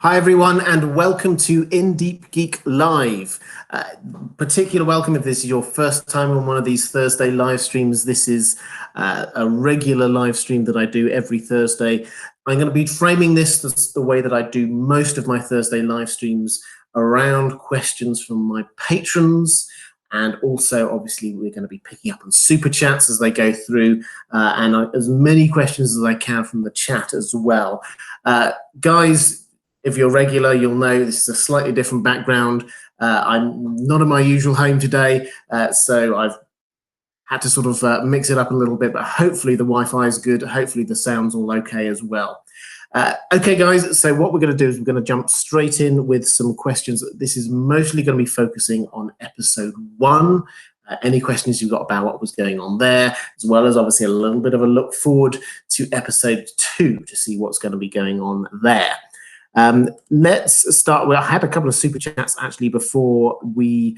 Hi everyone, and welcome to Deep Geek Live. Particular welcome if this is your first time on one of these Thursday live streams. This is a regular live stream that I do every Thursday. I'm going to be framing this the way that I do most of my Thursday live streams, around questions from my patrons. And also, obviously, we're going to be picking up on super chats as they go through, and as many questions as I can from the chat as well. Guys, if you're regular, you'll know this is a slightly different background. I'm not in my usual home today, so I've had to sort of mix it up a little bit, but hopefully the Wi-Fi is good. Hopefully the sound's all okay as well. Okay, guys, so what we're going to do is we're going to jump straight in with some questions. This is mostly going to be focusing on episode 1. Any questions you've got about what was going on there, as well as obviously a little bit of a look forward to episode 2 to see what's going to be going on there. Let's start with, I had a couple of super chats actually before we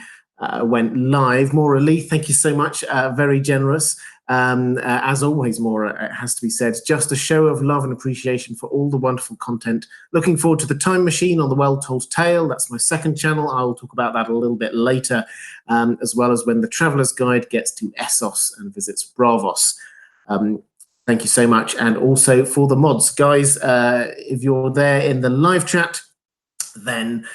went live. Maura Lee, thank you so much, very generous. As always, Maura, it has to be said, just a show of love and appreciation for all the wonderful content. Looking forward to the Time Machine on the Well-Told Tale. That's my second channel. I will talk about that a little bit later, as well as when the Traveller's Guide gets to Essos and visits Bravos. Thank you so much. And also for the mods. Guys, if you're there in the live chat, then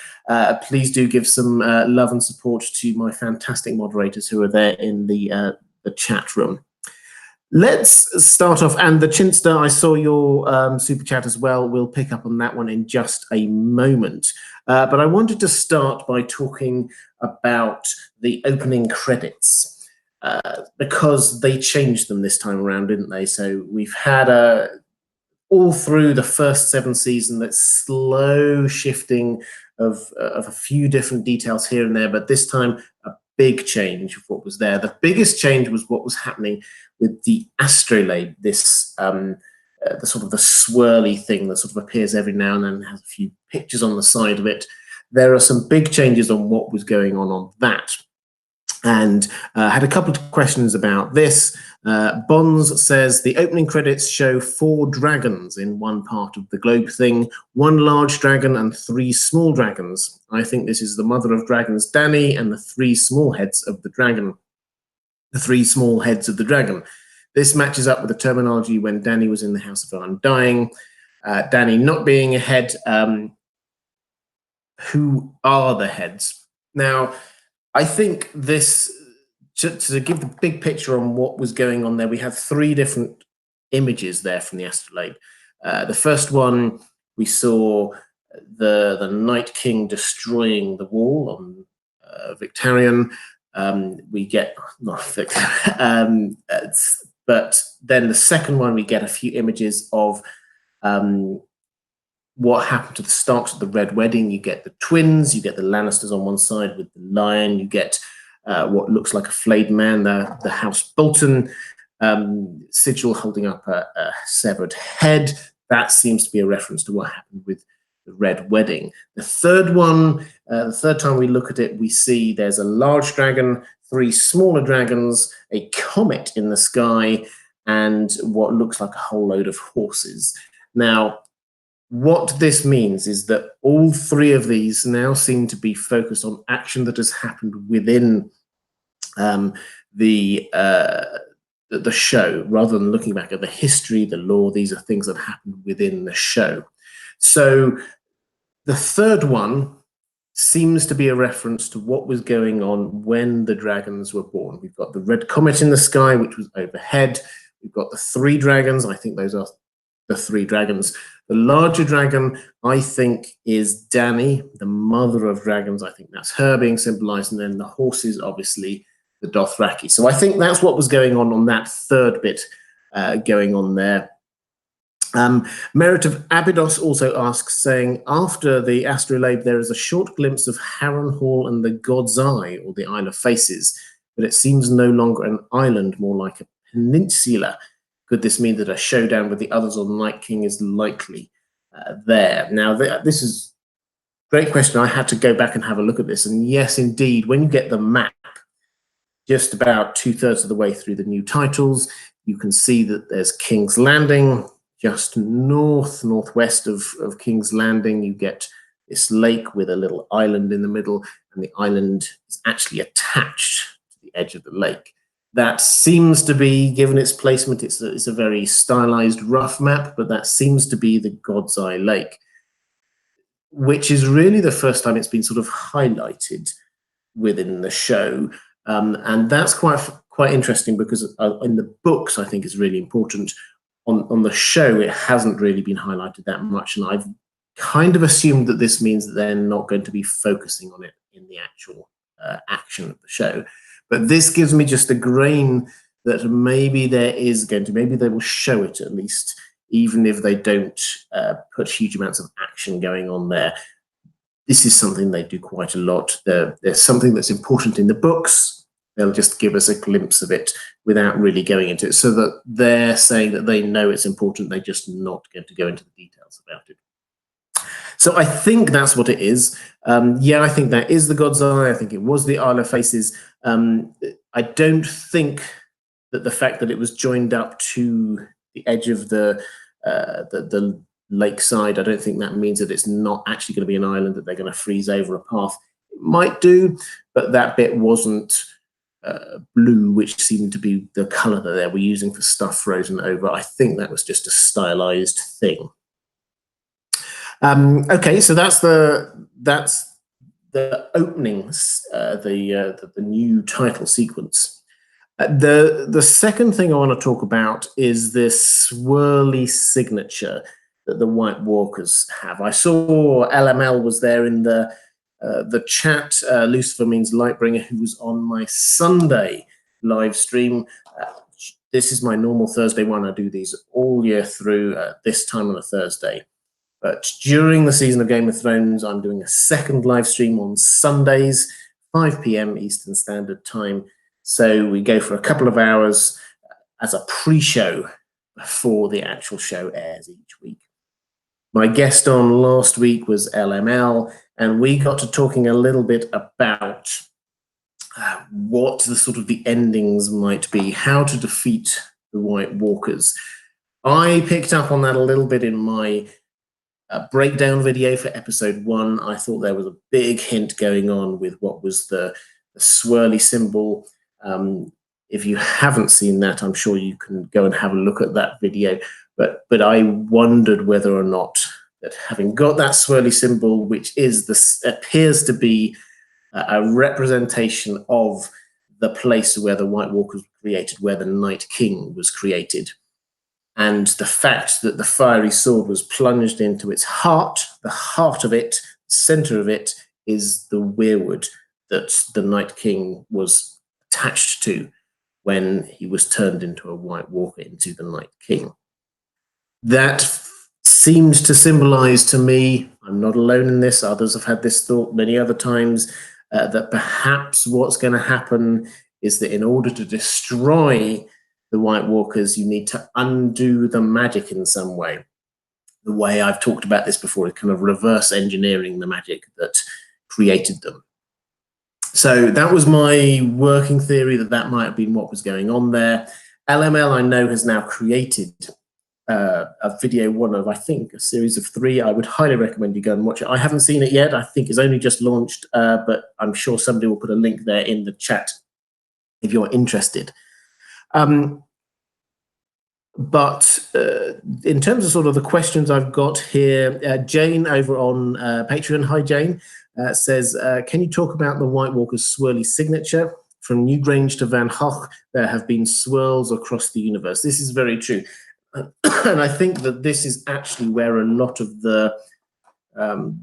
please do give some love and support to my fantastic moderators who are there in the chat room. Let's start off. And the Chinster, I saw your super chat as well. We'll pick up on that one in just a moment. But I wanted to start by talking about the opening credits. Because they changed them this time around, didn't they? So we've had all through the first 7 seasons that slow shifting of a few different details here and there, but this time a big change of what was there. The biggest change was what was happening with the astrolabe, this the sort of the swirly thing that sort of appears every now and then, has a few pictures on the side of it. There are some big changes on what was going on that. And had a couple of questions about this. Bonds says the opening credits show 4 dragons in one part of the globe thing, 1 large dragon and 3 small dragons. I think this is the mother of dragons, Dany, and the 3 small heads of the dragon. The 3 small heads of the dragon. This matches up with the terminology when Dany was in the House of Undying. Dany not being a head. Who are the heads? Now, I think this, to give the big picture on what was going on there, we have 3 different images there from the astrolabe. The first one, we saw the Night King destroying the wall on Victarion. We get, not Victarion, but then the second one, we get a few images of what happened to the Starks at the Red Wedding. You get the twins, you get the Lannisters on one side with the lion, you get what looks like a flayed man, the House Bolton, Sigil holding up a severed head. That seems to be a reference to what happened with the Red Wedding. The third one, the third time we look at it, we see there's a large dragon, 3 smaller dragons, a comet in the sky, and what looks like a whole load of horses. Now, what this means is that all 3 of these now seem to be focused on action that has happened within the show, rather than looking back at the history, the lore. These are things that happened within the show. So the third one seems to be a reference to what was going on when the dragons were born. We've got the red comet in the sky, which was overhead. We've got the 3 dragons. I think those are the 3 dragons. The larger dragon, I think, is Dany, the mother of dragons. I think that's her being symbolized. And then the horses, obviously, the Dothraki. So I think that's what was going on that third bit going on there. Merit of Abydos also asks, saying, after the astrolabe, there is a short glimpse of Harrenhal and the God's Eye, or the Isle of Faces, but it seems no longer an island, more like a peninsula. Could this mean that a showdown with the others on Night King is likely there? Now, this is a great question. I had to go back and have a look at this. And yes, indeed, when you get the map, just about 2/3 of the way through the new titles, you can see that there's King's Landing, just northwest of King's Landing, you get this lake with a little island in the middle, and the island is actually attached to the edge of the lake. That seems to be, given its placement, it's a very stylized rough map, but that seems to be the God's Eye Lake, which is really the first time it's been sort of highlighted within the show. And that's quite interesting because in the books, I think is really important. On the show, it hasn't really been highlighted that much, and I've kind of assumed that this means that they're not going to be focusing on it in the actual action of the show. But this gives me just a grain that maybe maybe they will show it at least, even if they don't put huge amounts of action going on there. This is something they do quite a lot. There's something that's important in the books. They'll just give us a glimpse of it without really going into it, so that they're saying that they know it's important. They're just not going to go into the details about it. So I think that's what it is. Yeah, I think that is the God's Eye. I think it was the Isle of Faces. I don't think that the fact that it was joined up to the edge of the lakeside, I don't think that means that it's not actually going to be an island that they're going to freeze over a path. It might do, but that bit wasn't blue, which seemed to be the color that they were using for stuff frozen over. I think that was just a stylized thing. Okay, so that's the openings, the new title sequence. The second thing I want to talk about is this swirly signature that the White Walkers have. I saw LML was there in the chat. Lucifer means Lightbringer, who was on my Sunday live stream. This is my normal Thursday one. I do these all year through, this time on a Thursday. But during the season of Game of Thrones, I'm doing a second live stream on Sundays, 5 p.m. Eastern Standard Time. So we go for a couple of hours as a pre-show before the actual show airs each week. My guest on last week was LML, and we got to talking a little bit about what the sort of the endings might be, how to defeat the White Walkers. I picked up on that a little bit in my breakdown video for episode 1. I thought there was a big hint going on with what was the swirly symbol. If you haven't seen that, I'm sure you can go and have a look at that video. But I wondered whether or not that having got that swirly symbol, which appears to be a representation of the place where the White Walkers were created, where the Night King was created. And the fact that the fiery sword was plunged into its heart, the heart of it, center of it, is the weirwood that the Night King was attached to when he was turned into a White Walker, into the Night King. That seems to symbolize to me, I'm not alone in this, others have had this thought many other times, that perhaps what's going to happen is that in order to destroy the White Walkers, you need to undo the magic in some way. The way I've talked about this before is kind of reverse engineering the magic that created them. So that was my working theory, that might have been what was going on there. LML, I know, has now created a video, one of, I think, a series of 3. I would highly recommend you go and watch it. I haven't seen it yet. I think it's only just launched, but I'm sure somebody will put a link there in the chat if you're interested. But in terms of sort of the questions I've got here, Jane over on Patreon, hi Jane, says, can you talk about the White Walker's swirly signature? From Newgrange to Van Hoch, there have been swirls across the universe. This is very true. And I think that this is actually where a lot of the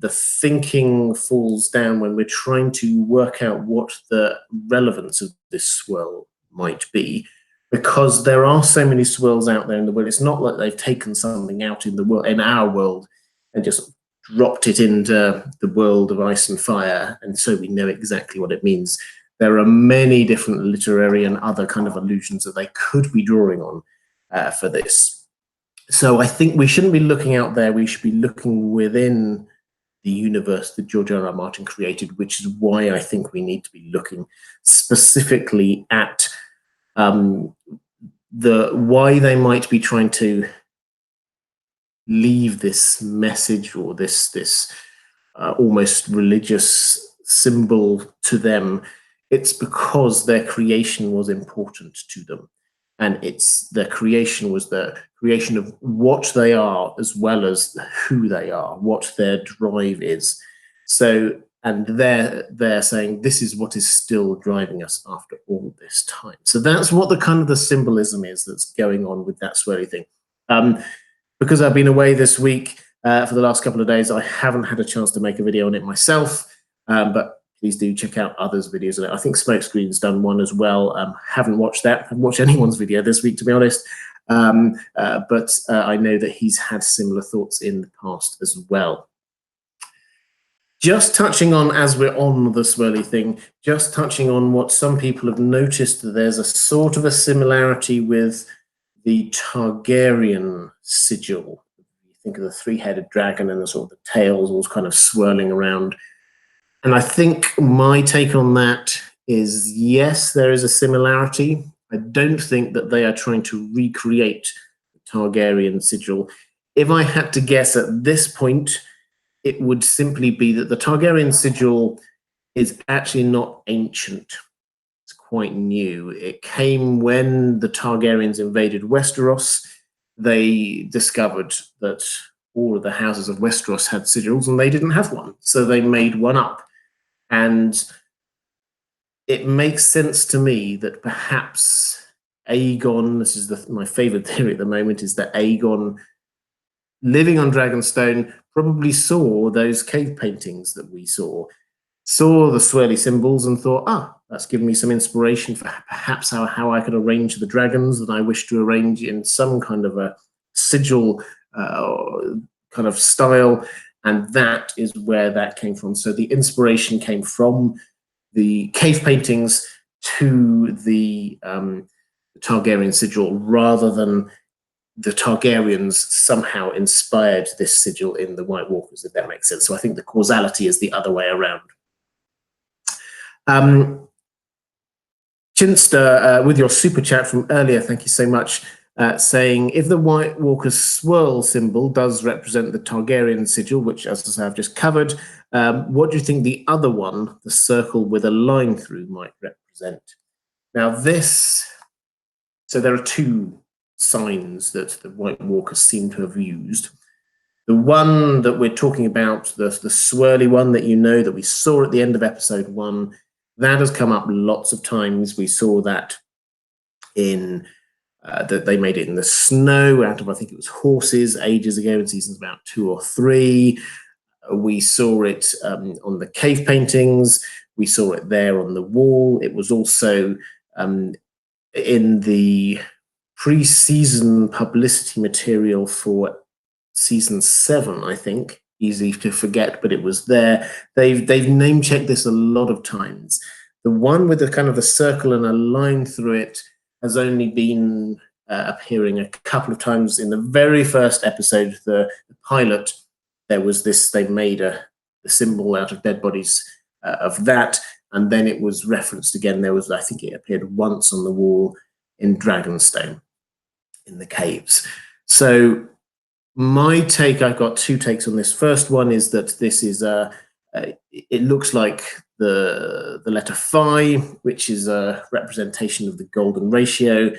thinking falls down when we're trying to work out what the relevance of this swirl might be, because there are so many swirls out there in the world. It's not like they've taken something out in the world, in our world, and just dropped it into the world of ice and fire, and so we know exactly what it means. There are many different literary and other kind of allusions that they could be drawing on for this. So I think we shouldn't be looking out there. We should be looking within the universe that George R.R. Martin created, which is why I think we need to be looking specifically at why they might be trying to leave this message or this almost religious symbol to them, it's because their creation was important to them. And it's their creation was the creation of what they are as well as who they are, what their drive is. So, and they're saying this is what is still driving us after all this time. So that's what the kind of the symbolism is that's going on with that swirly thing. Because I've been away this week for the last couple of days, I haven't had a chance to make a video on it myself, but please do check out others' videos on it. I think Smokescreen's done one as well. Haven't watched that. Haven't watched anyone's video this week, to be honest. But I know that he's had similar thoughts in the past as well. Just touching on, as we're on the swirly thing, just touching on what some people have noticed, that there's a sort of a similarity with the Targaryen sigil. You think of the three-headed dragon and the sort of the tails all kind of swirling around. And I think my take on that is, yes, there is a similarity. I don't think that they are trying to recreate the Targaryen sigil. If I had to guess at this point, it would simply be that the Targaryen sigil is actually not ancient. It's quite new. It came when the Targaryens invaded Westeros. They discovered that all of the houses of Westeros had sigils and they didn't have one. So they made one up. And it makes sense to me that perhaps Aegon, this is my favorite theory at the moment, is that Aegon, living on Dragonstone, probably saw those cave paintings that we saw the swirly symbols and thought, that's given me some inspiration for perhaps how I could arrange the dragons that I wish to arrange in some kind of a sigil kind of style. And that is where that came from. So the inspiration came from the cave paintings to the Targaryen sigil, rather than the Targaryens somehow inspired this sigil in the White Walkers, if that makes sense. So I think the causality is the other way around. Chinster, with your super chat from earlier, thank you so much, saying, if the White Walker's swirl symbol does represent the Targaryen sigil, which, as I say, I've just covered, what do you think the other one, the circle with a line through, might represent? Now so there are two signs that the White Walkers seem to have used. The one that we're talking about, the swirly one that you know that we saw at the end of episode 1, that has come up lots of times. We saw that in that they made it in the snow out of, I think it was horses, ages ago in seasons about 2 or 3. We saw it on the cave paintings. We saw it there on the wall. It was also in the pre-season publicity material for season 7, I think. Easy to forget, but it was there. They've name-checked this a lot of times. The one with the kind of the circle and a line through it has only been appearing a couple of times. In the very first episode, the pilot, there was this, they made the symbol out of dead bodies of that, and then it was referenced again. There was, I think it appeared once on the wall in Dragonstone, in the caves. So my take, I've got 2 takes on this. First one is that this is it looks like the letter phi, which is a representation of the golden ratio.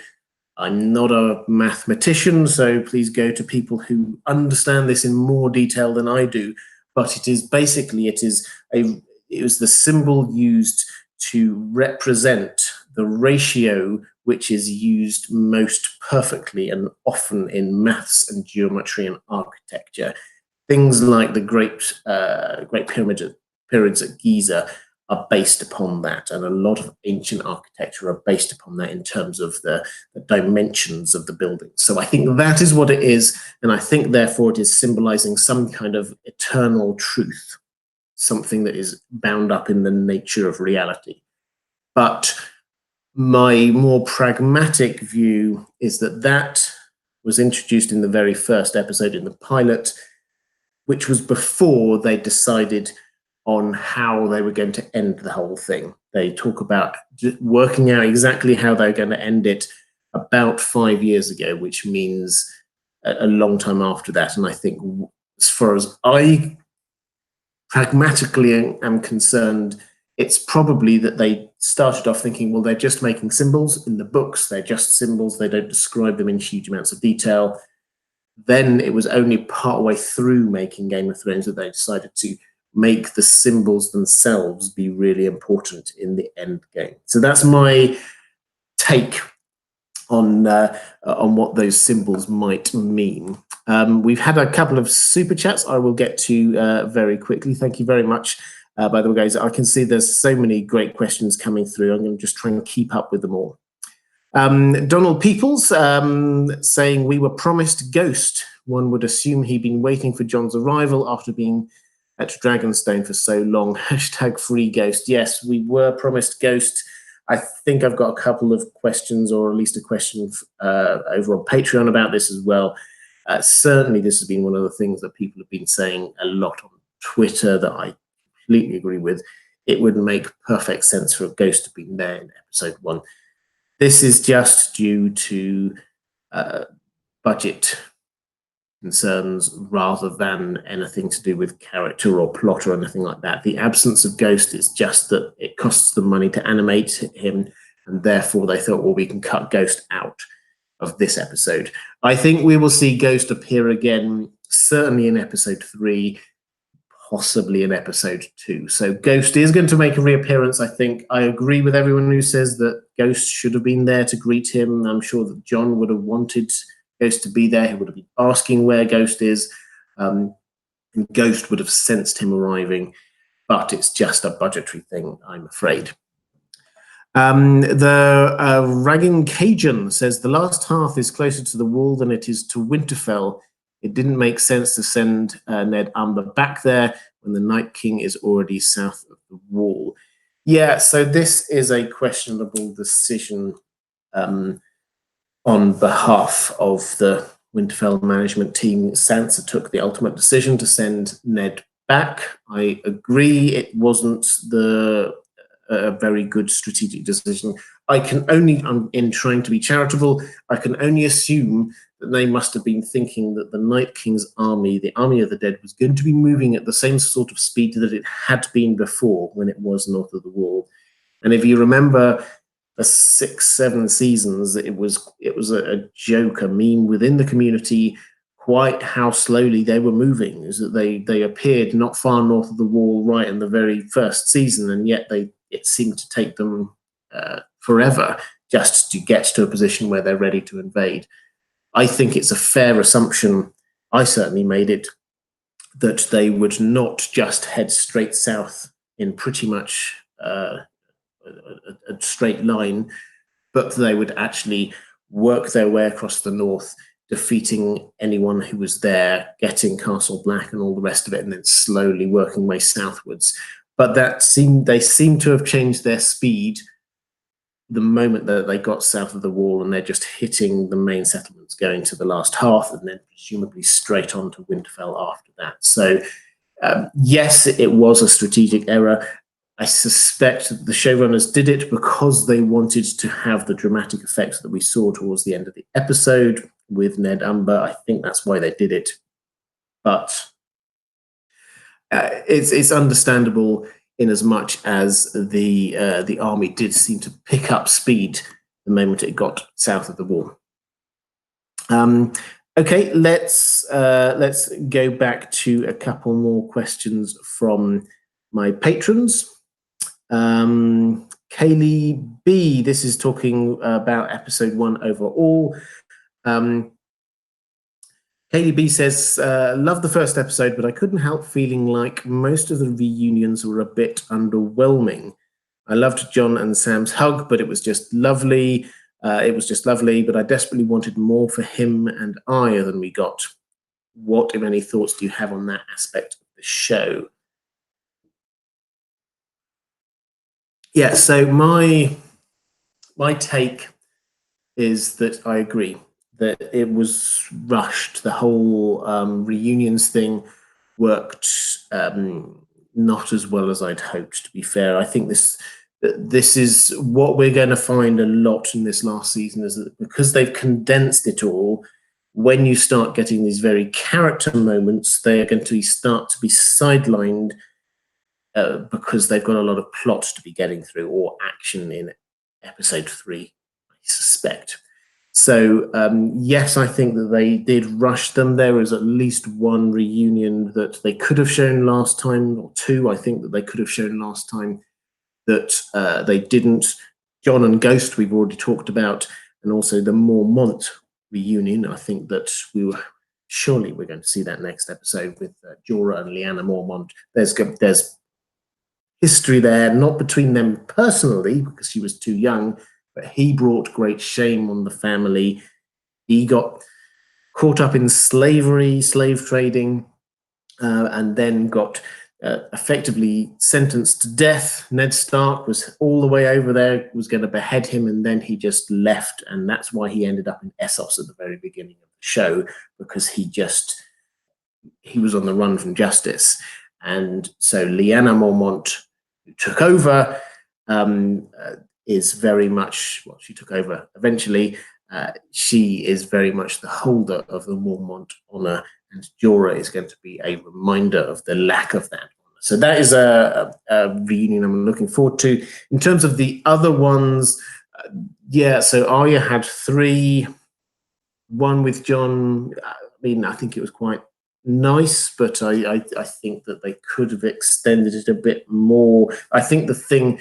I'm not a mathematician, so please go to people who understand this in more detail than I do. But it is basically, it was the symbol used to represent the ratio which is used most perfectly and often in maths and geometry and architecture. Things like the Great Pyramids at Giza are based upon that, and a lot of ancient architecture are based upon that in terms of the dimensions of the building. So I think that is what it is, and I think therefore it is symbolizing some kind of eternal truth, something that is bound up in the nature of reality. But my more pragmatic view is that that was introduced in the very first episode in the pilot, which was before they decided on how they were going to end the whole thing. They talk about working out exactly how they're going to end it about 5 years ago, which means a long time after that. And I think, as far as I pragmatically am concerned, it's probably that they started off thinking, well, they're just making symbols in the books. They're just symbols. They don't describe them in huge amounts of detail. Then it was only partway through making Game of Thrones that they decided to make the symbols themselves be really important in the end game. So that's my take on what those symbols might mean. We've had a couple of super chats I will get to very quickly. Thank you very much. By the way, guys, I can see there's so many great questions coming through. I'm going to just try and keep up with them all. Donald Peoples saying, we were promised Ghost. One would assume he'd been waiting for Jon's arrival after being at Dragonstone for so long. Hashtag free Ghost. Yes, we were promised Ghost. I think I've got a couple of questions, or at least a question over on Patreon about this as well. Certainly, this has been one of the things that people have been saying a lot on Twitter that I completely agree with. It would make perfect sense for a Ghost to be there in episode 1. This is just due to budget concerns rather than anything to do with character or plot or anything like that. The absence of Ghost is just that it costs them money to animate him, and therefore they thought, well, we can cut Ghost out of this episode. I think we will see Ghost appear again, certainly in episode 3, possibly in episode 2. So Ghost is going to make a reappearance, I think. I agree with everyone who says that Ghost should have been there to greet him. I'm sure that Jon would have wanted Ghost to be there. He would have been asking where Ghost is. And Ghost would have sensed him arriving, but it's just a budgetary thing, I'm afraid. The Ragging Cajun says, the last half is closer to the wall than it is to Winterfell. It didn't make sense to send Ned Umber back there when the Night King is already south of the wall. Yeah, so this is a questionable decision on behalf of the Winterfell management team. Sansa took the ultimate decision to send Ned back. I agree it wasn't a very good strategic decision. I can only, in trying to be charitable, I can only assume that they must have been thinking that the Night King's army, the army of the dead, was going to be moving at the same sort of speed that it had been before when it was north of the wall. And if you remember the 6-7 seasons, it was a joke, a meme within the community, quite how slowly they were moving. Is that they appeared not far north of the wall right in the very first season, and yet it seemed to take them forever just to get to a position where they're ready to invade. I think it's a fair assumption, I certainly made it, that they would not just head straight south in pretty much a straight line, but they would actually work their way across the north, defeating anyone who was there, getting Castle Black and all the rest of it, and then slowly working way southwards. But they seem to have changed their speed the moment that they got south of the wall, and they're just hitting the main settlements, going to the last half, and then presumably straight on to Winterfell after that. So yes, it was a strategic error. I suspect the showrunners did it because they wanted to have the dramatic effects that we saw towards the end of the episode with Ned Umber. I think that's why they did it. But it's understandable in as much as the army did seem to pick up speed the moment it got south of the wall. Okay, let's go back to a couple more questions from my patrons. Kaylee B, this is talking about episode 1 overall. Kaylee B says, love the first episode, but I couldn't help feeling like most of the reunions were a bit underwhelming. I loved Jon and Sam's hug, but it was just lovely. But I desperately wanted more for him and Arya than we got. What, if any, thoughts do you have on that aspect of the show? Yeah, so my take is that I agree that it was rushed. The whole reunions thing worked not as well as I'd hoped, to be fair. I think this is what we're going to find a lot in this last season, is that because they've condensed it all, when you start getting these very character moments, they are going to start to be sidelined because they've got a lot of plot to be getting through, or action in episode 3, I suspect. So yes, I think that they did rush them. There was at least one reunion that they could have shown last time, or two, I think, that they could have shown last time that they didn't. Jon and Ghost, we've already talked about, and also the Mormont reunion. I think that surely we're going to see that next episode with Jorah and Lyanna Mormont. There's history there, not between them personally, because she was too young, but he brought great shame on the family. He got caught up in slavery, slave trading, and then got effectively sentenced to death. Ned Stark was all the way over there, was going to behead him, and then he just left, and that's why he ended up in Essos at the very beginning of the show, because he was on the run from justice. And so Lyanna Mormont, who took over, is very much, well, she took over eventually. She is very much the holder of the Mormont honor, and Jorah is going to be a reminder of the lack of that honor. So that is a reunion I'm looking forward to. In terms of the other ones, so Arya had 3. One with Jon, I mean, I think it was quite nice, but I think that they could have extended it a bit more. I think the thing,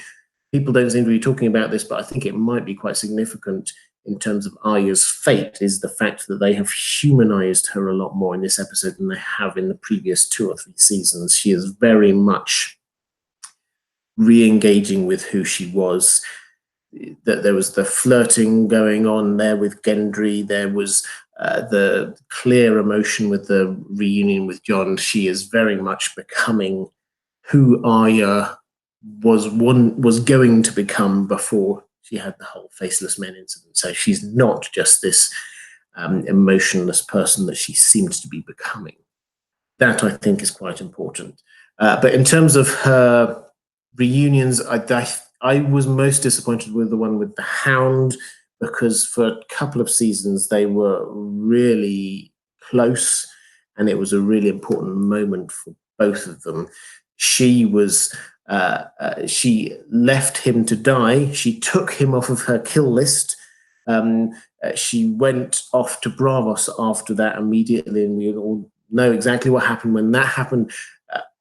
people don't seem to be talking about this, but I think it might be quite significant in terms of Arya's fate, is the fact that they have humanized her a lot more in this episode than they have in the previous 2 or 3 seasons. She is very much re-engaging with who she was. That there was the flirting going on there with Gendry. There was the clear emotion with the reunion with Jon. She is very much becoming who Arya was going to become before she had the whole Faceless Men incident. So she's not just this emotionless person that she seems to be becoming. That, I think, is quite important. But in terms of her reunions, I was most disappointed with the one with the Hound, because for a couple of seasons they were really close, and it was a really important moment for both of them. She left him to die. She took him off of her kill list. She went off to Bravos after that immediately, and we all know exactly what happened when that happened.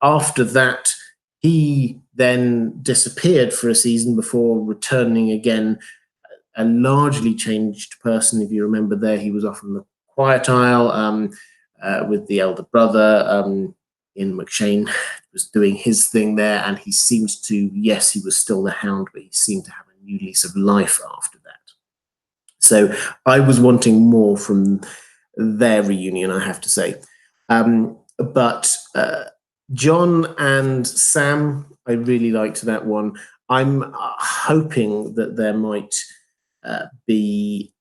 After that, he then disappeared for a season before returning again, a largely changed person. If you remember there, he was off on the Quiet Isle with the elder brother. Ian McShane was doing his thing there, and he seemed to, yes, he was still the Hound, but he seemed to have a new lease of life after that. So I was wanting more from their reunion, I have to say. But Jon and Sam, I really liked that one. I'm hoping that there might be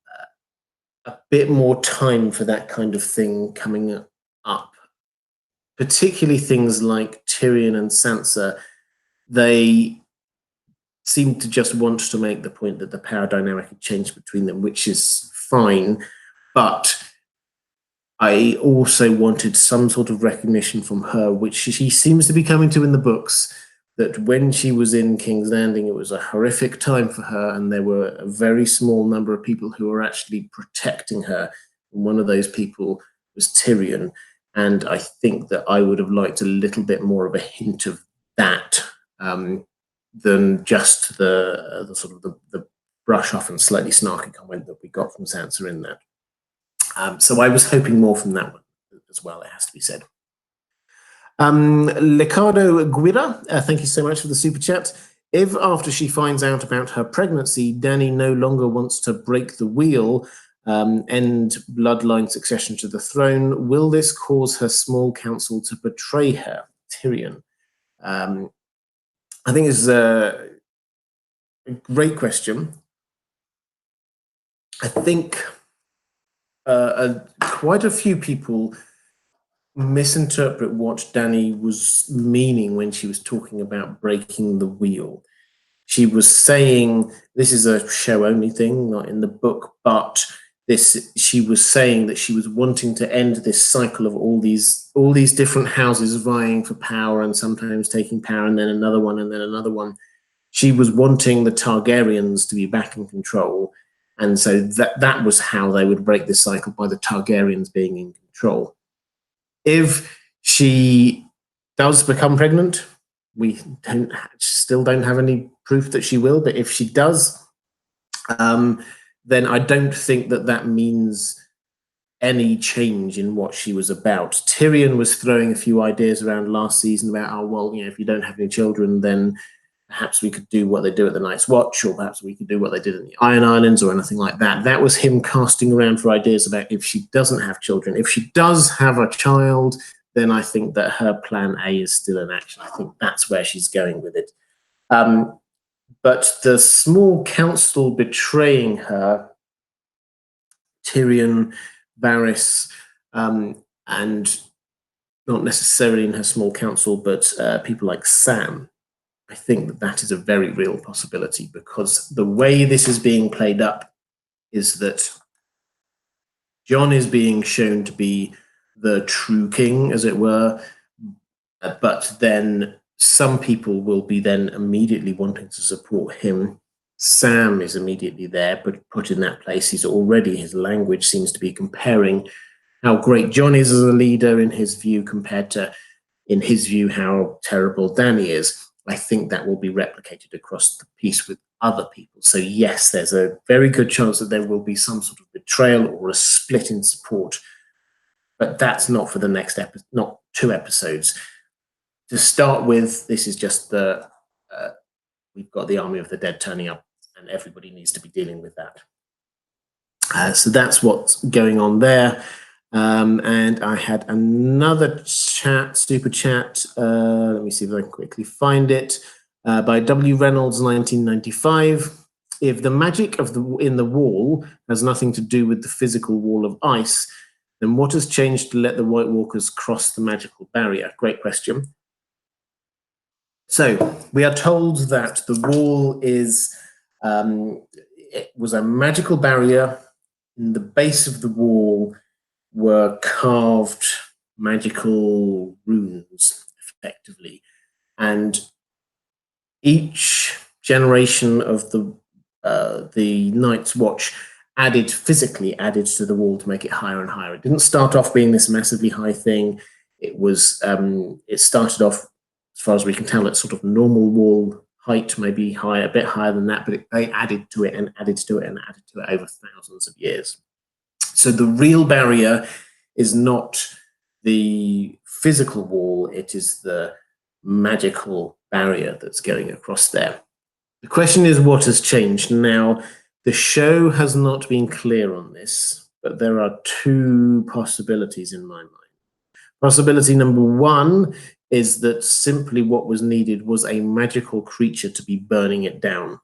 a bit more time for that kind of thing coming up, particularly things like Tyrion and Sansa. They seem to just want to make the point that the power dynamic had changed between them, which is fine, but I also wanted some sort of recognition from her, which she seems to be coming to in the books, that when she was in King's Landing, it was a horrific time for her, and there were a very small number of people who were actually protecting her. And one of those people was Tyrion, and I think that I would have liked a little bit more of a hint of that than just the sort of the brush off and slightly snarky comment that we got from Sansa in that. So I was hoping more from that one as well, it has to be said. Ricardo Guida, thank you so much for the super chat. If after she finds out about her pregnancy, Dany no longer wants to break the wheel, end bloodline succession to the throne, will this cause her small council to betray her? Tyrion. I think this is a great question. I think quite a few people misinterpret what Dany was meaning when she was talking about breaking the wheel. She was saying this is a show-only thing, not in the book, but she was saying that she was wanting to end this cycle of all these different houses vying for power and sometimes taking power and then another one and then another one. She was wanting the Targaryens to be back in control. And so that was how they would break this cycle, by the Targaryens being in control. If she does become pregnant, we still don't have any proof that she will, but if she does, then I don't think that means any change in what she was about. Tyrion was throwing a few ideas around last season about, oh, well, if you don't have any children, then perhaps we could do what they do at the Night's Watch, or perhaps we could do what they did in the Iron Islands, or anything like that. That was him casting around for ideas about if she doesn't have children. If she does have a child, then I think that her plan A is still in action. I think that's where she's going with it. But the small council betraying her, Tyrion, Varys, and not necessarily in her small council, but people like Sam, I think that is a very real possibility, because the way this is being played up is that Jon is being shown to be the true king, as it were, but then some people will be then immediately wanting to support him. Sam is immediately there, but put in that place. His language seems to be comparing how great Jon is as a leader in his view compared to, in his view, how terrible Dany is. I think that will be replicated across the piece with other people. So yes, there's a very good chance that there will be some sort of betrayal or a split in support, but that's not for the next episode, not 2 episodes. To start with, this is just we've got the army of the dead turning up, and everybody needs to be dealing with that. So that's what's going on there. And I had another super chat. Let me see if I can quickly find it. By W. Reynolds, 1995. If the magic in the wall has nothing to do with the physical wall of ice, then what has changed to let the White Walkers cross the magical barrier? Great question. So we are told that the wall it was a magical barrier. In the base of the wall were carved magical runes, effectively. And each generation of the Night's Watch physically added to the wall to make it higher and higher. It didn't start off being this massively high thing. It started off, as far as we can tell, at sort of normal wall height, maybe a bit higher than that, but they added to it and added to it and added to it over thousands of years. So the real barrier is not the physical wall, it is the magical barrier that's going across there. The question is, what has changed? Now, the show has not been clear on this, but there are 2 possibilities in my mind. Possibility number 1 is that simply what was needed was a magical creature to be burning it down,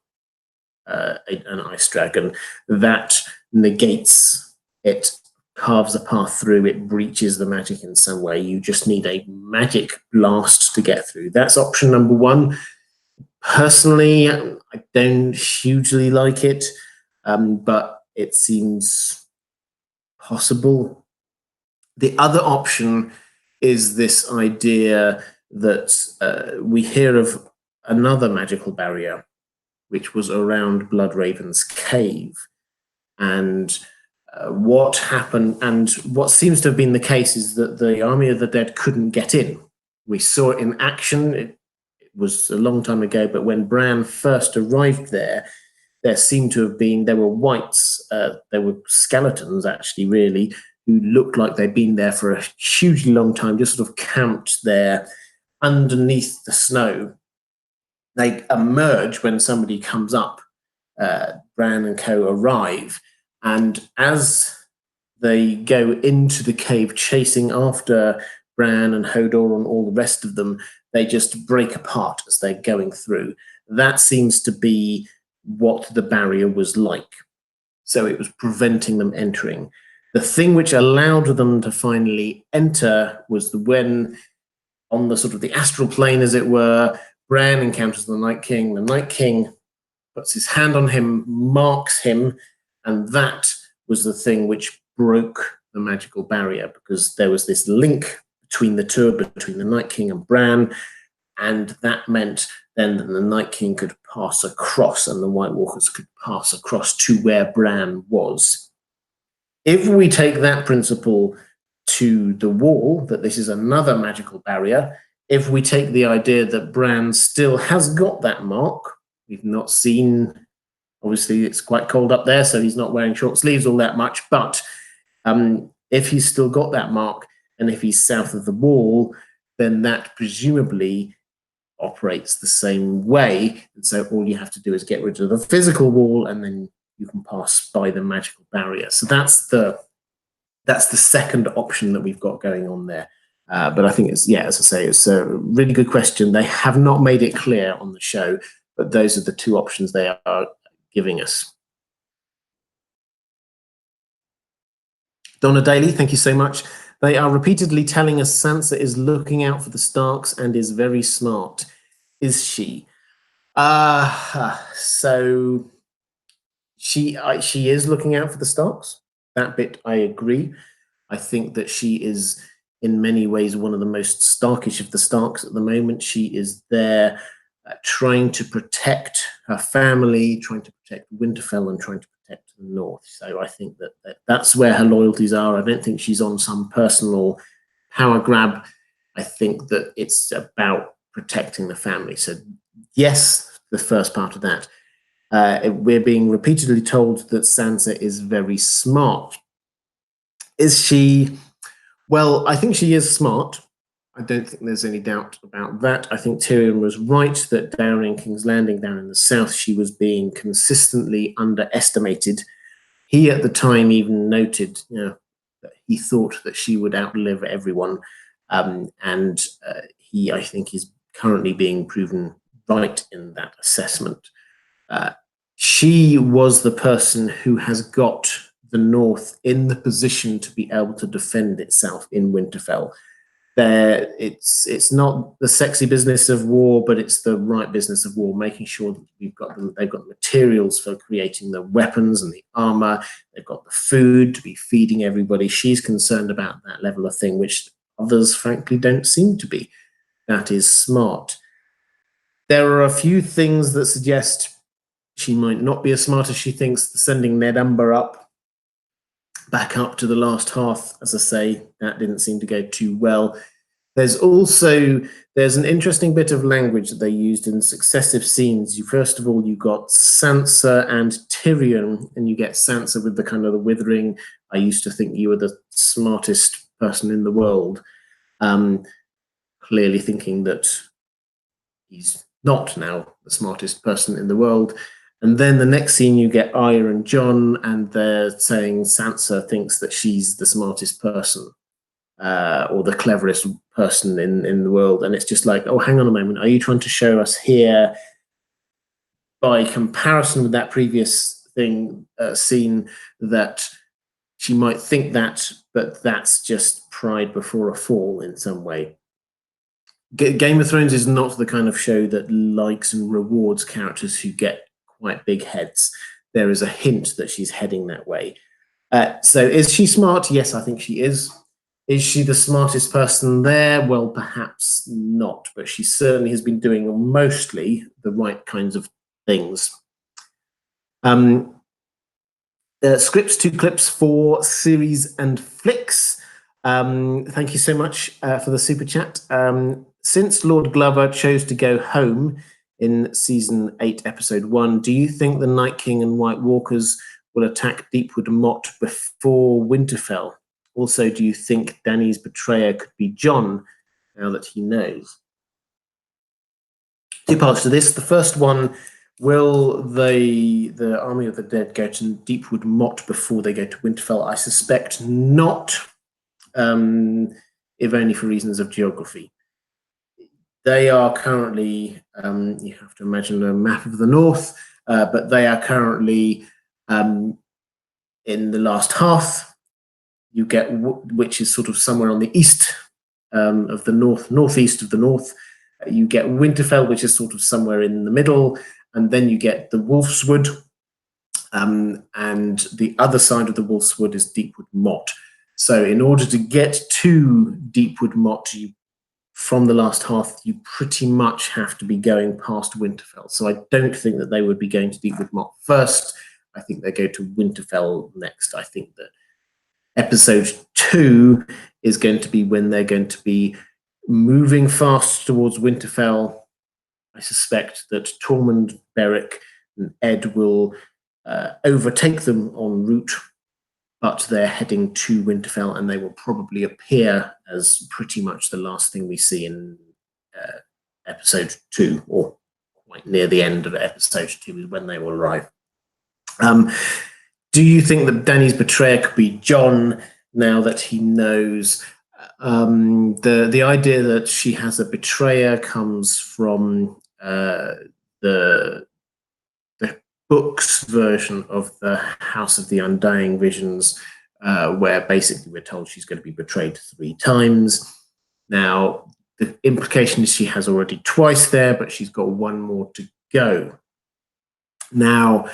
an ice dragon. That negates it, carves a path through, it breaches the magic in some way. You just need a magic blast to get through. That's option number 1. Personally, I don't hugely like it, but it seems possible. The other option is this idea that we hear of another magical barrier, which was around Bloodraven's cave. And what happened, and what seems to have been the case, is that the army of the dead couldn't get in. We saw it in action. It was a long time ago, but when Bran first arrived there seemed to have been, there were wights, there were skeletons actually, really, who looked like they'd been there for a hugely long time, just sort of camped there underneath the snow. They emerge when somebody comes up. Bran and co arrive, and as they go into the cave chasing after Bran and Hodor and all the rest of them, they just break apart as they're going through. That seems to be what the barrier was like. So it was preventing them entering. The thing which allowed them to finally enter was when, on the sort of the astral plane, as it were, Bran encounters the Night King. The Night King puts his hand on him, marks him, and that was the thing which broke the magical barrier, because there was this link between the two, between the Night King and Bran, and that meant then that the Night King could pass across and the White Walkers could pass across to where Bran was. If we take that principle to the Wall, that this is another magical barrier, if we take the idea that Bran still has got that mark, we've not seen, obviously it's quite cold up there, so he's not wearing short sleeves all that much, but if he's still got that mark, and if he's south of the Wall, then that presumably operates the same way. And so all you have to do is get rid of the physical wall, and then you can pass by the magical barrier. So that's the second option that we've got going on there. But I think it's, yeah, as I say, it's a really good question. They have not made it clear on the show, but those are the two options they are giving us. Donna Daly, thank you so much. They are repeatedly telling us Sansa is looking out for the Starks and is very smart. Is she? So she is looking out for the Starks. That bit I agree. I think that she is in many ways one of the most Starkish of the Starks at the moment. She is there trying to protect her family, trying to protect Winterfell, and trying to protect the North. So I think that's where her loyalties are. I don't think she's on some personal power grab. I think that it's about protecting the family. So yes, the first part of that. We're being repeatedly told that Sansa is very smart. Is she? Well, I think she is smart. I don't think there's any doubt about that. I think Tyrion was right that down in King's Landing, down in the south, she was being consistently underestimated. He at the time even noted, that he thought that she would outlive everyone. And he, I think, is currently being proven right in that assessment. She was the person who has got the North in the position to be able to defend itself in Winterfell. It's not the sexy business of war, but it's the right business of war, making sure that they've got the materials for creating the weapons and the armor, they've got the food to be feeding everybody. She's concerned about that level of thing, which others frankly don't seem to be. That is smart. There are a few things that suggest she might not be as smart as she thinks. Sending Ned Umber back up to the last hearth, as I say, that didn't seem to go too well. There's an interesting bit of language that they used in successive scenes. First of all, you got Sansa and Tyrion, and you get Sansa with the kind of the withering, I used to think you were the smartest person in the world, clearly thinking that he's not now the smartest person in the world. And then the next scene, you get Arya and Jon, and they're saying Sansa thinks that she's the smartest person, or the cleverest person in the world. And it's just like, oh, hang on a moment. Are you trying to show us here, by comparison with that previous scene, that she might think that, but that's just pride before a fall in some way? Game of Thrones is not the kind of show that likes and rewards characters who get quite big heads. There is a hint that she's heading that way. So is she smart? Yes, I think she is. Is she the smartest person there? Well, perhaps not, but she certainly has been doing mostly the right kinds of things. Scripts to clips for series and flicks. Thank you so much for the super chat. Since Lord Glover chose to go home in season 8, episode 1, do you think the Night King and White Walkers will attack Deepwood Motte before Winterfell? Also, do you think Dany's betrayer could be Jon, now that he knows? Two parts to this. The first one, will the Army of the Dead go to Deepwood Motte before they go to Winterfell? I suspect not, if only for reasons of geography. They are currently, you have to imagine a map of the North, but they are currently in the last half. You get, which is sort of somewhere on the east of the North, northeast of the North. You get Winterfell, which is sort of somewhere in the middle, and then you get the Wolf's Wood, and the other side of the Wolf's Wood is Deepwood Motte. So in order to get to Deepwood Motte, from the last hearth, you pretty much have to be going past Winterfell. So I don't think that they would be going to Deepwood Motte first. I think they go to Winterfell next. I think that episode 2 is going to be when they're going to be moving fast towards Winterfell. I suspect that Tormund, Beric, and Ed will overtake them en route, but they're heading to Winterfell, and they will probably appear as pretty much the last thing we see in episode 2, or quite near the end of episode 2 is when they will arrive. Do you think that Dany's betrayer could be Jon now that he knows? The idea that she has a betrayer comes from the book's version of the House of the Undying visions, where basically we're told she's going to be betrayed 3 times. Now, the implication is she has already twice there, but she's got 1 more to go. Now,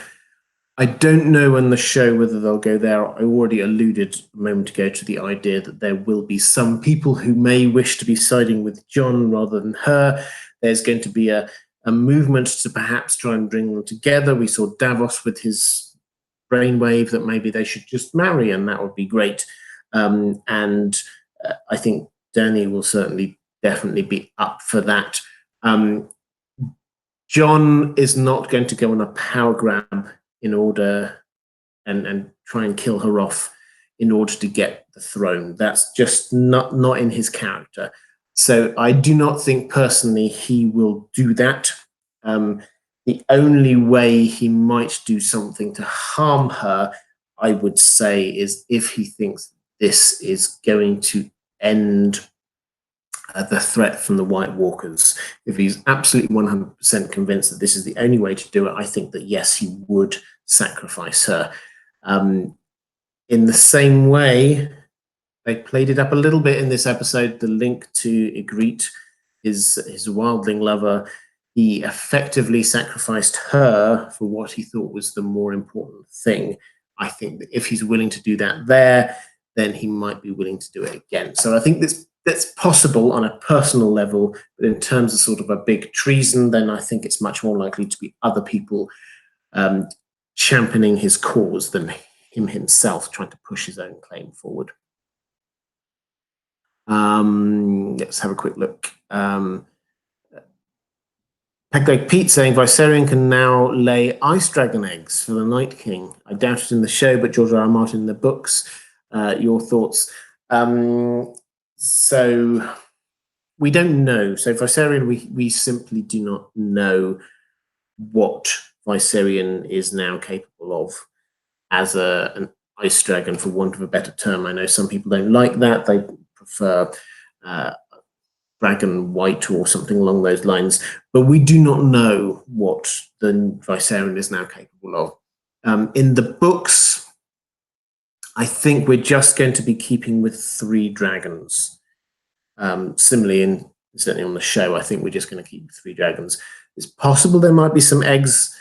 I don't know on the show whether they'll go there. I already alluded a moment ago to the idea that there will be some people who may wish to be siding with Jon rather than her. There's going to be a movement to perhaps try and bring them together. We saw Davos with his brainwave that maybe they should just marry, and that would be great. And I think Dany will definitely be up for that. Jon is not going to go on a power grab in order and try and kill her off in order to get the throne. That's just not in his character. So I do not think personally he will do that. The only way he might do something to harm her, I would say, is if he thinks this is going to end the threat from the White Walkers. If he's absolutely 100% convinced that this is the only way to do it, I think that yes, he would sacrifice her. In the same way, they played it up a little bit in this episode, the link to Ygritte, his wildling lover. He effectively sacrificed her for what he thought was the more important thing. I think that if he's willing to do that there, then he might be willing to do it again. So I think that's possible on a personal level, but in terms of sort of a big treason, then I think it's much more likely to be other people championing his cause than him himself trying to push his own claim forward. Let's have a quick look. Pete saying Viserion can now lay ice dragon eggs for the Night King. I doubt it in the show, but George R. R. Martin in the books. Your thoughts? So we don't know. So Viserion, we simply do not know what Viserion is now capable of as an ice dragon, for want of a better term. I know some people don't like that. They prefer dragon white or something along those lines. But we do not know what the Viserion is now capable of. In the books, I think we're just going to be keeping with 3 dragons. Similarly, certainly on the show, I think we're just going to keep 3 dragons. It's possible there might be some eggs,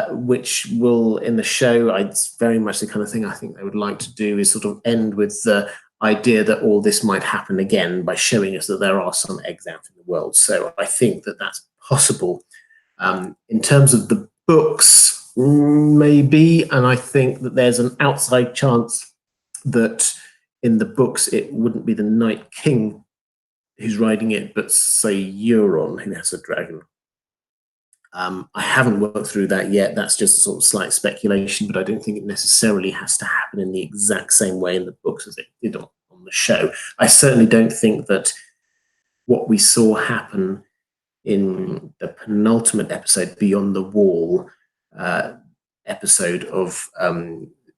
which will, in the show, it's very much the kind of thing I think they would like to do, is sort of end with the idea that all this might happen again by showing us that there are some eggs out in the world. So I think that that's possible. In terms of the books, maybe, and I think that there's an outside chance that in the books it wouldn't be the Night King who's riding it, but say Euron, who has a dragon. I haven't worked through that yet. That's just a sort of slight speculation, but I don't think it necessarily has to happen in the exact same way in the books as it did on the show. I certainly don't think that what we saw happen in the penultimate episode, Beyond the Wall, episode of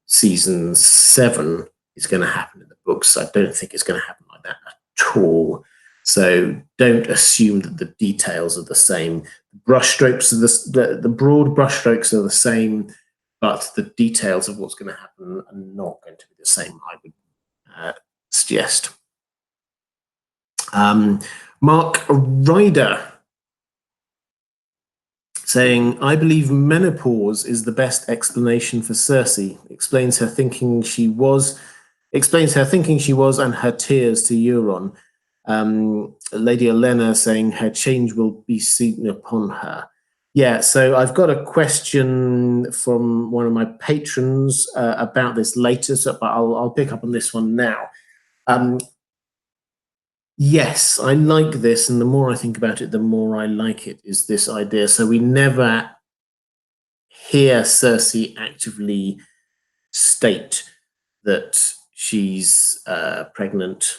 season 7, is going to happen in the books. I don't think it's going to happen like that at all. So don't assume that the details are the same. Brushstrokes are the broad brushstrokes are the same, but the details of what's going to happen are not going to be the same, I would suggest. Mark Ryder saying, I believe menopause is the best explanation for Cersei. Explains her thinking she was and her tears to Euron. Lady Olenna saying her change will be seen upon her. Yeah, so I've got a question from one of my patrons about this later, but I'll pick up on this one now. Yes, I like this, and the more I think about it, the more I like it, is this idea. So we never hear Cersei actively state that she's pregnant.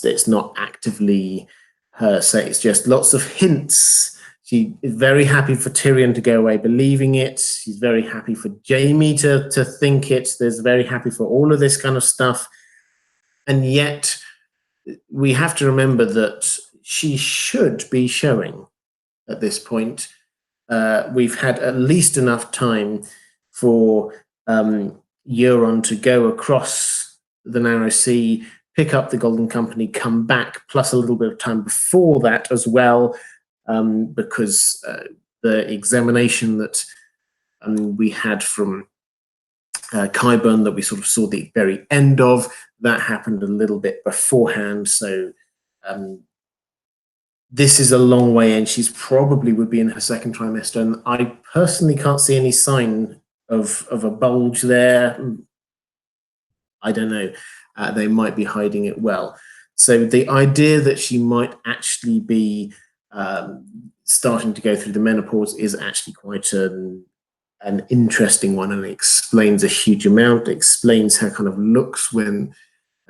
It's not actively her saying, it's just lots of hints. She is very happy for Tyrion to go away believing it. She's very happy for Jaime to think it. There's very happy for all of this kind of stuff. And yet we have to remember that she should be showing at this point. We've had at least enough time for Euron to go across the Narrow Sea, pick up the Golden Company, come back, plus a little bit of time before that as well, because the examination that we had from Qyburn that we sort of saw the very end of, that happened a little bit beforehand. So this is a long way, and she's probably would be in her second trimester. And I personally can't see any sign of a bulge there. I don't know. They might be hiding it well. So the idea that she might actually be starting to go through the menopause is actually quite an interesting one, and it explains a huge amount. It explains how kind of looks when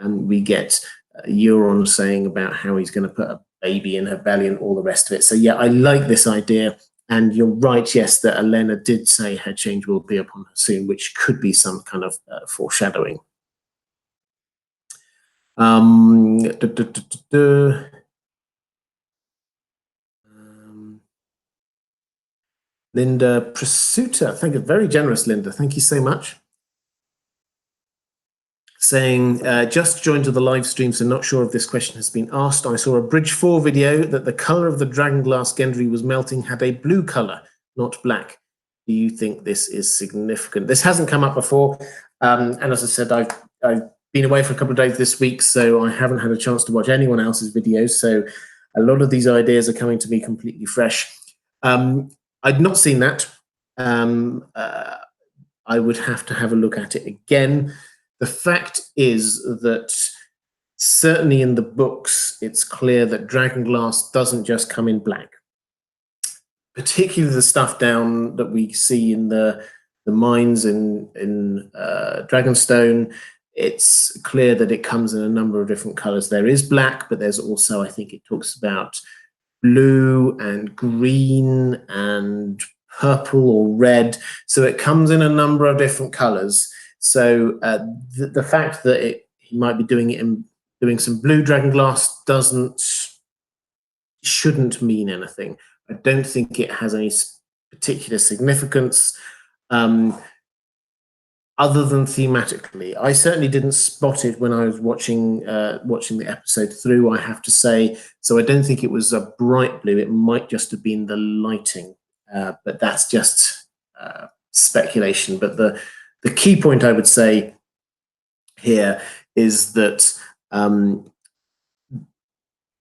we get Euron saying about how he's going to put a baby in her belly and all the rest of it. So yeah, I like this idea. And you're right, yes, that Olenna did say her change will be upon her soon, which could be some kind of foreshadowing. Linda Prasuta, thank you, very generous, Linda. Thank you so much. Saying, just joined to the live stream, so not sure if this question has been asked. I saw a Bridge 4 video that the color of the Dragonglass Gendry was melting had a blue color, not black. Do you think this is significant? This hasn't come up before. And as I said, I've been away for a couple of days this week, so I haven't had a chance to watch anyone else's videos. So a lot of these ideas are coming to me completely fresh. I'd not seen that. I would have to have a look at it again. The fact is that certainly in the books, it's clear that Dragonglass doesn't just come in black. Particularly the stuff down that we see in the mines in Dragonstone, it's clear that it comes in a number of different colors. There is black, but there's also, I think it talks about blue and green and purple or red. So it comes in a number of different colors. So the fact that he might be doing it in doing some blue Dragonglass shouldn't mean anything. I don't think it has any particular significance other than thematically. I certainly didn't spot it when I was watching the episode through, I have to say. So I don't think it was a bright blue. It might just have been the lighting, but that's just speculation. But the key point I would say here is that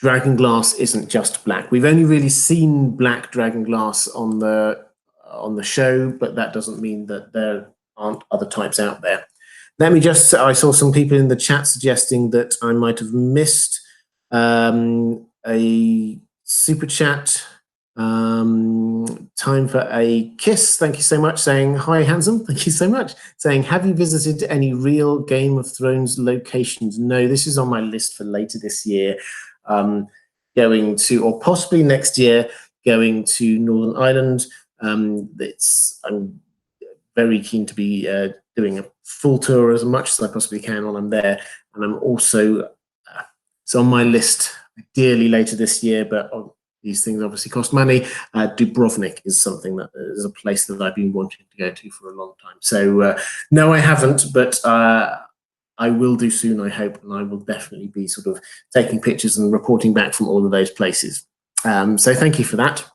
Dragonglass isn't just black. We've only really seen black Dragonglass on the show, but that doesn't mean that there aren't other types out there. Let me just, I saw some people in the chat suggesting that I might have missed a super chat. Time for a kiss. Thank you so much. Saying, hi, handsome. Thank you so much. Saying, have you visited any real Game of Thrones locations? No, this is on my list for later this year. Going to, or possibly next year, going to Northern Ireland. I'm very keen to be doing a full tour as much as I possibly can while I'm there. And I'm also, it's on my list ideally later this year, but these things obviously cost money. Dubrovnik is something that is a place that I've been wanting to go to for a long time. So no, I haven't, but I will do soon, I hope, and I will definitely be sort of taking pictures and reporting back from all of those places. So thank you for that.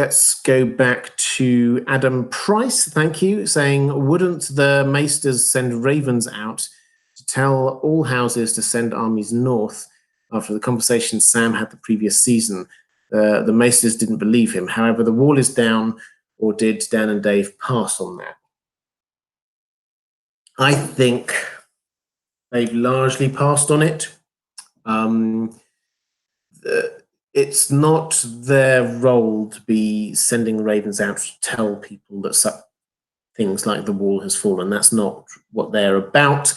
let's go back to Adam Price, thank you, saying, wouldn't the maesters send ravens out to tell all houses to send armies north after the conversation Sam had the previous season? The maesters didn't believe him. However, the wall is down, or did Dan and Dave pass on that? I think they've largely passed on it. It's not their role to be sending ravens out to tell people that things like the wall has fallen. That's not what they're about.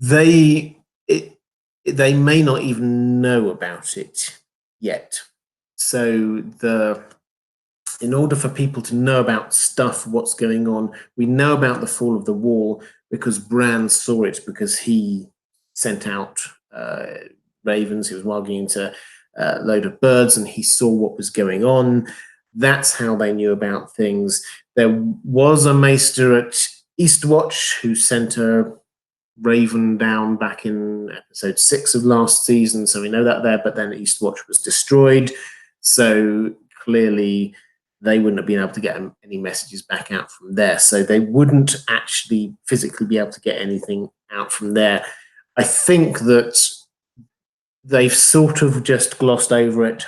They may not even know about it yet. So in order for people to know about stuff, what's going on, we know about the fall of the wall because Bran saw it, because he sent out ravens. He was walking into a load of birds and he saw what was going on. That's how they knew about things. There was a maester at Eastwatch who sent a raven down back in episode 6 of last season, so we know that there, but then Eastwatch was destroyed, so clearly they wouldn't have been able to get any messages back out from there, so they wouldn't actually physically be able to get anything out from there. I think that they've sort of just glossed over it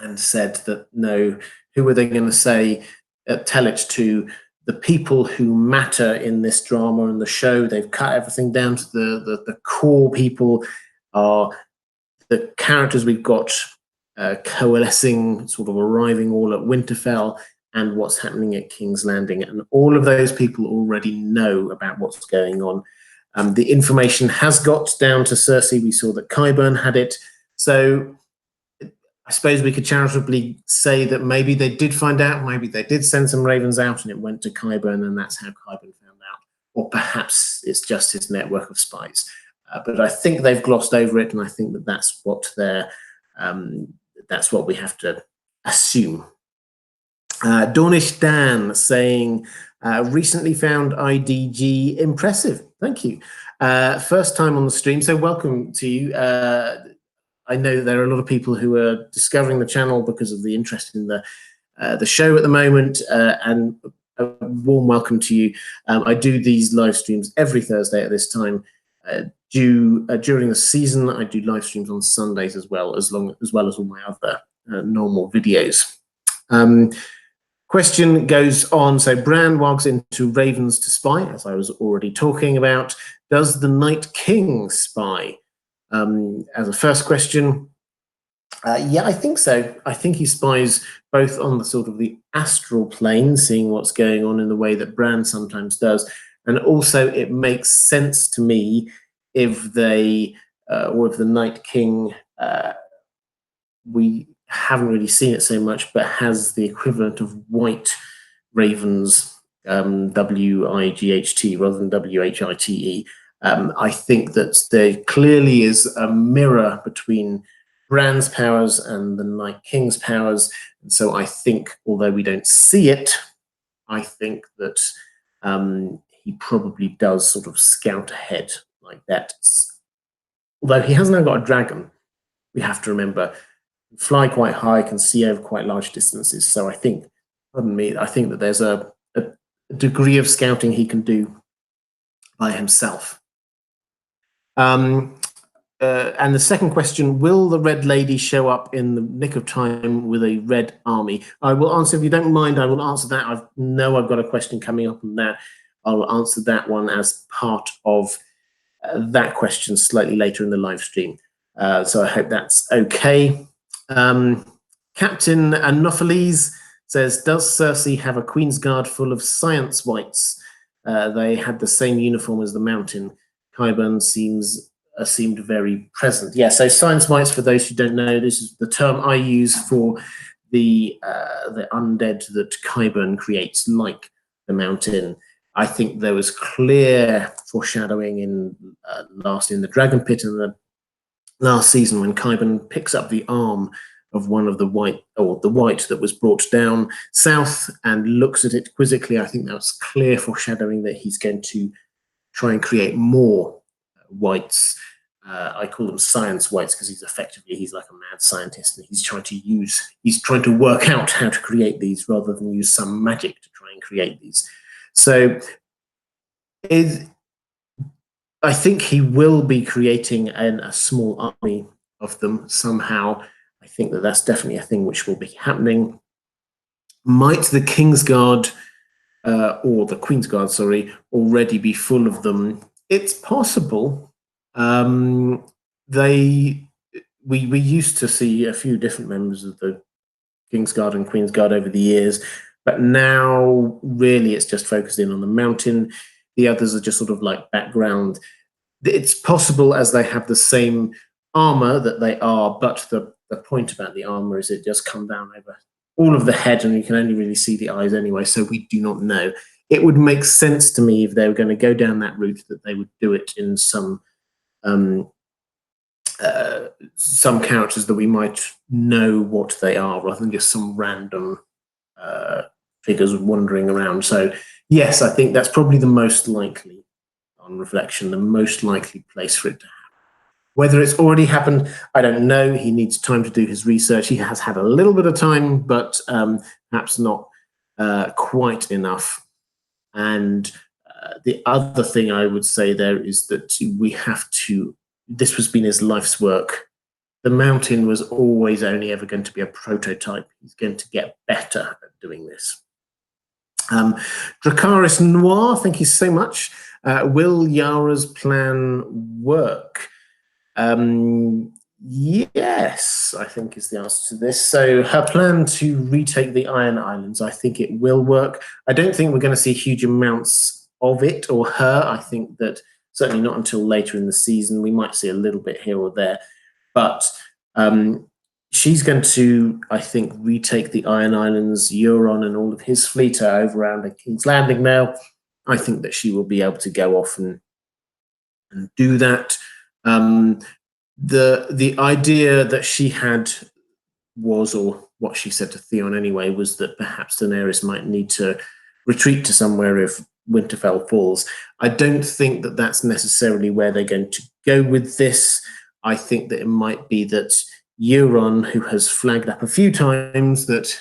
and said that, no, who are they going to say, tell it to? The people who matter in this drama and the show. They've cut everything down to the core people, are the characters we've got coalescing, sort of arriving all at Winterfell, and what's happening at King's Landing. And all of those people already know about what's going on. The information has got down to Cersei. We saw that Qyburn had it. So I suppose we could charitably say that maybe they did find out, maybe they did send some ravens out and it went to Qyburn and that's how Qyburn found out. Or perhaps it's just his network of spies. But I think they've glossed over it, and I think that that's what we have to assume. Dornish Dan saying, recently found IDG impressive. Thank you. First time on the stream, so welcome to you. I know there are a lot of people who are discovering the channel because of the interest in the show at the moment, and a warm welcome to you. I do these live streams every Thursday at this time. During the season, I do live streams on Sundays as well as all my other normal videos. Question goes on. So Bran walks into ravens to spy, as I was already talking about. Does the Night King spy? As a first question, yeah, I think so. I think he spies both on the sort of the astral plane, seeing what's going on in the way that Bran sometimes does, and also it makes sense to me if they, or if the Night King, we haven't really seen it so much, but has the equivalent of white ravens, W-I-G-H-T rather than W-H-I-T-E. I think that there clearly is a mirror between Bran's powers and the Night King's powers. And so I think, although we don't see it, I think that he probably does sort of scout ahead like that. Although he has now got a dragon, we have to remember, fly quite high, can see over quite large distances. So I think, pardon me, I think that there's a degree of scouting he can do by himself. And the second question, will the Red Lady show up in the nick of time with a red army? I will answer, if you don't mind, I will answer that. I know I've got a question coming up on that. I'll answer that one as part of that question slightly later in the live stream. So I hope that's okay. Captain Anopheles says, does Cersei have a Queen's Guard full of science whites? They had the same uniform as the Mountain. Qyburn seemed very present. Yeah, so science whites, for those who don't know, this is the term I use for the undead that Qyburn creates, like the Mountain. I think there was clear foreshadowing in the Dragon Pit in the last season when Qyburn picks up the arm of one of the white, or the white that was brought down south, and looks at it quizzically. I think that's clear foreshadowing that he's going to try and create more whites. I call them science whites because he's like a mad scientist, and he's trying to work out how to create these rather than use some magic to try and create these. So I think he will be creating a small army of them somehow. I think that that's definitely a thing which will be happening. Might the Kingsguard or the Queensguard, sorry, already be full of them? It's possible. We used to see a few different members of the Kingsguard and Queensguard over the years, but now really it's just focused in on the mountain. The others are just sort of like background. It's possible, as they have the same armor that they are, but the point about the armor is it just come down over all of the head, and you can only really see the eyes anyway, so we do not know. It would make sense to me if they were going to go down that route that they would do it in some characters that we might know what they are, rather than just some random figures wandering around. So yes, I think that's probably the most likely, on reflection, the most likely place for it to happen. Whether it's already happened, I don't know. He needs time to do his research. He has had a little bit of time, but perhaps not quite enough. And the other thing I would say there is that we have to, this has been his life's work. The mountain was always only ever going to be a prototype. He's going to get better at doing this. Dracarys Noir, thank you so much. Will Yara's plan work? Yes, I think is the answer to this. So her plan to retake the Iron Islands, I think it will work. I don't think we're going to see huge amounts of it or her. I think that certainly not until later in the season. We might see a little bit here or there, but she's going to, I think, retake the Iron Islands. Euron and all of his fleet are over around the King's Landing now. I think that she will be able to go off and do that. The idea that she had was, or what she said to Theon anyway, was that perhaps Daenerys might need to retreat to somewhere if Winterfell falls. I don't think that that's necessarily where they're going to go with this. I think that it might be that Euron, who has flagged up a few times that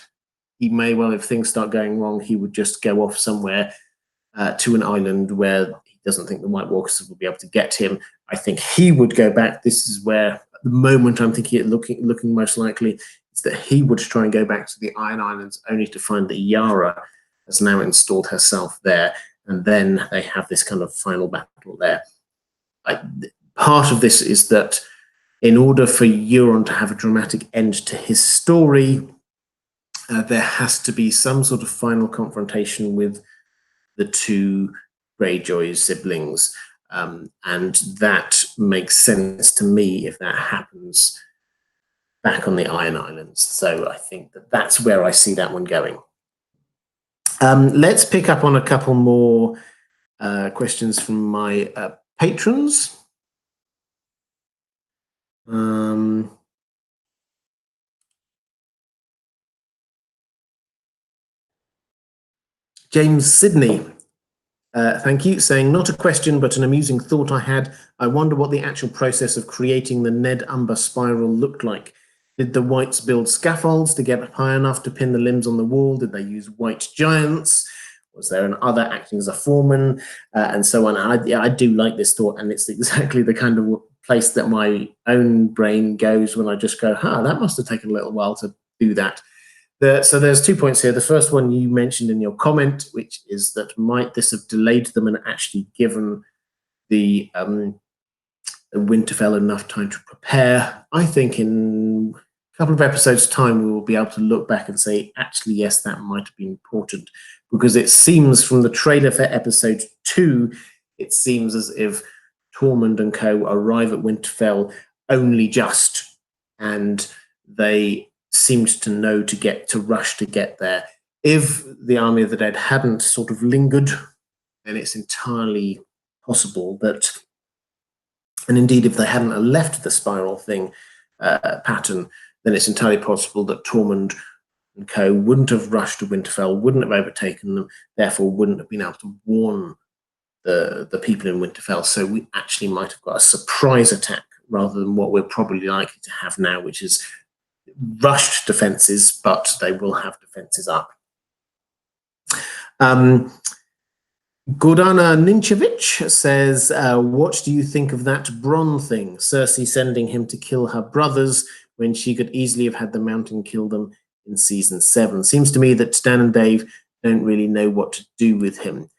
he may well, if things start going wrong, he would just go off somewhere to an island where he doesn't think the White Walkers will be able to get him. I think he would go back. This is where, at the moment, I'm thinking it looking most likely is that he would try and go back to the Iron Islands, only to find that Yara has now installed herself there, and then they have this kind of final battle there. Part of this is that in order for Euron to have a dramatic end to his story, there has to be some sort of final confrontation with the two Greyjoy siblings. And that makes sense to me if that happens back on the Iron Islands. So I think that that's where I see that one going. Let's pick up on a couple more questions from my patrons. James Sidney, thank you, saying, not a question, but an amusing thought I had. I wonder what the actual process of creating the Ned Umber spiral looked like. Did the Whites build scaffolds to get high enough to pin the limbs on the wall? Did they use white giants? Was there an other acting as a foreman? And so on. And I do like this thought, and it's exactly the kind of place that my own brain goes when I just go, that must have taken a little while to do that. So there's 2 points here. The first one you mentioned in your comment, which is that might this have delayed them and actually given the Winterfell enough time to prepare? I think in a couple of episodes' time, we will be able to look back and say, actually, yes, that might have been important. Because it seems from the trailer for episode 2, it seems as if Tormund and co. arrive at Winterfell only just, and they seemed to know to rush to get there. If the Army of the Dead hadn't sort of lingered, then it's entirely possible that, and indeed if they hadn't left the spiral thing pattern, then it's entirely possible that Tormund and co. wouldn't have rushed to Winterfell, wouldn't have overtaken them, therefore wouldn't have been able to warn the people in Winterfell. So we actually might have got a surprise attack rather than what we're probably likely to have now, which is rushed defences, but they will have defences up. Gordana Ninchevich says, what do you think of that Bronn thing? Cersei sending him to kill her brothers when she could easily have had the Mountain kill them in season 7. Seems to me that Dan and Dave don't really know what to do with him.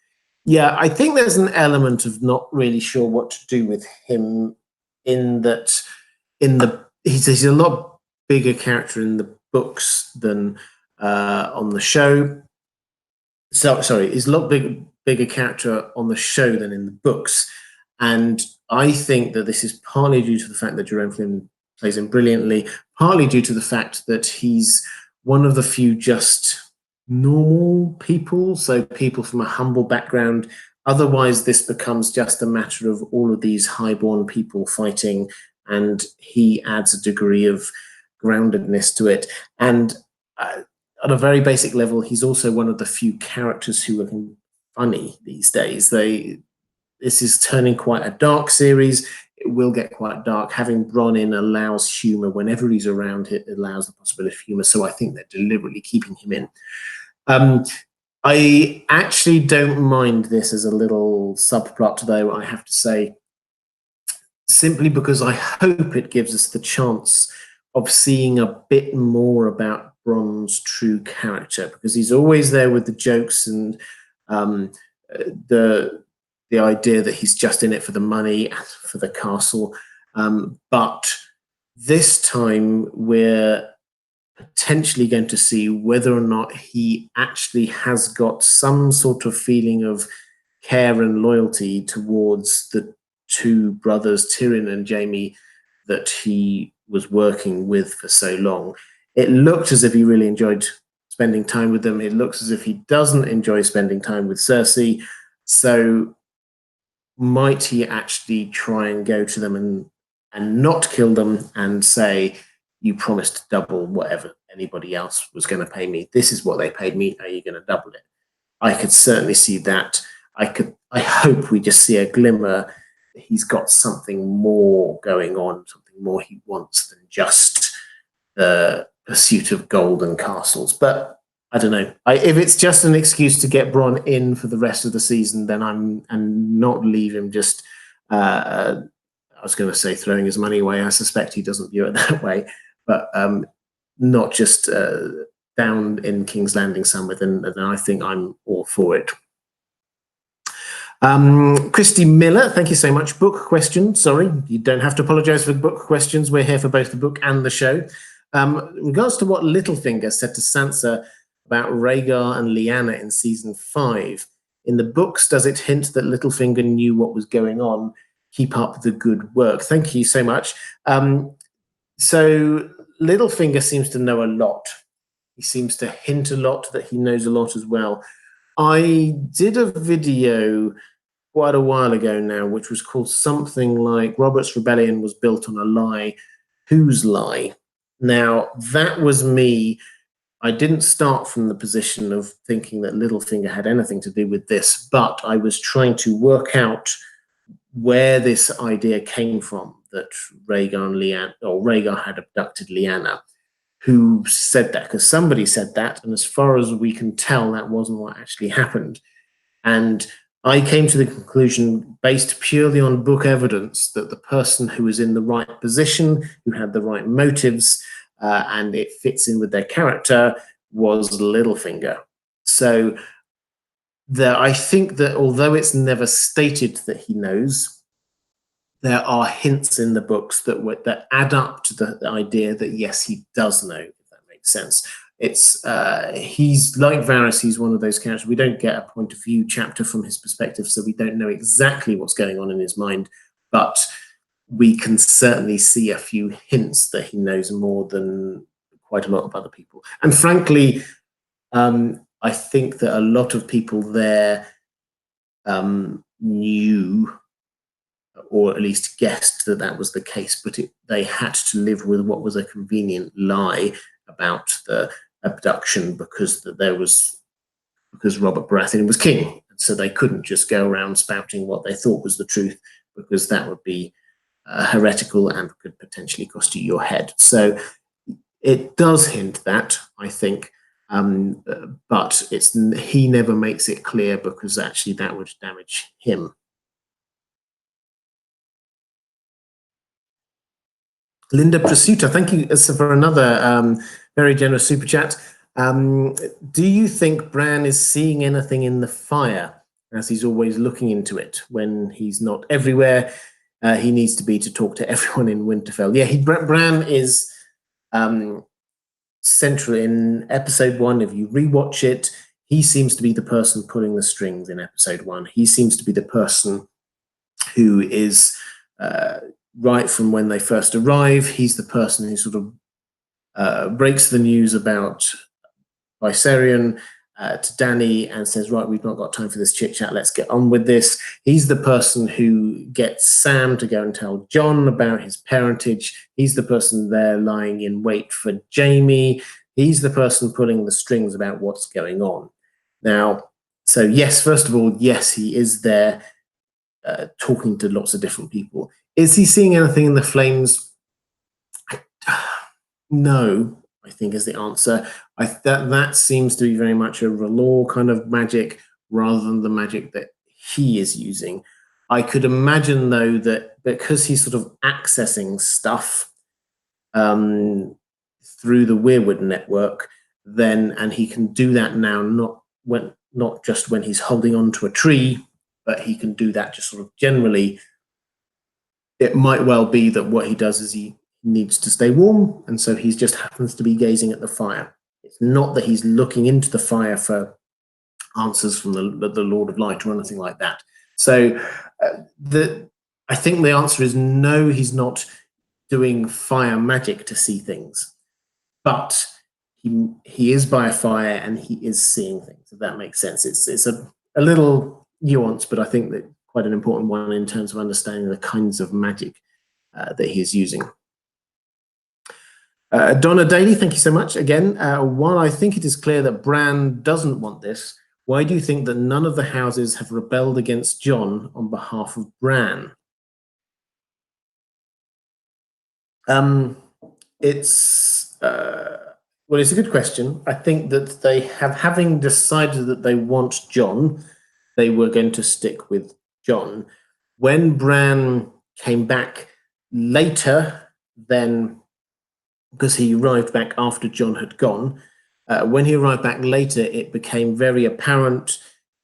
Yeah, I think there's an element of not really sure what to do with him, in that he's a lot bigger character in the books than on the show. So sorry, he's a lot bigger character on the show than in the books, and I think that this is partly due to the fact that Jerome Flynn plays him brilliantly, partly due to the fact that he's one of the few just normal people, so people from a humble background. Otherwise, this becomes just a matter of all of these highborn people fighting, and he adds a degree of groundedness to it. And on a very basic level, he's also one of the few characters who are funny these days. This is turning quite a dark series. It will get quite dark. Having Bronn in allows humor. Whenever he's around, it allows the possibility of humor. So I think they're deliberately keeping him in. I actually don't mind this as a little subplot, though, I have to say, simply because I hope it gives us the chance of seeing a bit more about Bronn's true character, because he's always there with the jokes and the idea that he's just in it for the money, for the castle. But this time we're potentially going to see whether or not he actually has got some sort of feeling of care and loyalty towards the two brothers, Tyrion and Jaime, that he was working with for so long. It looked as if he really enjoyed spending time with them. It looks as if he doesn't enjoy spending time with Cersei. So might he actually try and go to them and not kill them and say, you promised double whatever anybody else was going to pay me. This is what they paid me. Are you going to double it? I could certainly see that. I hope we just see a glimmer that he's got something more going on, something more he wants than just the pursuit of gold and castles. But I don't know. If it's just an excuse to get Bronn in for the rest of the season, then I'm not leave him just. I was going to say throwing his money away. I suspect he doesn't view it that way, but not just down in King's Landing somewhere. Then I think I'm all for it. Christy Miller, thank you so much. Book question. Sorry, you don't have to apologize for book questions. We're here for both the book and the show. In regards to what Littlefinger said to Sansa about Rhaegar and Lyanna in season 5, in the books, does it hint that Littlefinger knew what was going on? Keep up the good work. Thank you so much. So Littlefinger seems to know a lot. He seems to hint a lot that he knows a lot as well. I did a video quite a while ago now, which was called something like Robert's Rebellion was built on a lie. Whose lie? Now, that was me. I didn't start from the position of thinking that Littlefinger had anything to do with this, but I was trying to work out where this idea came from, that Rhaegar had abducted Lyanna. Who said that? Because somebody said that, and as far as we can tell, that wasn't what actually happened. And I came to the conclusion, based purely on book evidence, that the person who was in the right position, who had the right motives, and it fits in with their character, was Littlefinger. So I think that although it's never stated that he knows, there are hints in the books that add up to the idea that yes, he does know, if that makes sense. It's he's like Varys, he's one of those characters. We don't get a point of view chapter from his perspective, so we don't know exactly what's going on in his mind, but we can certainly see a few hints that he knows more than quite a lot of other people. And frankly, I think that a lot of people there knew, or at least guessed, that that was the case, but they had to live with what was a convenient lie about the abduction because Robert Baratheon was king, and so they couldn't just go around spouting what they thought was the truth, because that would be heretical and could potentially cost you your head. So it does hint that, I think, but he never makes it clear because actually that would damage him. Linda Prasuta, thank you for another very generous super chat. Do you think Bran is seeing anything in the fire, as he's always looking into it when he's not everywhere he needs to be to talk to everyone in Winterfell? Yeah, Bran is central in episode 1. If you rewatch it, he seems to be the person pulling the strings in episode 1. He seems to be the person who is right from when they first arrive. He's the person who sort of breaks the news about Viserion to Dany and says, right, we've not got time for this chit chat, let's get on with this. He's the person who gets Sam to go and tell Jon about his parentage. He's the person there lying in wait for Jaime. He's the person pulling the strings about what's going on. Now, so yes, first of all, yes, he is there talking to lots of different people. Is he seeing anything in the flames? No, I think is the answer. That seems to be very much a R'hllor kind of magic rather than the magic that he is using. I could imagine, though, that because he's sort of accessing stuff through the Weirwood network, and he can do that now, not just when he's holding on to a tree, but he can do that just sort of generally. It might well be that what he does is he needs to stay warm, and so he just happens to be gazing at the fire. It's not that he's looking into the fire for answers from the Lord of Light or anything like that. So I think the answer is no, he's not doing fire magic to see things, but he is by a fire and he is seeing things, if that makes sense. It's a little nuance, but I think that quite an important one in terms of understanding the kinds of magic that he is using. Donna Daly, thank you so much again. While I think it is clear that Bran doesn't want this, why do you think that none of the houses have rebelled against Jon on behalf of Bran? It's a good question. I think that they having decided that they want Jon, they were going to stick with Jon. When Bran came back later, then because he arrived back after Jon had gone, when he arrived back later, it became very apparent.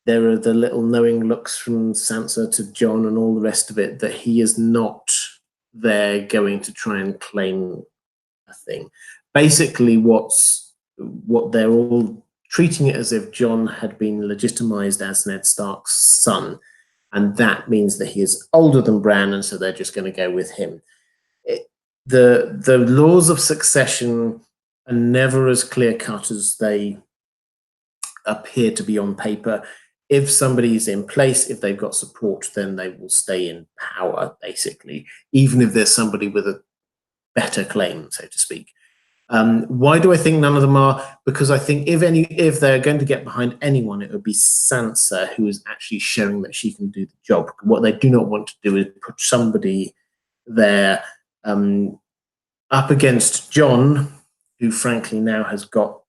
There are the little knowing looks from Sansa to Jon and all the rest of it that he is not there going to try and claim a thing. Basically, what they're all treating it as if Jon had been legitimized as Ned Stark's son, and that means that he is older than Bran, and so they're just going to go with him. The laws of succession are never as clear-cut as they appear to be on paper. If somebody's in place, if they've got support, then they will stay in power, basically, even if there's somebody with a better claim, so to speak. Why do I think none of them are? Because I think if they're going to get behind anyone, it would be Sansa, who is actually showing that she can do the job. What they do not want to do is put somebody there up against Jon, who frankly now has got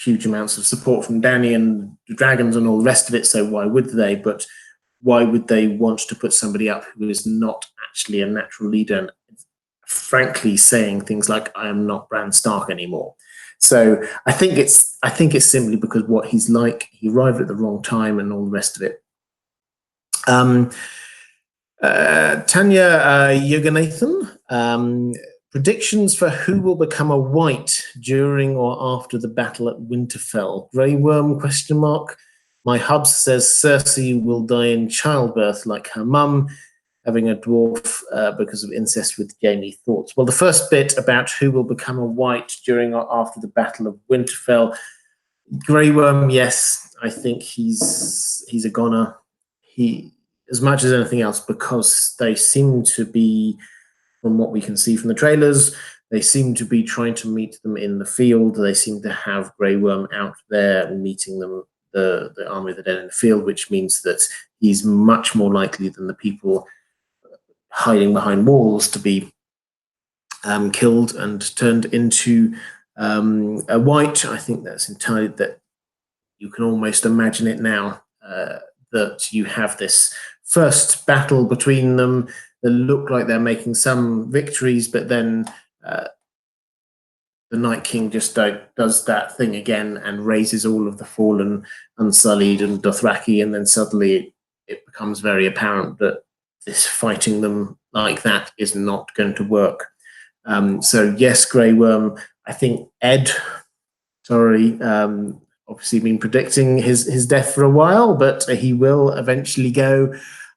huge amounts of support from Dany and the dragons and all the rest of it, so why would they? But why would they want to put somebody up who is not actually a natural leader and frankly saying things like, I am not Bran Stark anymore? So I think it's simply because what he's like, he arrived at the wrong time and all the rest of it. Tanya Yoganathan, predictions for who will become a White during or after the battle at Winterfell. Grey Worm, question mark. My hub says Cersei will die in childbirth like her mum, having a dwarf because of incest with Jaime. Thoughts? Well, the first bit about who will become a White during or after the battle of Winterfell. Grey Worm, yes, I think he's a goner. He, as much as anything else, because they seem to be, from what we can see from the trailers, they seem to be trying to meet them in the field. They seem to have Grey Worm out there meeting them, the army of the dead in the field, which means that he's much more likely than the people hiding behind walls to be killed and turned into a white. I think that's entirely that you can almost imagine it now, that you have this first battle between them that look like they're making some victories, but then the Night King just does that thing again and raises all of the fallen, Unsullied, and Dothraki, and then suddenly it becomes very apparent that this fighting them like that is not going to work. So yes, Grey Worm. I think Ed, sorry, obviously been predicting his death for a while, but he will eventually go.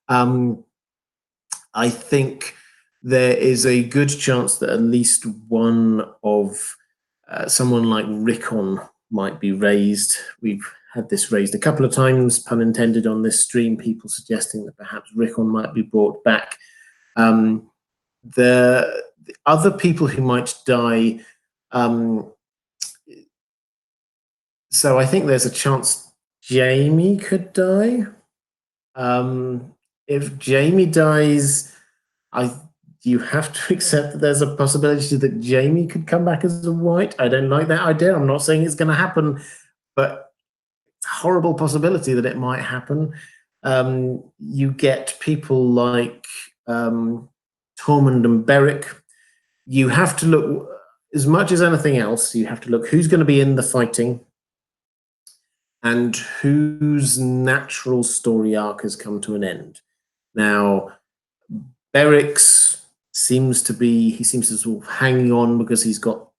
I think there is a good chance that at least one of someone like Rickon might be raised. We've had this raised a couple of times, pun intended, on this stream, people suggesting that perhaps Rickon might be brought back. The other people who might die, so I think there's a chance Jaime could die. If Jaime dies, you have to accept that there's a possibility that Jaime could come back as a white. I don't like that idea. I'm not saying it's going to happen, but it's a horrible possibility that it might happen. You get people like Tormund and Beric. You have to look, as much as anything else, you have to look who's going to be in the fighting and whose natural story arc has come to an end. Now, Beric's seems to sort of hanging on because he's got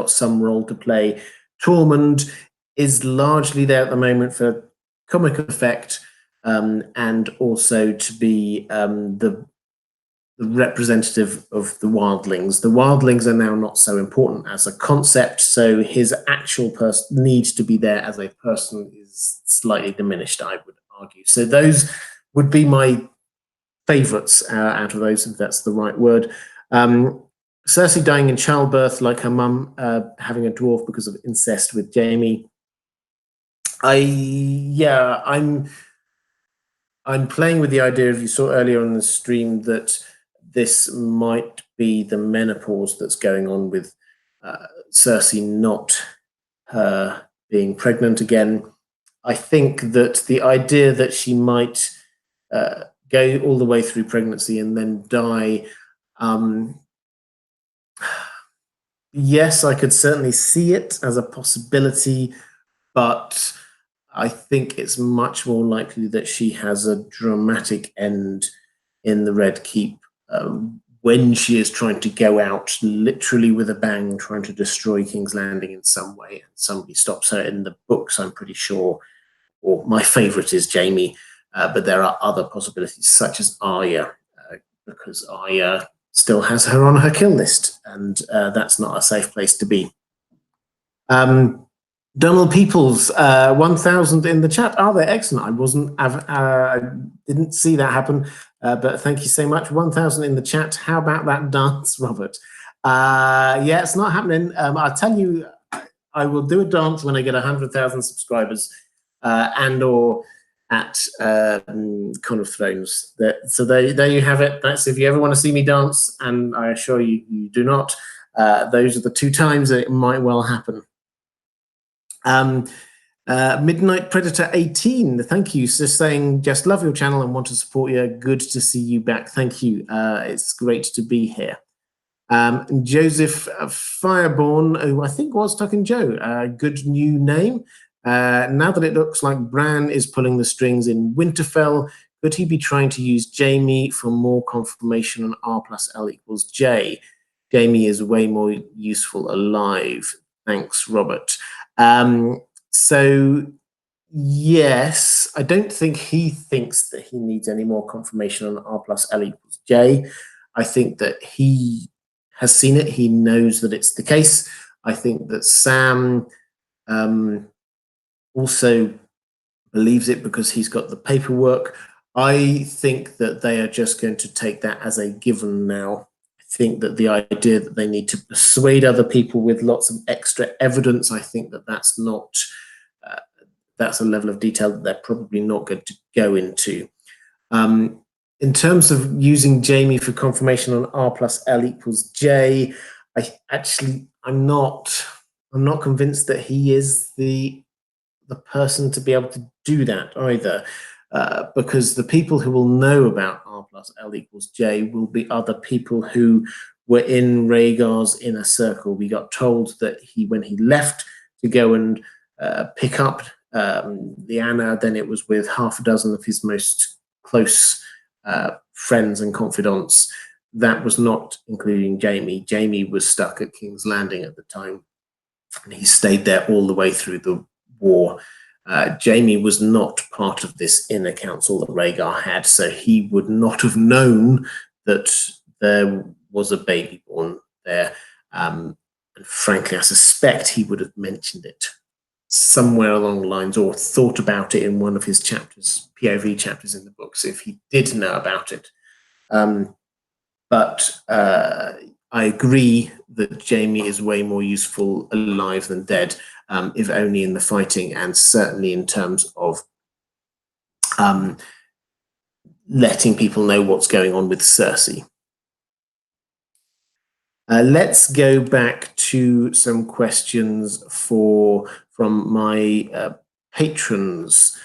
some role to play. Tormund is largely there at the moment for comic effect, and also to be the representative of the wildlings. The wildlings are now not so important as a concept, so his actual need to be there as a person is slightly diminished, I would argue. So those would be my favorites out of those, if that's the right word. Cersei dying in childbirth, like her mum, having a dwarf because of incest with Jaime. I'm playing with the idea, if you saw earlier on the stream, that this might be the menopause that's going on with Cersei, not her being pregnant again. I think that the idea that she might go all the way through pregnancy and then die, yes, I could certainly see it as a possibility, but I think it's much more likely that she has a dramatic end in the Red Keep when she is trying to go out literally with a bang, trying to destroy King's Landing in some way, and somebody stops her. In the books, I'm pretty sure, or my favorite is Jaime, but there are other possibilities, such as Arya, because Arya still has her on her kill list, and that's not a safe place to be. Donald Peoples, 1,000 in the chat. Oh, they're excellent. I didn't see that happen, but thank you so much. 1,000 in the chat. How about that dance, Robert? Yeah, it's not happening. I'll tell you, I will do a dance when I get 100,000 subscribers, and/or at Con of Thrones. So there you have it. That's if you ever want to see me dance, and I assure you, you do not. Those are the two times that it might well happen. Midnight Predator 18, thank you. So saying, just love your channel and want to support you. Good to see you back. Thank you. It's great to be here. Joseph Fireborn, who I think was Tuck Joe, good new name. Now that it looks like Bran is pulling the strings in Winterfell, could he be trying to use Jaime for more confirmation on R plus L equals J? Jaime is way more useful alive. Thanks, Robert. So yes, I don't think he thinks that he needs any more confirmation on R plus L equals J. I think that he has seen it. He knows that it's the case. I think that Sam also believes it because he's got the paperwork. I think that they are just going to take that as a given now. I think that the idea that they need to persuade other people with lots of extra evidence, I think that that's not, that's a level of detail that they're probably not going to go into. in terms of using Jamie for confirmation on R plus L equals J, I'm not convinced that he is the person to be able to do that either, because the people who will know about R plus L equals J will be other people who were in Rhaegar's inner circle. We got told that when he left to go and pick up Lyanna, then it was with half a dozen of his most close friends and confidants. That was not including Jamie. Jamie was stuck at King's Landing at the time, and he stayed there all the way through the war. Jamie was not part of this inner council that Rhaegar had, so he would not have known that there was a baby born there. And frankly, I suspect he would have mentioned it somewhere along the lines, or thought about it in one of his chapters, POV chapters in the books, if he did know about it. But I agree that Jamie is way more useful alive than dead, if only in the fighting, and certainly in terms of letting people know what's going on with Cersei. Let's go back to some questions from my patrons.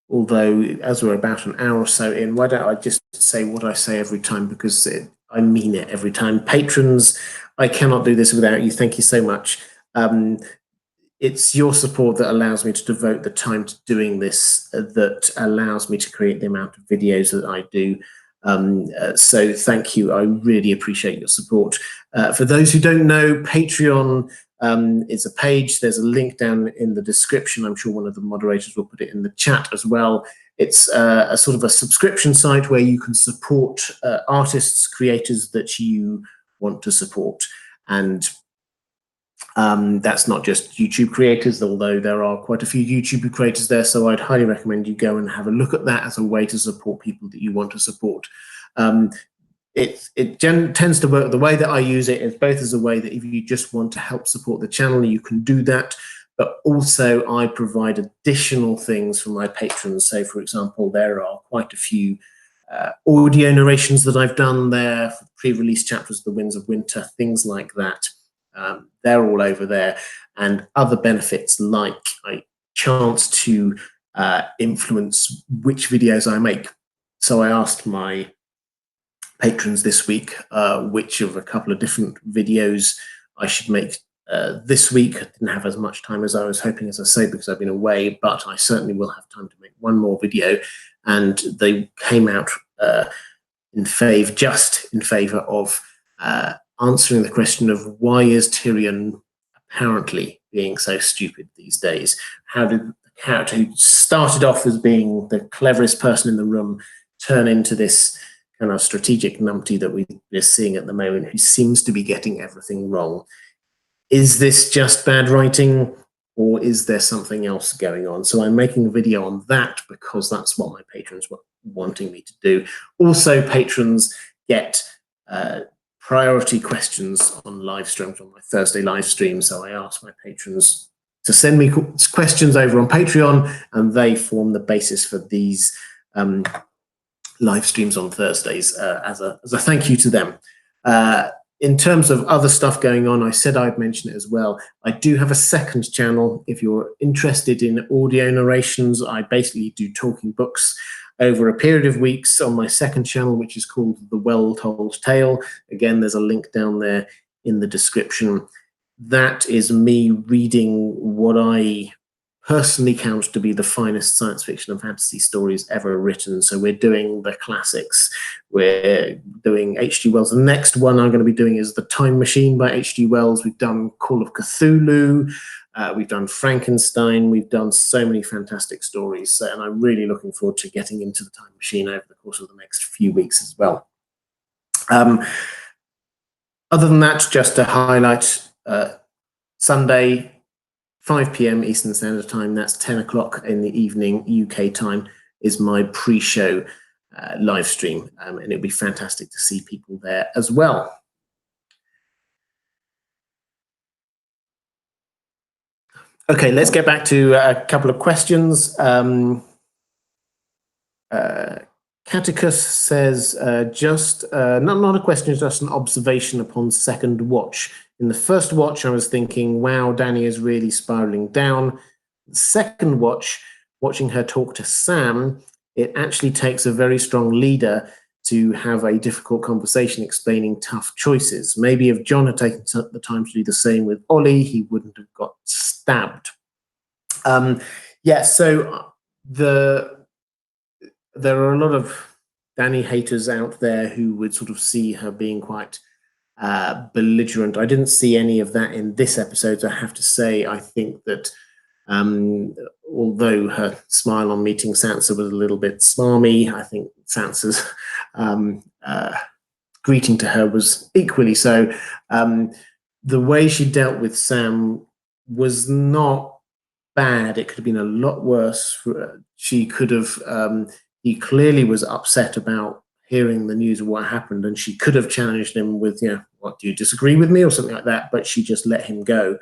Although, as we're about an hour or so in, why don't I just say what I say every time, because I mean it every time. Patrons, I cannot do this without you. Thank you so much. It's your support that allows me to devote the time to doing this, that allows me to create the amount of videos that I do. So thank you. I really appreciate your support. For those who don't know, Patreon is a page. There's a link down in the description. I'm sure one of the moderators will put it in the chat as well. It's a sort of a subscription site where you can support artists, creators that you want to support. And that's not just YouTube creators, although there are quite a few YouTube creators there. So I'd highly recommend you go and have a look at that as a way to support people that you want to support. It tends to work. The way that I use it is both as a way that if you just want to help support the channel, you can do that. But also I provide additional things for my patrons. So, for example, there are quite a few audio narrations that I've done there for pre-release chapters of The Winds of Winter, things like that. They're all over there, and other benefits like a chance to influence which videos I make. So I asked my patrons this week which of a couple of different videos I should make this week. I didn't have as much time as I was hoping, as I say, because I've been away, but I certainly will have time to make one more video, and they came out just in favor of answering the question of why is Tyrion apparently being so stupid these days? How did the character who started off as being the cleverest person in the room turn into this kind of strategic numpty that we're seeing at the moment, who seems to be getting everything wrong? Is this just bad writing, or is there something else going on? So I'm making a video on that because that's what my patrons were wanting me to do. Also, patrons get priority questions on live streams, on my Thursday live stream. So I ask my patrons to send me questions over on Patreon, and they form the basis for these live streams on Thursdays as a thank you to them. In terms of other stuff going on, I said I'd mention it as well. I do have a second channel. If you're interested in audio narrations, I basically do talking books over a period of weeks on my second channel, which is called The Well Told Tale. Again, there's a link down there in the description. That is me reading what I personally count to be the finest science fiction and fantasy stories ever written. So we're doing the classics. We're doing H.G. Wells. The next one I'm going to be doing is The Time Machine by H.G. Wells. We've done Call of Cthulhu. We've done Frankenstein. We've done so many fantastic stories. So, and I'm really looking forward to getting into The Time Machine over the course of the next few weeks as well. Other than that, just to highlight, Sunday, 5 p.m. Eastern Standard Time, that's 10 o'clock in the evening UK time, is my pre-show live stream, and it'll be fantastic to see people there as well. Okay, let's get back to a couple of questions. Catechus says, not a question, just an observation upon second watch. In the first watch, I was thinking, wow, Dany is really spiraling down. Second watch, watching her talk to Sam, it actually takes a very strong leader to have a difficult conversation explaining tough choices. Maybe if Jon had taken the time to do the same with Ollie, he wouldn't have got stabbed. So there are a lot of Dany haters out there who would sort of see her being quite belligerent. I didn't see any of that in this episode, I have to say. I think that although her smile on meeting Sansa was a little bit smarmy, I think Sansa's greeting to her was equally so. The way she dealt with Sam was not bad. It could have been a lot worse. She could have. He clearly was upset about hearing the news of what happened, and she could have challenged him with, what, do you disagree with me, or something like that? But she just let him go.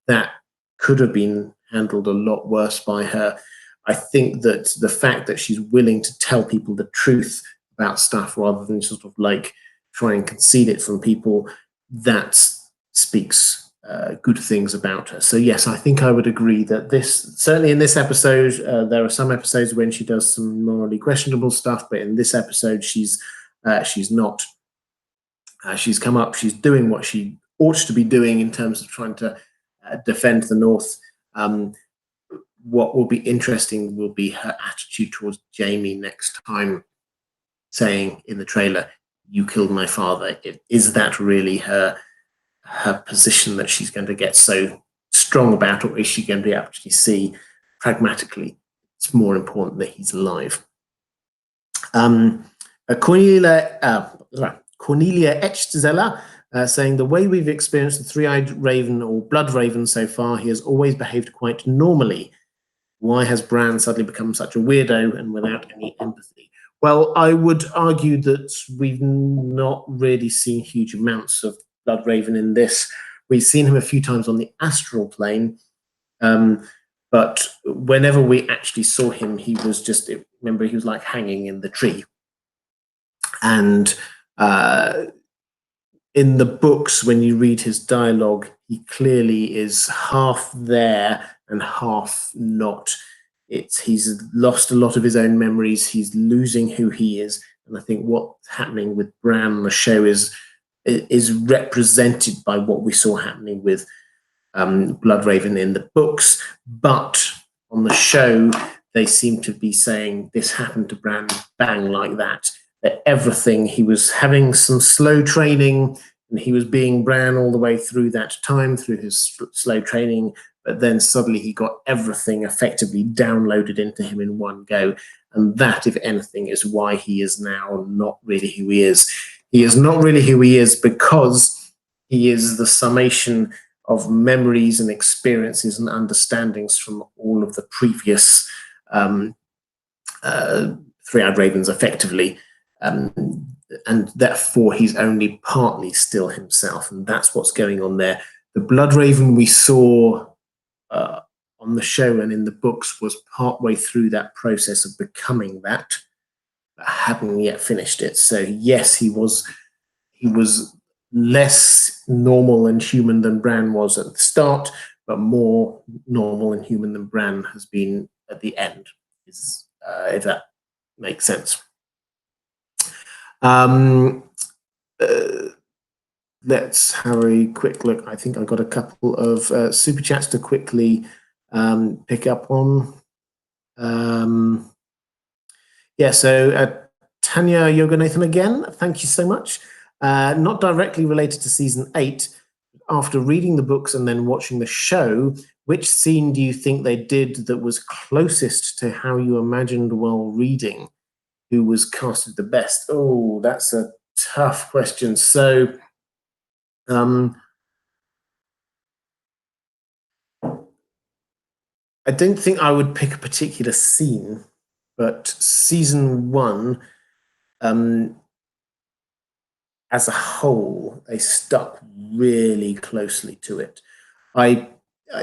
That could have been handled a lot worse by her. I think that the fact that she's willing to tell people the truth about stuff rather than sort of like try and conceal it from people, that speaks good things about her. So yes, I think I would agree that certainly in this episode, there are some episodes when she does some morally questionable stuff, but in this episode, she's not. She's come up. She's doing what she ought to be doing in terms of trying to defend the North. What will be interesting will be her attitude towards Jaime next time, saying in the trailer, "You killed my father." Is that really her position that she's going to get so strong about, or is she going to actually see pragmatically it's more important that he's alive? Cornelia Echtzeller saying, the way we've experienced the three-eyed raven or blood raven so far, he has always behaved quite normally. Why has Bran suddenly become such a weirdo and without any empathy? Well, I would argue that we've not really seen huge amounts of Bloodraven in this. We've seen him a few times on the astral plane, but whenever we actually saw him, he was remember, he was like hanging in the tree. And in the books, when you read his dialogue, he clearly is half there and half not. He's lost a lot of his own memories. He's losing who he is. And I think what's happening with Bran on the show is represented by what we saw happening with Bloodraven in the books. But on the show, they seem to be saying this happened to Bran bang like that. That everything, he was having some slow training and he was being Bran all the way through that time, through his slow training. But then suddenly he got everything effectively downloaded into him in one go. And that, if anything, is why he is now not really who he is. He is not really who he is because he is the summation of memories and experiences and understandings from all of the previous three-eyed ravens, effectively. And therefore, he's only partly still himself. And that's what's going on there. The Bloodraven we saw on the show and in the books was partway through that process of becoming that, but hadn't yet finished it. So yes, he was less normal and human than Bran was at the start, but more normal and human than Bran has been at the end, if that makes sense. Let's have a quick look. I think I've got a couple of super chats to quickly pick up on. So Tanya Yoganathan again, thank you so much. Not directly related to season 8, after reading the books and then watching the show, which scene do you think they did that was closest to how you imagined while reading? Who was casted the best? Oh, that's a tough question. So, I don't think I would pick a particular scene, but season 1, as a whole, they stuck really closely to it. I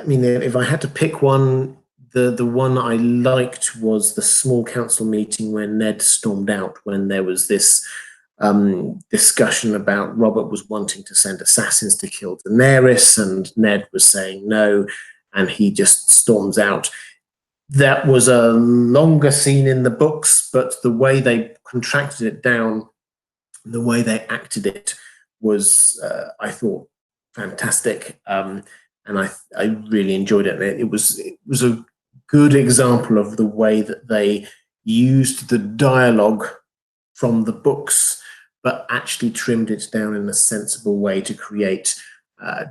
mean, if I had to pick one, the one I liked was the small council meeting where Ned stormed out, when there was this discussion about Robert was wanting to send assassins to kill Daenerys, and Ned was saying no, and he just storms out. That was a longer scene in the books, but the way they contracted it down, the way they acted it was, I thought, fantastic, and I really enjoyed it. It was a good example of the way that they used the dialogue from the books, but actually trimmed it down in a sensible way to create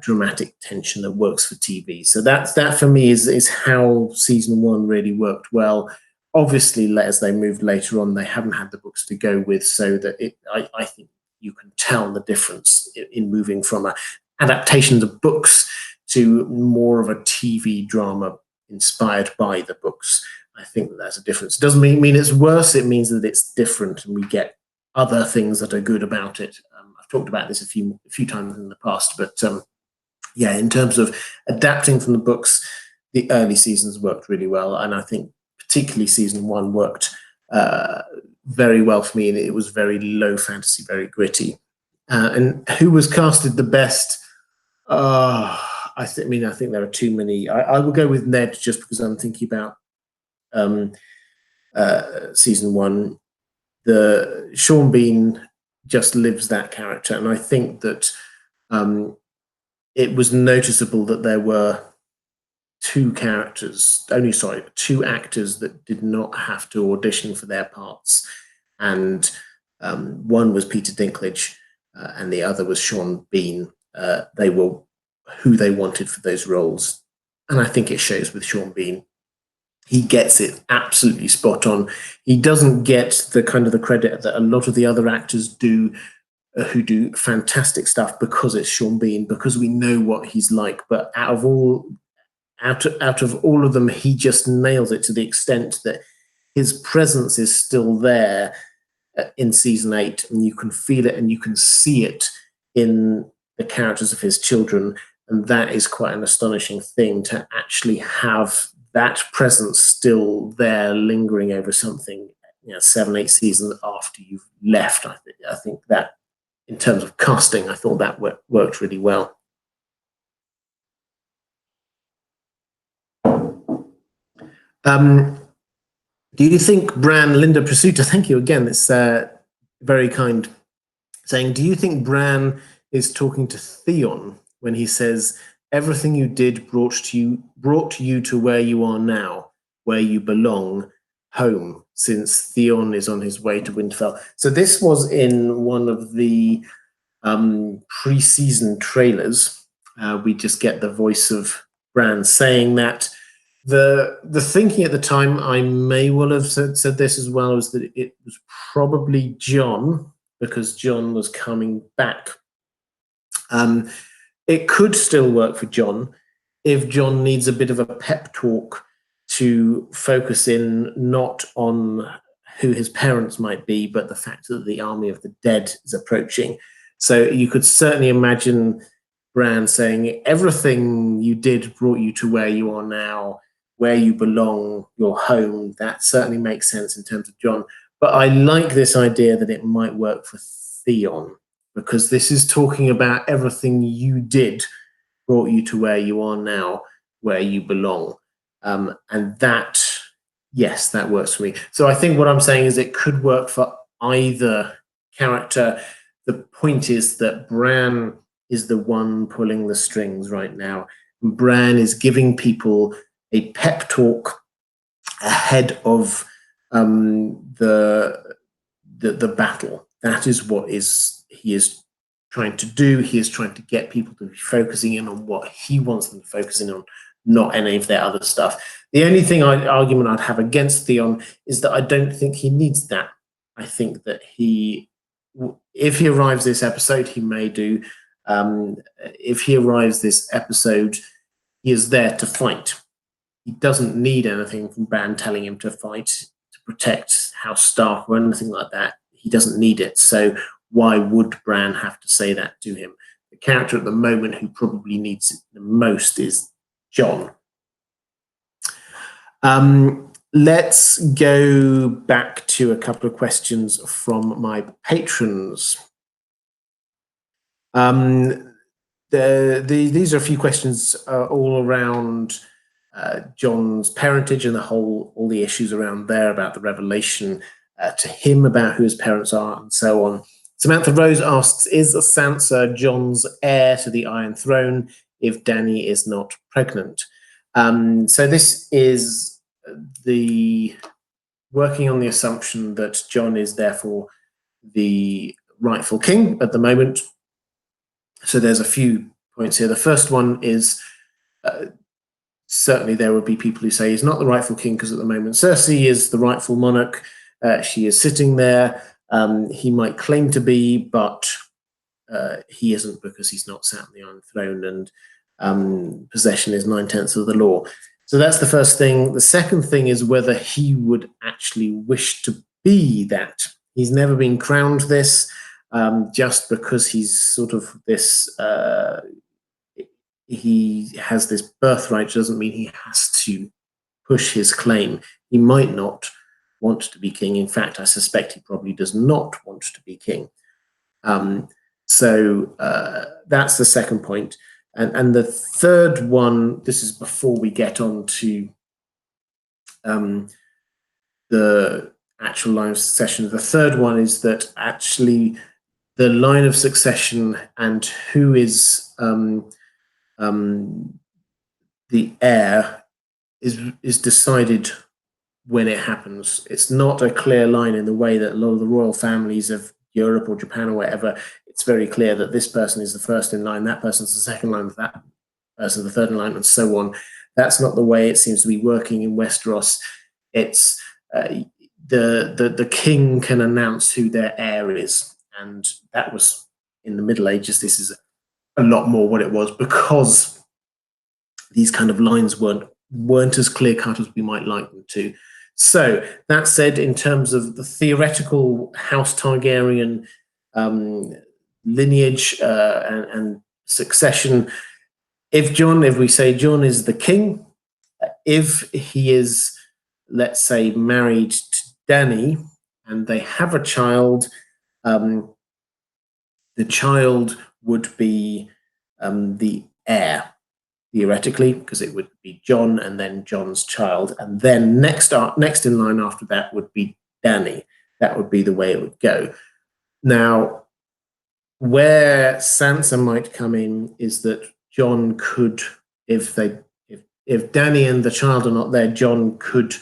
dramatic tension that works for TV. So that for me is how season 1 really worked well. Obviously, as they moved later on, they haven't had the books to go with, so that I think you can tell the difference in moving from a adaptation of books to more of a TV drama inspired by the books. I think that's a difference. It doesn't mean it's worse. It means that it's different, and we get other things that are good about it. I've talked about this a few times in the past, but yeah, in terms of adapting from the books, the early seasons worked really well, and I think particularly season 1 worked very well for me, and it was very low fantasy, very gritty. And who was casted the best? I think there are too many. I will go with Ned, just because I'm thinking about season 1. The Sean Bean just lives that character, and I think that it was noticeable that there were two actors that did not have to audition for their parts, and one was Peter Dinklage, and the other was Sean Bean. They were who they wanted for those roles, and I think it shows with Sean Bean. He gets it absolutely spot on. He doesn't get the kind of the credit that a lot of the other actors do, who do fantastic stuff, because it's Sean Bean, because we know what he's like. But out of all of them, he just nails it, to the extent that his presence is still there in season 8, and you can feel it and you can see it in the characters of his children. And that is quite an astonishing thing, to actually have that presence still there, lingering over something, 7-8 seasons after you've left. I think that, in terms of casting, I thought that worked really well. Do you think Linda Pursuta, thank you again, it's very kind, saying, do you think Bran is talking to Theon when he says, everything you did brought you to where you are now, where you belong, home, since Theon is on his way to Winterfell? So this was in one of the pre-season trailers. We just get the voice of Bran saying that. The thinking at the time, I may well have said this as well, was that it was probably Jon, because Jon was coming back. It could still work for Jon if Jon needs a bit of a pep talk to focus in not on who his parents might be, but the fact that the army of the dead is approaching. So you could certainly imagine Bran saying, everything you did brought you to where you are now, where you belong, your home. That certainly makes sense in terms of Jon. But I like this idea that it might work for Theon, because this is talking about everything you did brought you to where you are now, where you belong. And that, yes, that works for me. So I think what I'm saying is it could work for either character. The point is that Bran is the one pulling the strings right now. Bran is giving people a pep talk ahead of the battle. That is what he is trying to do. He is trying to get people to be focusing in on what he wants them to focus in on, not any of their other stuff. The only argument I'd have against Theon is that I don't think he needs that. I think that if he arrives this episode, he may do. If he arrives this episode, he is there to fight. He doesn't need anything from Bran telling him to fight, to protect House Stark or anything like that. He doesn't need it. So why would Bran have to say that to him? The character at the moment who probably needs it the most is Jon. Let's go back to a couple of questions from my patrons. These are a few questions all around Jon's parentage and all the issues around there about the revelation to him about who his parents are and so on. Samantha Rose asks, is Sansa Jon's heir to the Iron Throne if Dany is not pregnant? So this is the working on the assumption that Jon is therefore the rightful king at the moment. So there's a few points here. The first one is certainly there would be people who say he's not the rightful king because at the moment Cersei is the rightful monarch. She is sitting there. He might claim to be, but he isn't because he's not sat on the Iron Throne and possession is 9/10 of the law. So that's the first thing. The second thing is whether he would actually wish to be that. He's never been crowned this. Just because he's sort of this, he has this birthright doesn't mean he has to push his claim. He might not want to be king. In fact, I suspect he probably does not want to be king. So that's the second point. And the third one, this is before we get on to the actual line of succession. The third one is that actually the line of succession and who is the heir is decided when it happens. It's not a clear line in the way that a lot of the royal families of Europe or Japan or whatever. It's very clear that this person is the first in line, that person's the second line, that person the third in line, and so on. That's not the way it seems to be working in Westeros. It's the king can announce who their heir is, and that was in the Middle Ages. This is a lot more what it was because these kind of lines weren't as clear cut as we might like them to. So that said, in terms of the theoretical House Targaryen lineage and succession, if we say Jon is the king, if he is, let's say, married to Dany and they have a child, the child would be the heir, theoretically, because it would be Jon and then Jon's child. And then next in line after that would be Dany. That would be the way it would go. Now, where Sansa might come in is that Jon could, if Dany and the child are not there, Jon could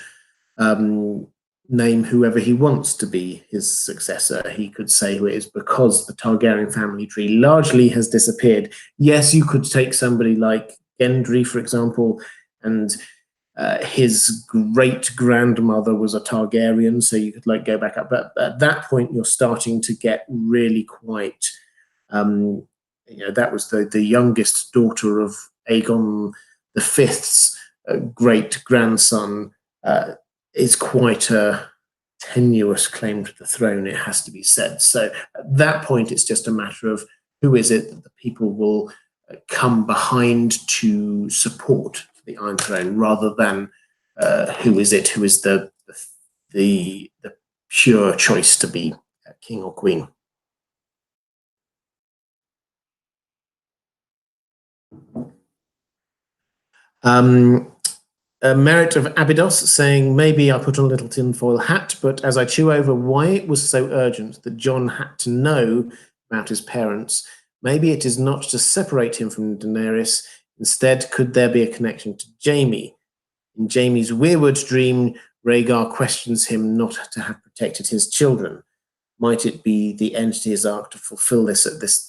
name whoever he wants to be his successor. He could say who it is because the Targaryen family tree largely has disappeared. Yes, you could take somebody like Gendry, for example, and his great-grandmother was a Targaryen, so you could go back up. But at that point, you're starting to get really quite, that was the youngest daughter of Aegon V's great-grandson. Is quite a tenuous claim to the throne, it has to be said. So at that point, it's just a matter of who is it that the people will come behind to support the Iron Throne, rather than who is the pure choice to be king or queen. A merit of Abydos saying, maybe I put on a little tinfoil hat, but as I chew over why it was so urgent that Jon had to know about his parents, maybe it is not to separate him from Daenerys. Instead, could there be a connection to Jaime? In Jaime's weirwood dream, Rhaegar questions him not to have protected his children. Might it be the entity's arc to fulfill this at this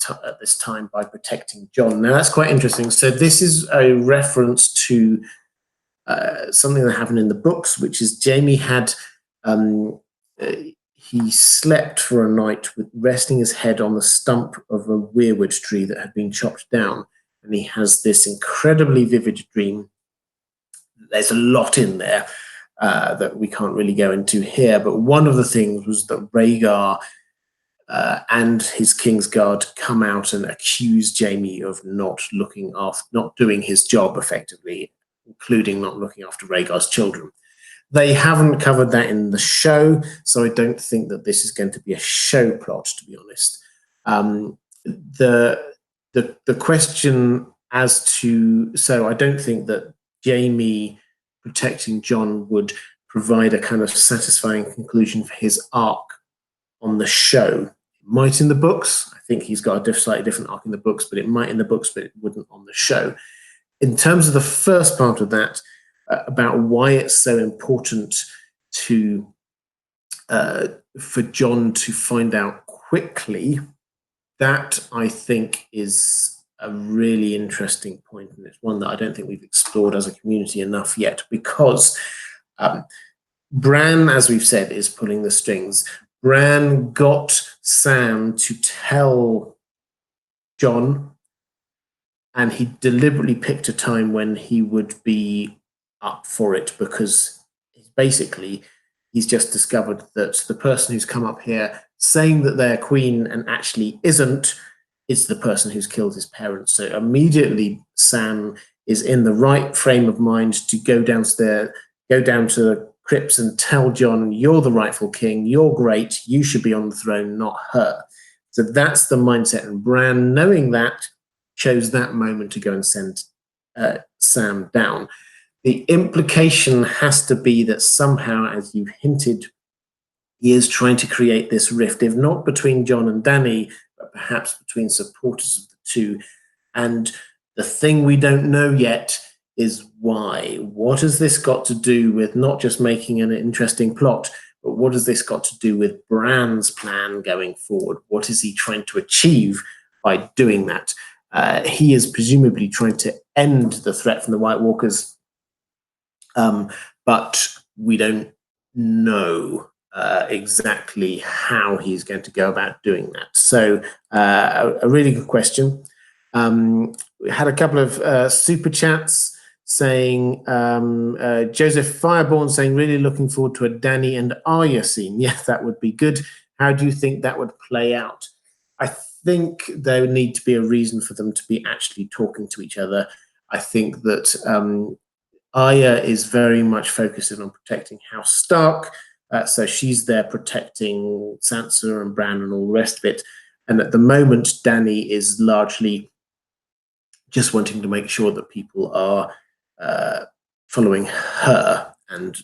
time by protecting Jon? Now, that's quite interesting. So this is a reference to something that happened in the books, which is Jaime had, he slept for a night with resting his head on the stump of a weirwood tree that had been chopped down. And he has this incredibly vivid dream. There's a lot in there that we can't really go into here. But one of the things was that Rhaegar and his Kingsguard come out and accuse Jaime of not doing his job effectively, including not looking after Rhaegar's children. They haven't covered that in the show, so I don't think that this is going to be a show plot, to be honest. The question as to, so I don't think that Jamie protecting Jon would provide a kind of satisfying conclusion for his arc on the show. It might in the books. I think he's got a slightly different arc in the books, but it might in the books, but it wouldn't on the show. In terms of the first part of that, about why it's so important to for Jon to find out quickly, that I think is a really interesting point, and it's one that I don't think we've explored as a community enough yet, because Bran, as we've said, is pulling the strings. Bran got Sam to tell Jon, and he deliberately picked a time when he would be up for it, because basically he's just discovered that the person who's come up here saying that they're queen and actually isn't is the person who's killed his parents. So immediately Sam is in the right frame of mind to go downstairs, go down to the crypts and tell Jon, you're the rightful king, you're great, you should be on the throne, not her. So that's the mindset. And Bran, knowing that, chose that moment to go and send Sam down. The implication has to be that somehow, as you hinted, he is trying to create this rift, if not between Jon and Dany, but perhaps between supporters of the two. And the thing we don't know yet is why. What has this got to do with not just making an interesting plot, but what has this got to do with Bran's plan going forward? What is he trying to achieve by doing that? He is presumably trying to end the threat from the White Walkers, but we don't know exactly how he's going to go about doing that. So a really good question. We had a couple of super chats saying, Joseph Fireborn saying, really looking forward to a Dany and Arya scene. Yeah, that would be good. How do you think that would play out? I think there would need to be a reason for them to be actually talking to each other. I think that Arya is very much focused on protecting House Stark. So she's there protecting Sansa and Bran and all the rest of it. And at the moment, Dany is largely just wanting to make sure that people are following her and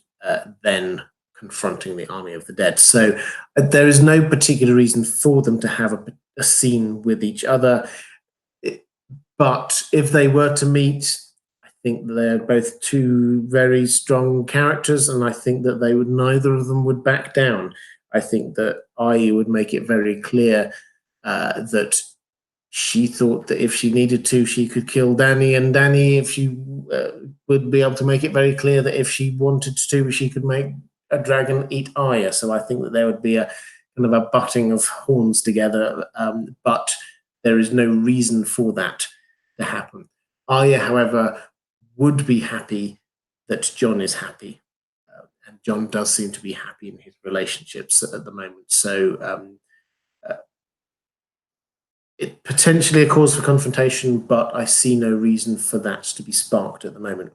then confronting the army of the dead. So there is no particular reason for them to have a scene with each other. But if they were to meet, I think they're both two very strong characters, and I think that neither of them would back down. I think that Arya would make it very clear that she thought that if she needed to, she could kill Dany, and Dany, if she would be able to make it very clear that if she wanted to, she could make a dragon eat Arya. So I think that there would be a kind of a butting of horns together, but there is no reason for that to happen. Arya, however, would be happy that Jon is happy, and Jon does seem to be happy in his relationships at the moment. So it potentially a cause for confrontation, but I see no reason for that to be sparked at the moment.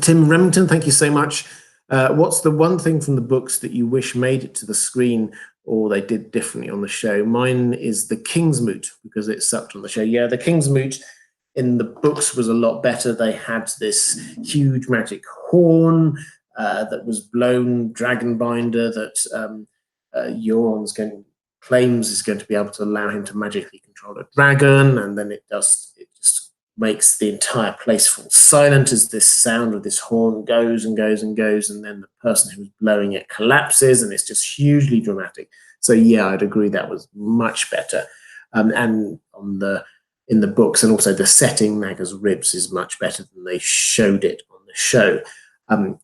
Tim Remington, thank you so much. What's the one thing from the books that you wish made it to the screen or they did differently on the show? Mine is the Kingsmoot, because it sucked on the show. Yeah, the Kingsmoot in the books was a lot better. They had this huge magic horn that was blown, Dragonbinder, that Euron's claims is going to be able to allow him to magically control a dragon, and then it just makes the entire place fall silent as this sound of this horn goes and goes and goes, and then the person who's blowing it collapses, and it's just hugely dramatic. So yeah, I'd agree that was much better. And in the books, and also the setting, Naga's ribs, is much better than they showed it on the show.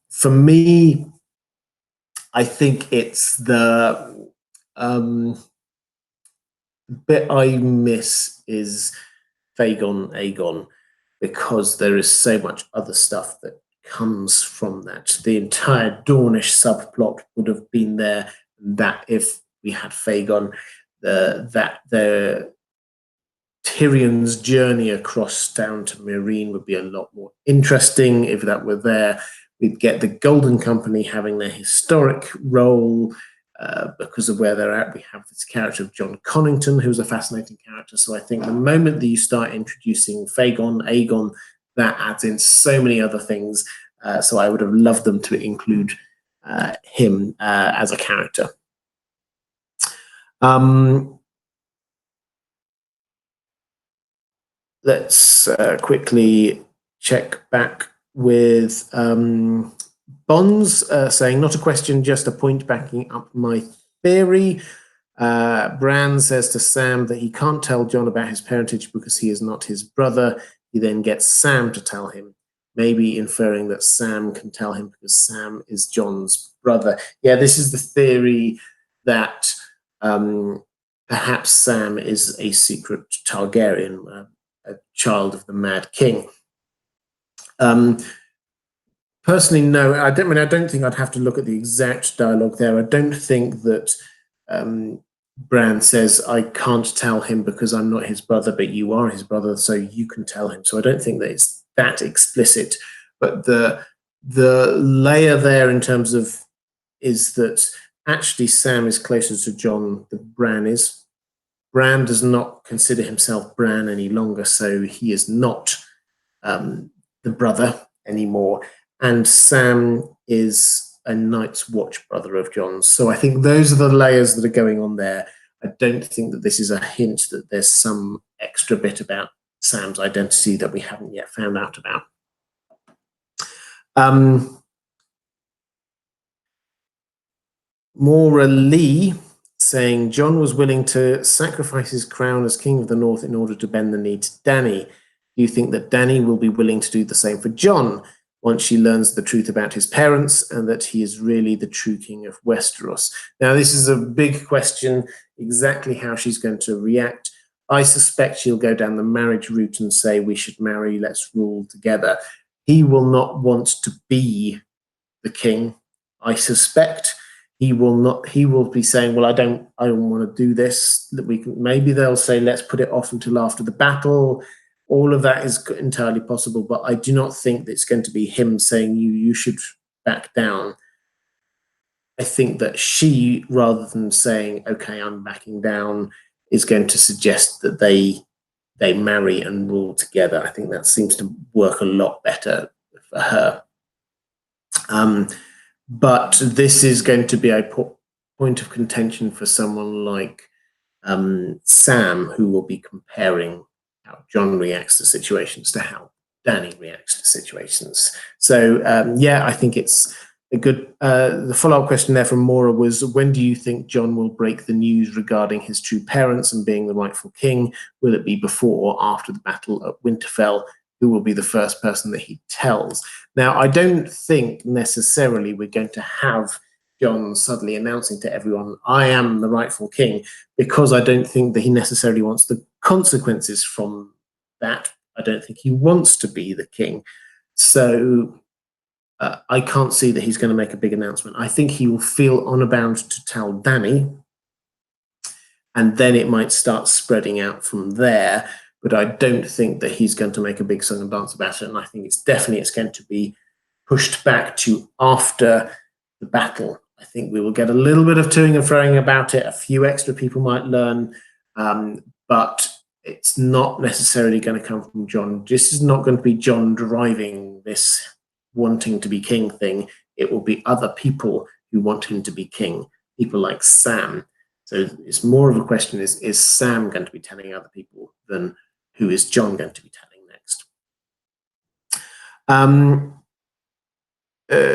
For me, I think it's the bit I miss is Aegon, because there is so much other stuff that comes from that. The entire Dornish subplot would have been there, that if we had Aegon, the Tyrion's journey across down to Meereen would be a lot more interesting if that were there. We'd get the Golden Company having their historic role because of where they're at. We have this character of John Connington, who's a fascinating character. So I think the moment that you start introducing Aegon, that adds in so many other things. So I would have loved them to include him as a character. Let's quickly check back with Bonds saying, not a question, just a point backing up my theory. Bran says to Sam that he can't tell Jon about his parentage because he is not his brother. He then gets Sam to tell him, maybe inferring that Sam can tell him because Sam is Jon's brother. Yeah, this is the theory that perhaps Sam is a secret Targaryen, a child of the Mad King. Personally, no. I don't think I'd have to look at the exact dialogue there. I don't think that Bran says, I can't tell him because I'm not his brother, but you are his brother, so you can tell him. So I don't think that it's that explicit. But the layer there in terms of is that actually Sam is closer to Jon than Bran is. Bran does not consider himself Bran any longer, so he is not the brother anymore. And Sam is a Night's Watch brother of Jon's. So I think those are the layers that are going on there. I don't think that this is a hint that there's some extra bit about Sam's identity that we haven't yet found out about. Maura Lee saying, Jon was willing to sacrifice his crown as King of the North in order to bend the knee to Dany. Do you think that Dany will be willing to do the same for Jon once she learns the truth about his parents and that he is really the true king of Westeros? Now, this is a big question, exactly how she's going to react. I suspect she'll go down the marriage route and say, we should marry, let's rule together. He will not want to be the king, I suspect. He will be saying, well, I don't want to do this. That we can, maybe they'll say, let's put it off until after the battle. All of that is entirely possible, but I do not think that it's going to be him saying you should back down. I think that she, rather than saying, okay, I'm backing down, is going to suggest that they marry and rule together. I think that seems to work a lot better for her. But this is going to be a point of contention for someone like Sam, who will be comparing how Jon reacts to situations to how Dany reacts to situations. So yeah, I think it's a good. The follow-up question there from Maura was, when do you think Jon will break the news regarding his true parents and being the rightful king? Will it be before or after the battle at Winterfell? Who will be the first person that he tells? Now, I don't think necessarily we're going to have Jon suddenly announcing to everyone, I am the rightful king, because I don't think that he necessarily wants the consequences from that. I don't think he wants to be the king. So I can't see that he's going to make a big announcement. I think he will feel honor bound to tell Dany, and then it might start spreading out from there. But I don't think that he's going to make a big song and dance about it. And I think it's going to be pushed back to after the battle. I think we will get a little bit of toing and froing about it. A few extra people might learn, but it's not necessarily going to come from Jon. This is not going to be Jon driving this wanting to be king thing. It will be other people who want him to be king, people like Sam. So it's more of a question, is Sam going to be telling other people than who is Jon going to be telling next?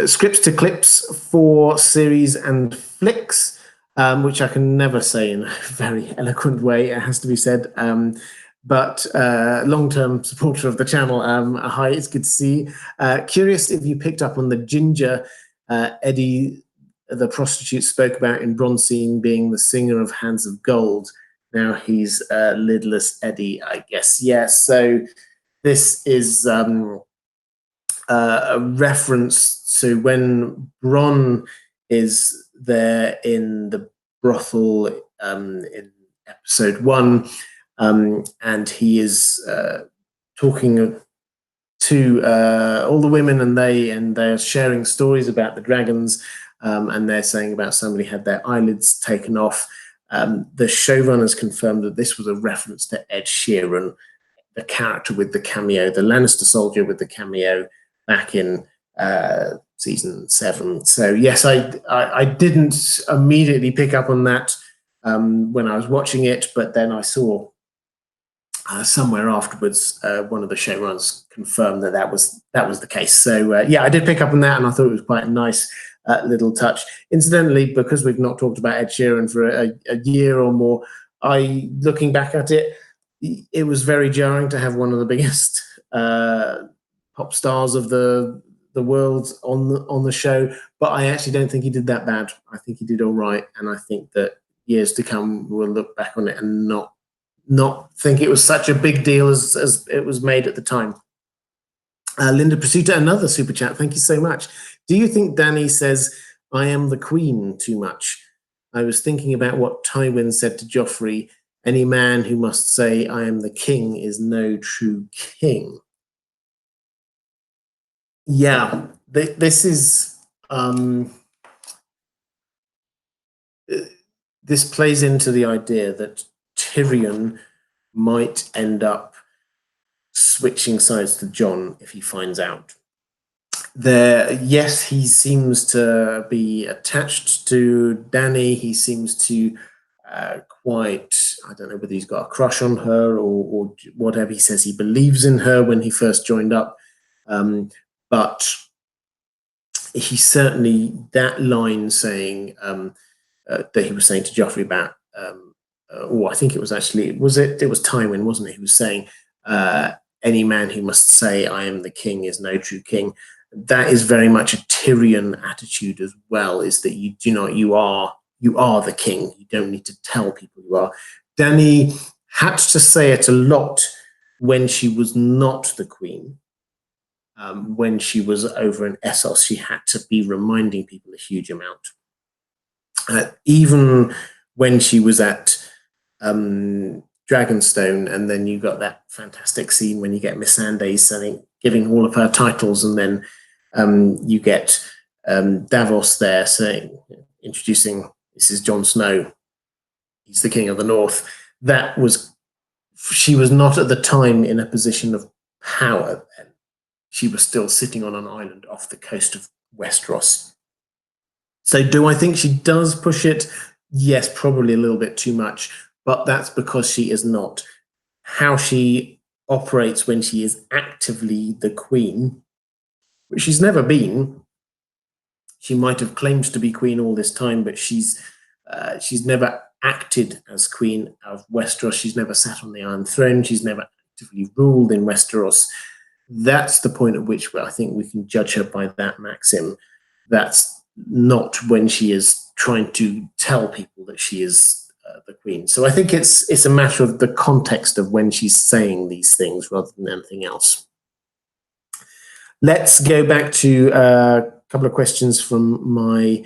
Scripts to clips for series and flicks, which I can never say in a very eloquent way, it has to be said. But long-term supporter of the channel, hi, it's good to see. Curious if you picked up on the ginger Eddie, the prostitute, spoke about in Bronzine being the singer of Hands of Gold. Now he's lidless Eddie, I guess. Yes, so this is a reference to when Bronn is there in the brothel in episode 1, and he is talking to all the women, and they're sharing stories about the dragons, and they're saying about somebody had their eyelids taken off. The showrunners confirmed that this was a reference to Ed Sheeran, the character with the cameo, the Lannister soldier with the cameo back in season 7. So yes, I didn't immediately pick up on that when I was watching it, but then I saw somewhere afterwards one of the showrunners confirmed that that was the case. So yeah, I did pick up on that, and I thought it was quite a nice little touch. Incidentally, because we've not talked about Ed Sheeran for a year or more, looking back at it, it was very jarring to have one of the biggest pop stars of the world on the show. But I actually don't think he did that bad. I think he did all right, and I think that years to come we'll look back on it and not think it was such a big deal as it was made at the time. Linda Pursuta, another super chat. Thank you so much. Do you think Dany says, "I am the queen" too much? I was thinking about what Tywin said to Joffrey. Any man who must say, "I am the king" is no true king. Yeah, this is... this plays into the idea that Tyrion might end up switching sides to Jon if he finds out. Yes, he seems to be attached to Dany. He seems to quite, I don't know whether he's got a crush on her or whatever. He says he believes in her when he first joined up. But he certainly, that line saying that he was saying to Joffrey about, I think it was actually, it was Tywin, wasn't it? He was saying, any man who must say, "I am the king" is no true king. That is very much a Tyrion attitude as well, is that you are the king. You don't need to tell people you are. Dany had to say it a lot when she was not the queen. When she was over in Essos, she had to be reminding people a huge amount. Even when she was at Dragonstone, and then you got that fantastic scene when you get Missandei giving all of her titles, and then you get Davos there introducing, "This is Jon Snow. He's the King of the North." She was not at the time in a position of power then. She was still sitting on an island off the coast of Westeros. So do I think she does push it? Yes, probably a little bit too much, but that's because she is not. How she operates when she is actively the queen, which she's never been. She might have claimed to be queen all this time, but she's never acted as queen of Westeros. She's never sat on the Iron Throne. She's never actively ruled in Westeros. That's the point at which I think we can judge her by that maxim. That's not when she is trying to tell people that she is the queen. So I think it's a matter of the context of when she's saying these things rather than anything else. Let's go back to a couple of questions from my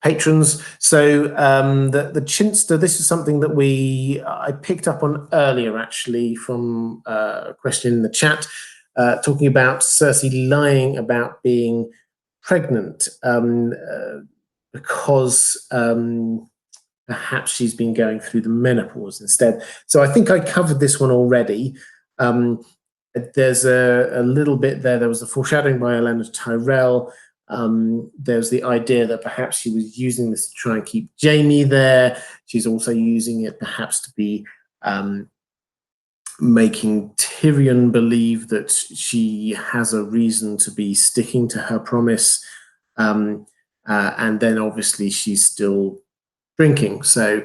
patrons. So the chinster, this is something that I picked up on earlier, actually, from a question in the chat, talking about Cersei lying about being pregnant because perhaps she's been going through the menopause instead. So I think I covered this one already. There's a little bit there. There was a foreshadowing by Olenna Tyrell. There's the idea that perhaps she was using this to try and keep Jaime there. She's also using it perhaps to be making Tyrion believe that she has a reason to be sticking to her promise. And then obviously she's still drinking. So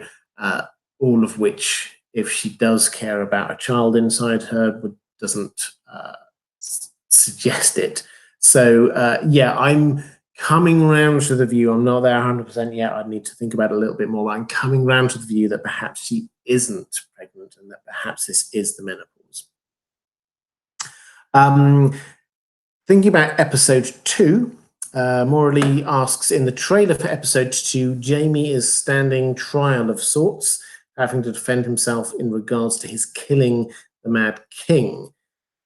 all of which, if she does care about a child inside her, doesn't suggest it. So yeah, I'm coming around to the view, I'm not there 100% yet, I'd need to think about it a little bit more, but I'm coming around to the view that perhaps she isn't pregnant and that perhaps this is the menopause. Thinking about episode 2, Morley asks, in the trailer for episode 2, Jaime is standing trial of sorts, having to defend himself in regards to his killing the Mad King.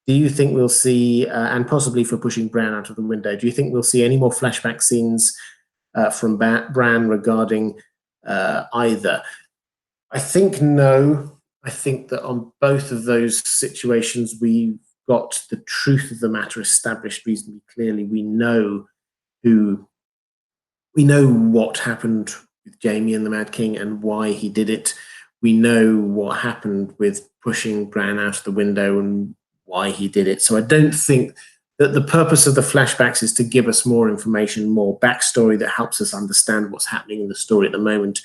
do you think we'll see, and possibly for pushing Bran out of the window, do you think we'll see any more flashback scenes from Bran regarding either? I think no. I think that on both of those situations, we got the truth of the matter established reasonably clearly. We know what happened with Jaime and the Mad King and why he did it. We know what happened with pushing Bran out of the window and why he did it. So I don't think that the purpose of the flashbacks is to give us more information, more backstory that helps us understand what's happening in the story at the moment.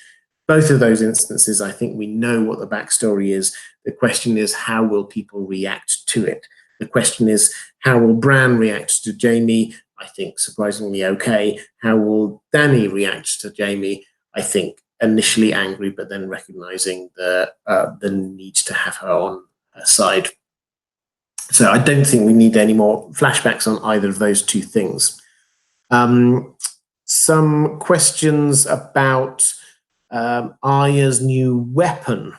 Both of those instances, I think we know what the backstory is. The question is, how will people react to it? The question is, how will Bran react to Jaime? I think surprisingly okay. How will Dany react to Jaime? I think initially angry, but then recognizing the need to have her on her side. So I don't think we need any more flashbacks on either of those two things. Some questions about Arya's new weapon.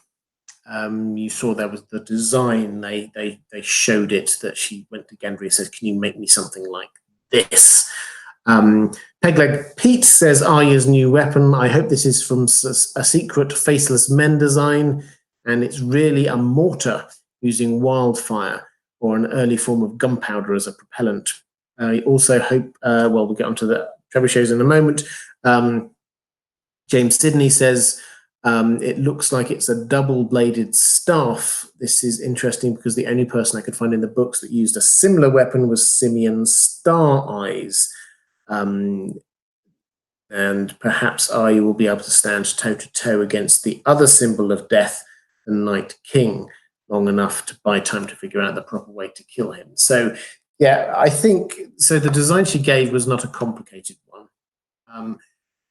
You saw there was the design. They showed it, that she went to Gendry and said, "Can you make me something like this?" Pegleg Pete says, "Arya's new weapon. I hope this is from a secret Faceless Men design, and it's really a mortar using wildfire or an early form of gunpowder as a propellant." I also hope, well, we'll get onto the trebuchets in a moment. James Sidney says, it looks like it's a double-bladed staff. This is interesting because the only person I could find in the books that used a similar weapon was Simeon Star Eyes. And perhaps Arya will be able to stand toe-to-toe against the other symbol of death, the Night King, long enough to buy time to figure out the proper way to kill him. So, yeah, I think, so the design she gave was not a complicated one.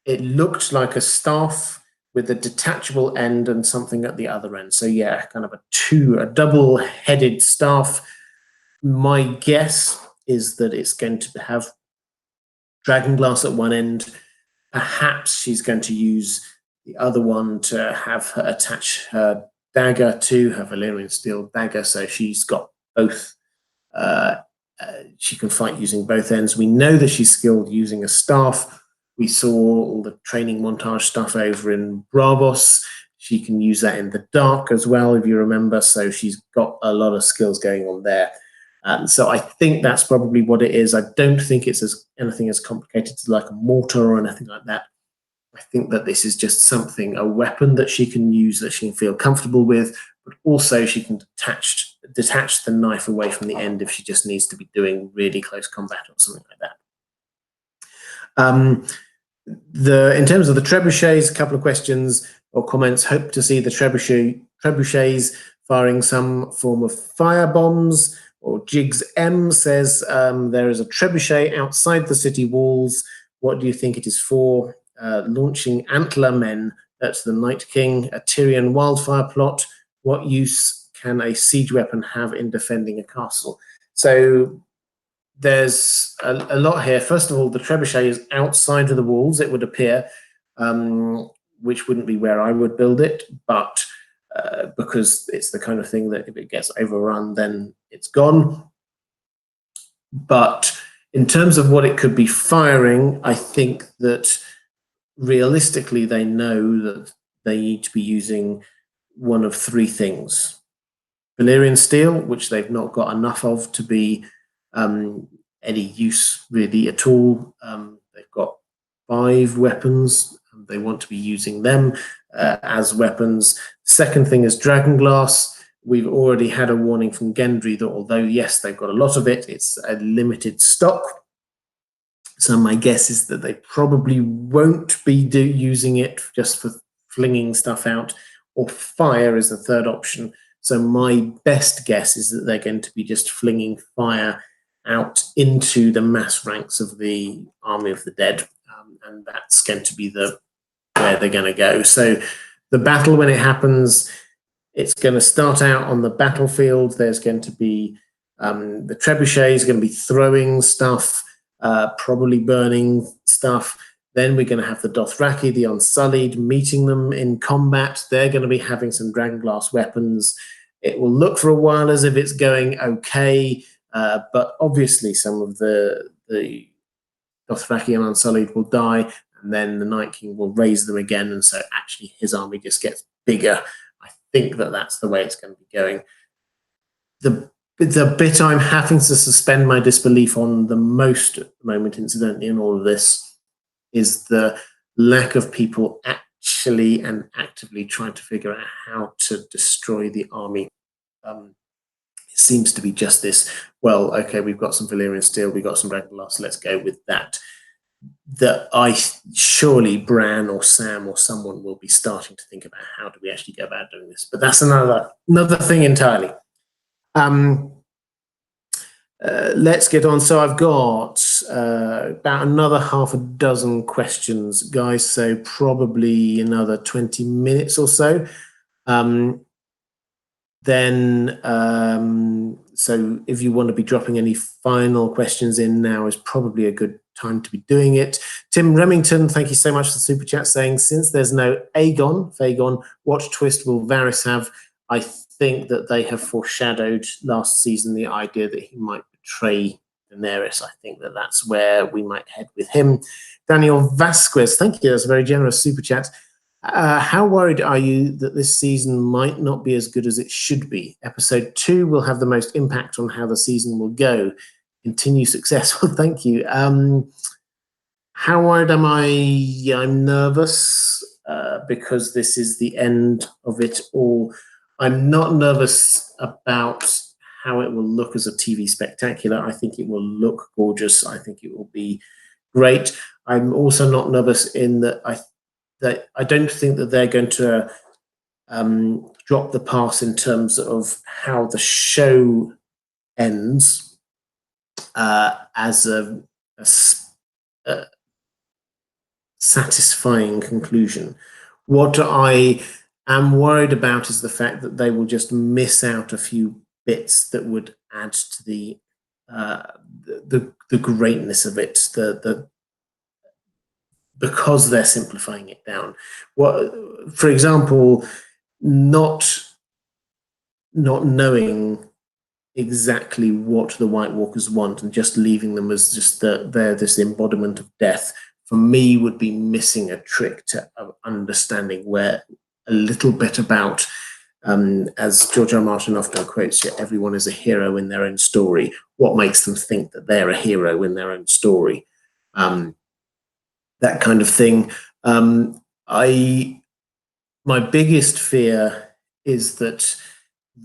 It looked like a staff with a detachable end and something at the other end. So yeah, kind of a double-headed staff. My guess is that it's going to have dragonglass at one end. Perhaps she's going to use the other one to have her attach her dagger to her Valyrian steel dagger. So she's got both. She can fight using both ends. We know that she's skilled using a staff. We saw all the training montage stuff over in Bravos. She can use that in the dark as well, if you remember. So she's got a lot of skills going on there. So I think that's probably what it is. I don't think it's anything as complicated as like a mortar or anything like that. I think that this is just something, a weapon that she can use, that she can feel comfortable with, but also she can detach the knife away from the end if she just needs to be doing really close combat or something like that. In terms of the trebuchets, a couple of questions or comments. Hope to see the trebuchets firing some form of fire bombs. Or Jigs M says, there is a trebuchet outside the city walls. What do you think it is for? Launching antler men. That's the Night King, a Tyrion wildfire plot. What use can a siege weapon have in defending a castle? So there's a lot here. First of all, the trebuchet is outside of the walls, it would appear, which wouldn't be where I would build it, but because it's the kind of thing that if it gets overrun, then it's gone. But in terms of what it could be firing, I think that realistically they know that they need to be using one of three things. Valyrian steel, which they've not got enough of to be any use really at all. They've got 5 weapons. They want to be using them as weapons. Second thing is dragonglass. We've already had a warning from Gendry that although, yes, they've got a lot of it, it's a limited stock. So my guess is that they probably won't be using it just for flinging stuff out, or fire is the third option. So my best guess is that they're going to be just flinging fire out into the mass ranks of the army of the dead. And that's going to be where they're going to go. So the battle, when it happens, it's going to start out on the battlefield. There's going to be the trebuchet is going to be throwing stuff, probably burning stuff. Then we're going to have the Dothraki, the Unsullied, meeting them in combat. They're going to be having some dragonglass weapons. it will look for a while as if it's going okay, but obviously some of the Dothraki and Unsullied will die, and then the Night King will raise them again, and so actually his army just gets bigger. I think that that's the way it's going to be going. The bit I'm having to suspend my disbelief on the most at the moment, incidentally, in all of this, is the lack of people actually and actively trying to figure out how to destroy the army. It seems to be just this, well, okay, we've got some Valyrian steel, we've got some dragon glass, let's go with that. That surely Bran or Sam or someone will be starting to think about how do we actually go about doing this. But that's another thing entirely. Let's get on. So I've got about another half a dozen questions, guys. So probably another 20 minutes or so. So if you want to be dropping any final questions in, now is probably a good time to be doing it. Tim Remington, thank you so much for the super chat, saying, since there's no Fagon, what twist will Varys have? I think that they have foreshadowed last season the idea that he might betray Daenerys. I think that that's where we might head with him. Daniel Vasquez, thank you. That's a very generous super chat. How worried are you that this season might not be as good as it should be? Episode 2 will have the most impact on how the season will go. Continue success. Well, thank you. How worried am I? Yeah, I'm nervous because this is the end of it all. I'm not nervous about how it will look as a TV spectacular. I think it will look gorgeous. I think it will be great. I'm also not nervous in that I don't think that they're going to drop the pass in terms of how the show ends as a satisfying conclusion. What I am worried about is the fact that they will just miss out a few bits that would add to the greatness of it. Because they're simplifying it down. For example, not knowing exactly what the White Walkers want and just leaving them as just they're this embodiment of death, for me, would be missing a trick to understanding where a little bit about, as George R. R. Martin often quotes, everyone is a hero in their own story. What makes them think that they're a hero in their own story? That kind of thing. My biggest fear is that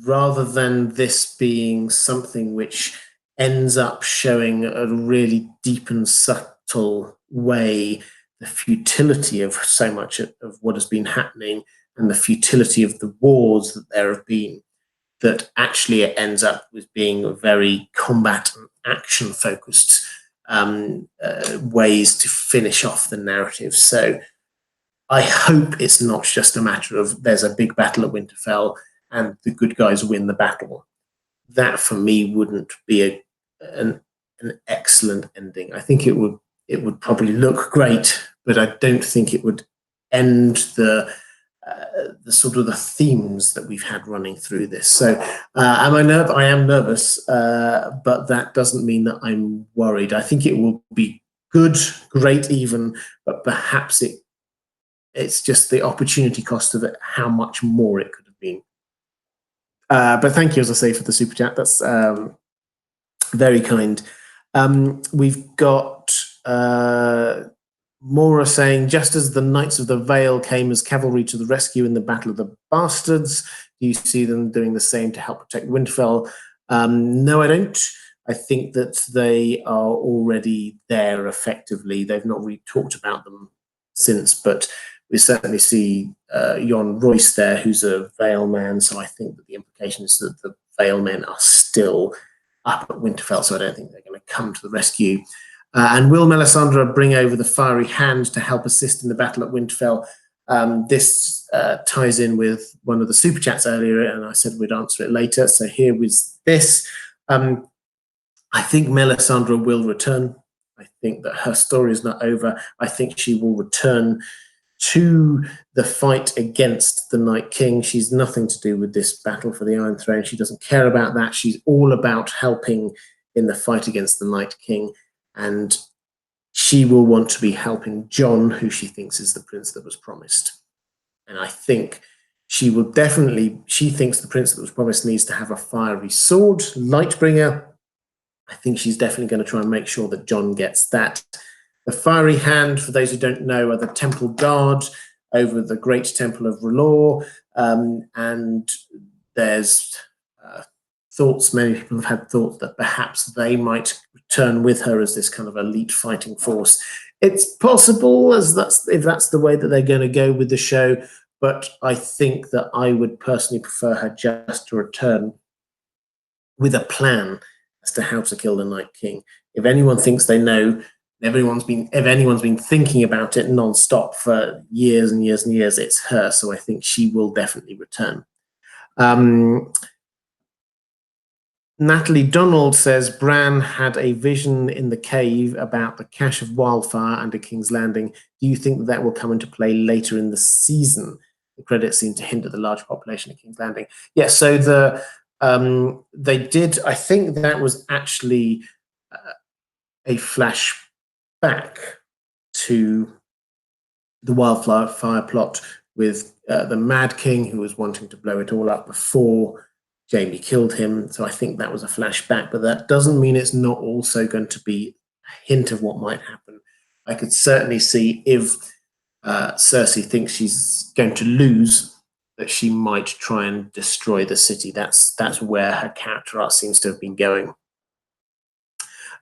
rather than this being something which ends up showing a really deep and subtle way the futility of so much of what has been happening and the futility of the wars that there have been, that actually it ends up with being a very combat and action focused ways to finish off the narrative. So I hope it's not just a matter of there's a big battle at Winterfell and the good guys win the battle. That for me wouldn't be an excellent ending. I think it would probably look great, but I don't think it would end the sort of the themes that we've had running through this. So am I nervous? I am nervous, but that doesn't mean that I'm worried. I think it will be good, great even, but perhaps it's just the opportunity cost of it, how much more it could have been. But thank you, as I say, for the super chat. That's very kind. We've got Mora saying, just as the Knights of the Vale came as cavalry to the rescue in the Battle of the Bastards, do you see them doing the same to help protect Winterfell? No, I don't. I think that they are already there effectively. They've not really talked about them since, but we certainly see Jon Royce there, who's a Vale man, so I think that the implication is that the Vale men are still up at Winterfell, so I don't think they're going to come to the rescue. And will Melisandre bring over the fiery hand to help assist in the battle at Winterfell? This ties in with one of the super chats earlier, and I said we'd answer it later. So here was this. I think Melisandre will return. I think that her story is not over. I think she will return to the fight against the Night King. She's nothing to do with this battle for the Iron Throne. She doesn't care about that. She's all about helping in the fight against the Night King, and she will want to be helping Jon, who she thinks is the prince that was promised. And I think she thinks the prince that was promised needs to have a fiery sword, Lightbringer. I think she's definitely going to try and make sure that Jon gets that. The Fiery Hand, for those who don't know, are the temple guard over the great temple of R'hllor. And there's thoughts, many people have had thoughts that perhaps they might return with her as this kind of elite fighting force. It's possible, if that's the way that they're going to go with the show, but I think that I would personally prefer her just to return with a plan as to how to kill the Night King. If anyone thinks they know, if anyone's been thinking about it non-stop for years and years and years, it's her. So I think she will definitely return. Natalie Donald says Bran had a vision in the cave about the cache of wildfire under King's Landing. Do you think that will come into play later in the season? The credits seem to hint at the large population of King's Landing. Yeah, so they did. I think that was actually a flashback to the wildfire plot with the Mad King, who was wanting to blow it all up before Jaime killed him. So I think that was a flashback, but that doesn't mean it's not also going to be a hint of what might happen. I could certainly see if Cersei thinks she's going to lose, that she might try and destroy the city. That's where her character arc seems to have been going.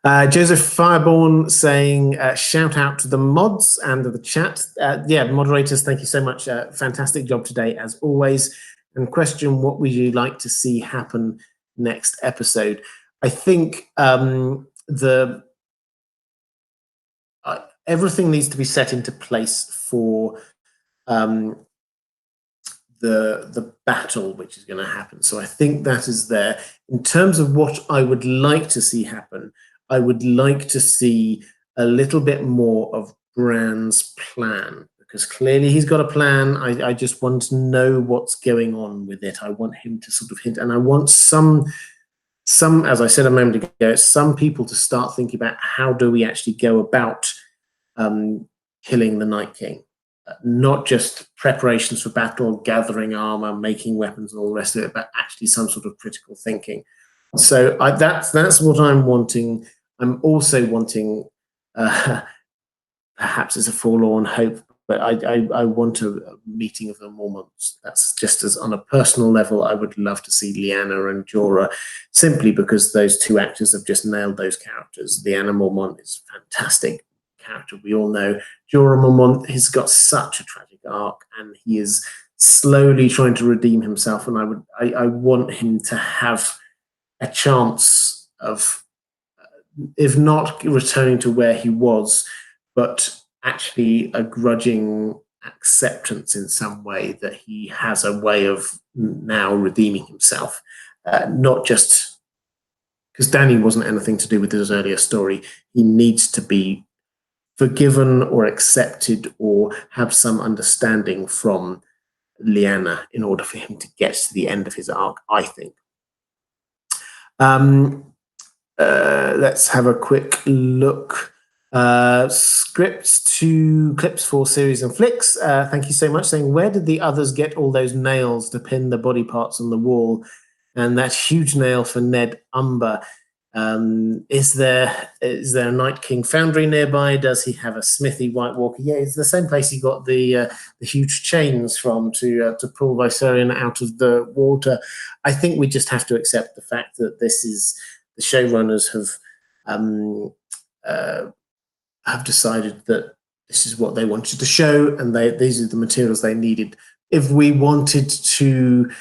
Joseph Fireborn saying, shout out to the mods and the chat. Yeah, moderators, thank you so much. Fantastic job today, as always. And question, what would you like to see happen next episode? I think everything needs to be set into place for the battle which is going to happen. So I think that is there. In terms of what I would like to see happen, I would like to see a little bit more of Bran's plan, because clearly he's got a plan. I just want to know what's going on with it. I want him to sort of hint, and I want some, as I said a moment ago, some people to start thinking about how do we actually go about killing the Night King. Not just preparations for battle, gathering armor, making weapons, and all the rest of it, but actually some sort of critical thinking. So that's what I'm wanting. I'm also wanting, perhaps it's a forlorn hope, but I want a meeting of the Mormonts. That's just as on a personal level, I would love to see Lyanna and Jorah, simply because those two actors have just nailed those characters. Lyanna Mormont is a fantastic character. We all know Jorah Mormont has got such a tragic arc, and he is slowly trying to redeem himself. And I want him to have a chance of, if not returning to where he was, but actually a grudging acceptance in some way that he has a way of now redeeming himself. Not just because Dany wasn't anything to do with his earlier story. He needs to be forgiven or accepted or have some understanding from Lyanna in order for him to get to the end of his arc, I think. Let's have a quick look. Scripts to clips for series and flicks. Thank you so much. Saying, where did the others get all those nails to pin the body parts on the wall? And that huge nail for Ned Umber. Is there a Night King foundry nearby? Does he have a smithy White Walker? Yeah, it's the same place he got the huge chains from to pull Viserion out of the water. I think we just have to accept the fact that this is the showrunners have decided that this is what they wanted to show, and these are the materials they needed. If we wanted to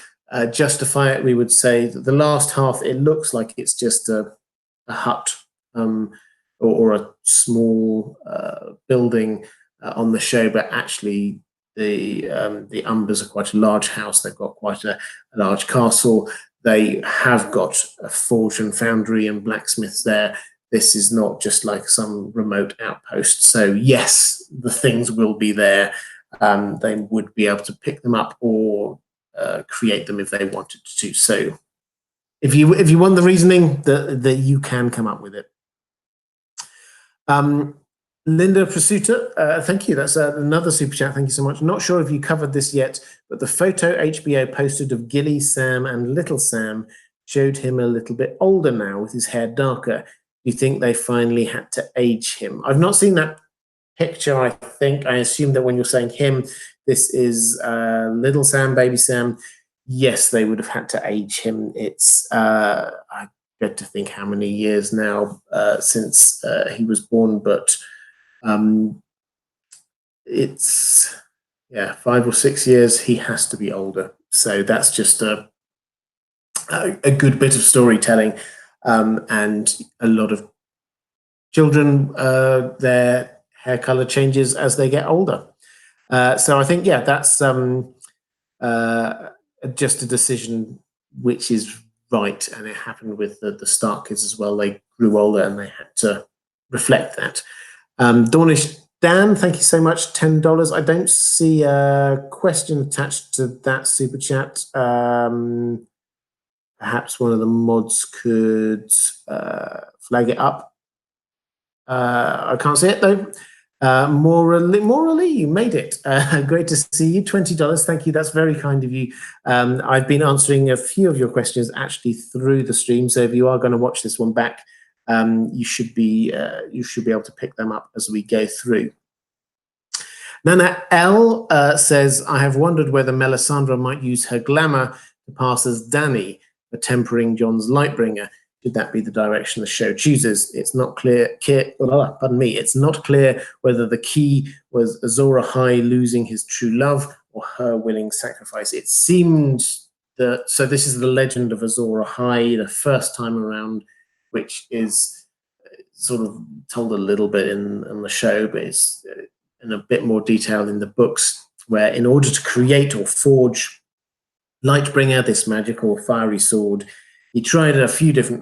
justify it, we would say that the last half, it looks like it's just a hut or a small building on the show, but actually the Umbers are quite a large house. They've got quite a large castle. They have got a forge and foundry and blacksmiths there. This is not just like some remote outpost. So yes, the things will be there. they would be able to pick them up or create them if they wanted to. So if you want the reasoning, that you can come up with it. Linda Prasuta, thank you. That's another super chat. Thank you so much. Not sure if you covered this yet, but the photo HBO posted of Gilly, Sam, and Little Sam showed him a little bit older now with his hair darker. Do you think they finally had to age him? I've not seen that picture, I think. I assume that when you're saying him, this is Little Sam, Baby Sam. Yes, they would have had to age him. It's, I get to think how many years now since he was born, but it's, 5 or 6 years. He has to be older. So that's just a good bit of storytelling. And a lot of children, their hair color changes as they get older. So I think, that's just a decision which is right. And it happened with the Stark kids as well. They grew older and they had to reflect that. Dornish Dan, thank you so much. $10. I don't see a question attached to that super chat. Perhaps one of the mods could flag it up. I can't see it though. Morally, you made it. Great to see you. $20. Thank you. That's very kind of you. I've been answering a few of your questions actually through the stream. So if you are going to watch this one back, you should be able to pick them up as we go through. Nana L says, I have wondered whether Melisandre might use her glamour to pass as Dany for tempering Jon's Lightbringer. Should that be the direction the show chooses? It's not clear. Pardon me. It's not clear whether the key was Azor Ahai losing his true love or her willing sacrifice. It seemed that. So this is the legend of Azor Ahai, the first time around, which is sort of told a little bit in the show, but it's in a bit more detail in the books, where in order to create or forge Lightbringer, this magical fiery sword, he tried a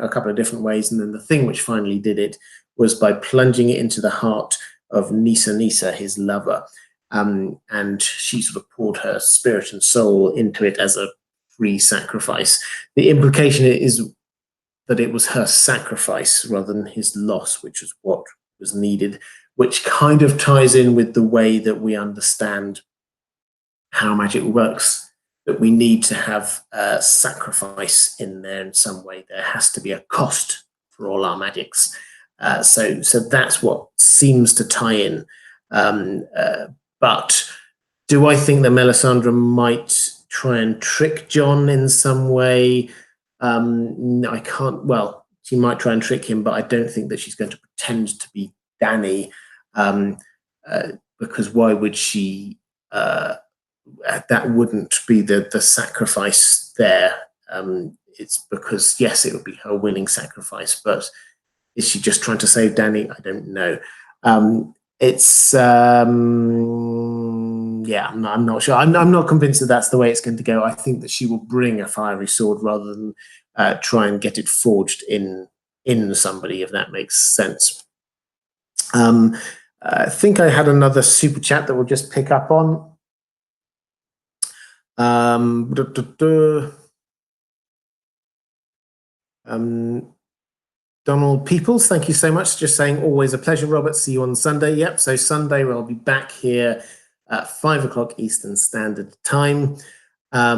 couple of different ways, and then the thing which finally did it was by plunging it into the heart of Nissa, his lover, and she sort of poured her spirit and soul into it as a free sacrifice. The implication is that it was her sacrifice rather than his loss, which was what was needed, which kind of ties in with the way that we understand how magic works, that we need to have sacrifice in there in some way. There has to be a cost for all our magics. So that's what seems to tie in. But do I think that Melisandre might try and trick Jon in some way? No, I can't. Well, she might try and trick him, but I don't think that she's going to pretend to be Dany, because why would she? That wouldn't be the sacrifice there. It's because, yes, it would be her willing sacrifice, but is she just trying to save Dany? I don't know. I'm not sure. I'm not convinced that that's the way it's going to go. I think that she will bring a fiery sword rather than try and get it forged in somebody, if that makes sense. I think I had another super chat that we'll just pick up on. Donald Peoples, thank you so much. Just saying, always a pleasure, Robert. See you on Sunday. Yep, so Sunday we'll be back here at 5 o'clock Eastern Standard Time. I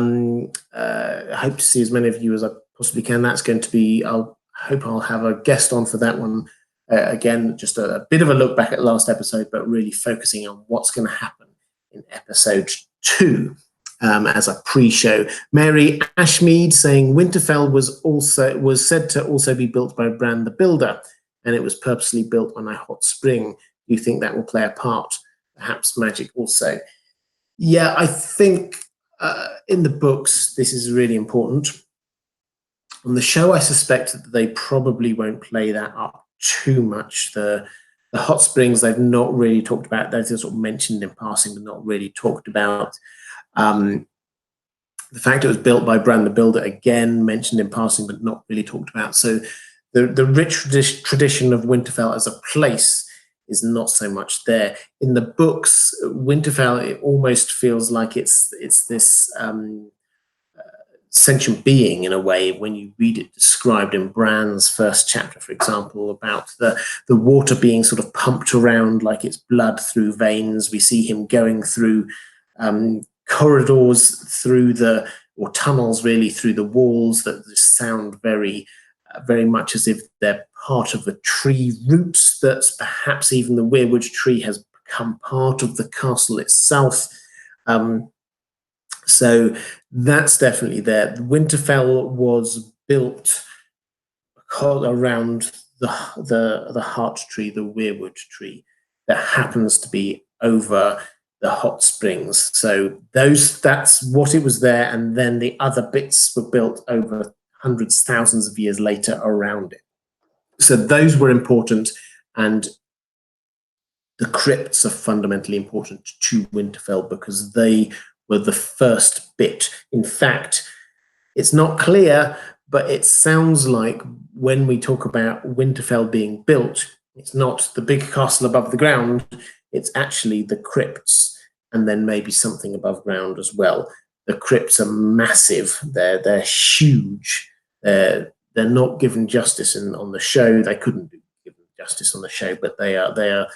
hope to see as many of you as I possibly can. That's going to be, I hope I'll have a guest on for that one. Again, just a bit of a look back at last episode, but really focusing on what's going to happen in episode 2. As a pre-show. Mary Ashmead saying Winterfell was said to also be built by Bran the Builder, and it was purposely built on a hot spring. Do you think that will play a part? Perhaps magic also. Yeah, I think in the books this is really important. On the show, I suspect that they probably won't play that up too much. The hot springs they've not really talked about. They've sort of mentioned in passing, but not really talked about. The fact it was built by Bran the Builder, again, mentioned in passing, but not really talked about. So the rich tradition of Winterfell as a place is not so much there. In the books, Winterfell, it almost feels like it's this sentient being in a way when you read it described in Bran's first chapter, for example, about the water being sort of pumped around like it's blood through veins. We see him going through corridors through or tunnels really through the walls that sound very much as if they're part of the tree roots, that perhaps even the weirwood tree has become part of the castle itself. So that's definitely there. Winterfell was built around the heart tree, the weirwood tree, that happens to be over the hot springs. So that's what it was there, and then the other bits were built over hundreds, thousands of years later around it. So those were important, and the crypts are fundamentally important to Winterfell because they were the first bit. In fact, it's not clear, but it sounds like when we talk about Winterfell being built, it's not the big castle above the ground, it's actually the crypts, and then maybe something above ground as well. The crypts are massive, they're huge, they're not given justice on the show. They couldn't be given justice on the show, but they are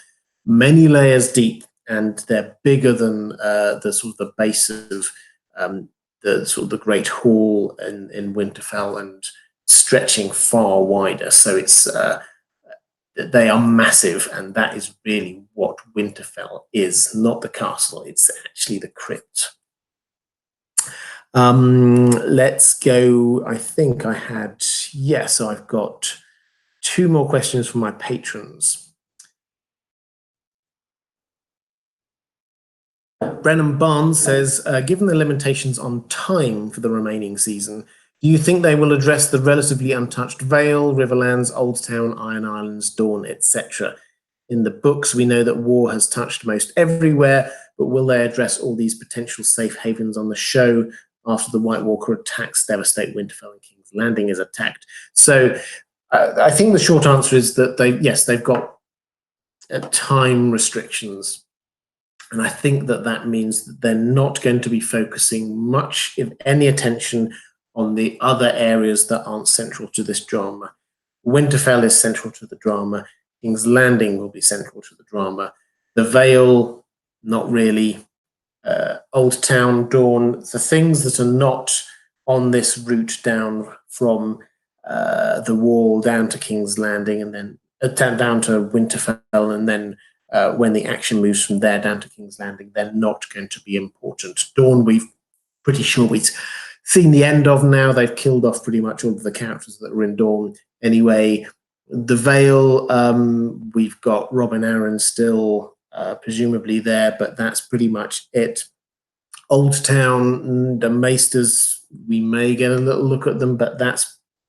many layers deep, and they're bigger than the sort of the base of the sort of the Great Hall in Winterfell, and stretching far wider. So it's they are massive, and that is really what Winterfell is, not the castle. It's actually the crypt. Let's go. I think I had, so I've got 2 more questions from my patrons. Brennan Barnes says, given the limitations on time for the remaining season, do you think they will address the relatively untouched Vale, Riverlands, Old Town, Iron Islands, Dawn, etc.? In the books, we know that war has touched most everywhere, but will they address all these potential safe havens on the show after the White Walker attacks devastate Winterfell and King's Landing is attacked? So I think the short answer is that they've got time restrictions. And I think that means that they're not going to be focusing much, if any, attention on the other areas that aren't central to this drama. Winterfell is central to the drama. King's Landing will be central to the drama. The Vale, not really. Old Town, Dawn, the things that are not on this route down from the Wall down to King's Landing, and then down to Winterfell, and then when the action moves from there down to King's Landing, they're not going to be important. Dawn, pretty sure we've seen the end of now. They've killed off pretty much all of the characters that were in Dawn anyway. The Vale, we've got Robb and Aaron still presumably there, but that's pretty much it. Old Town, the Maesters, we may get a little look at them, but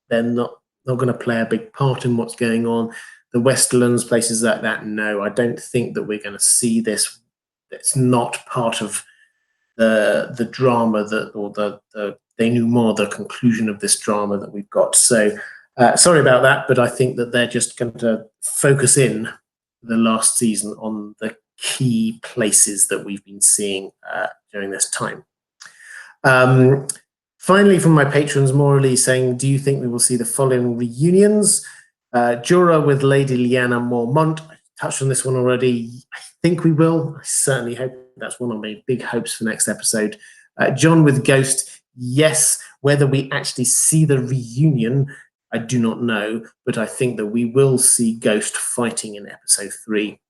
they're not going to play a big part in what's going on. The Westerlands, places like that, no, I don't think that we're going to see this. It's not part of the drama or the denouement, the conclusion of this drama that we've got. So sorry about that, but I think that they're just going to focus in the last season on the key places that we've been seeing during this time. Finally, from my patrons, Morally saying, do you think we will see the following reunions? Jorah with Lady Lyanna Mormont. I touched on this one already. I think we will. I certainly hope. That's one of my big hopes for next episode. Jon with Ghost. Yes. Whether we actually see the reunion, I do not know, but I think that we will see Ghost fighting in episode 3.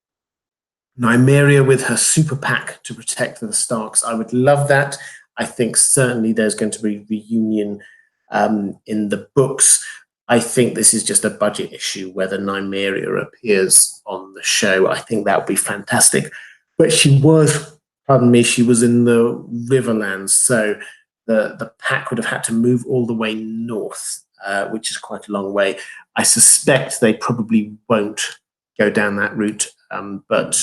Nymeria with her super pack to protect the Starks. I would love that. I think certainly there's going to be a reunion in the books. I think this is just a budget issue whether Nymeria appears on the show. I think that would be fantastic. But she was in the Riverlands, so the pack would have had to move all the way north, which is quite a long way. I suspect they probably won't go down that route, but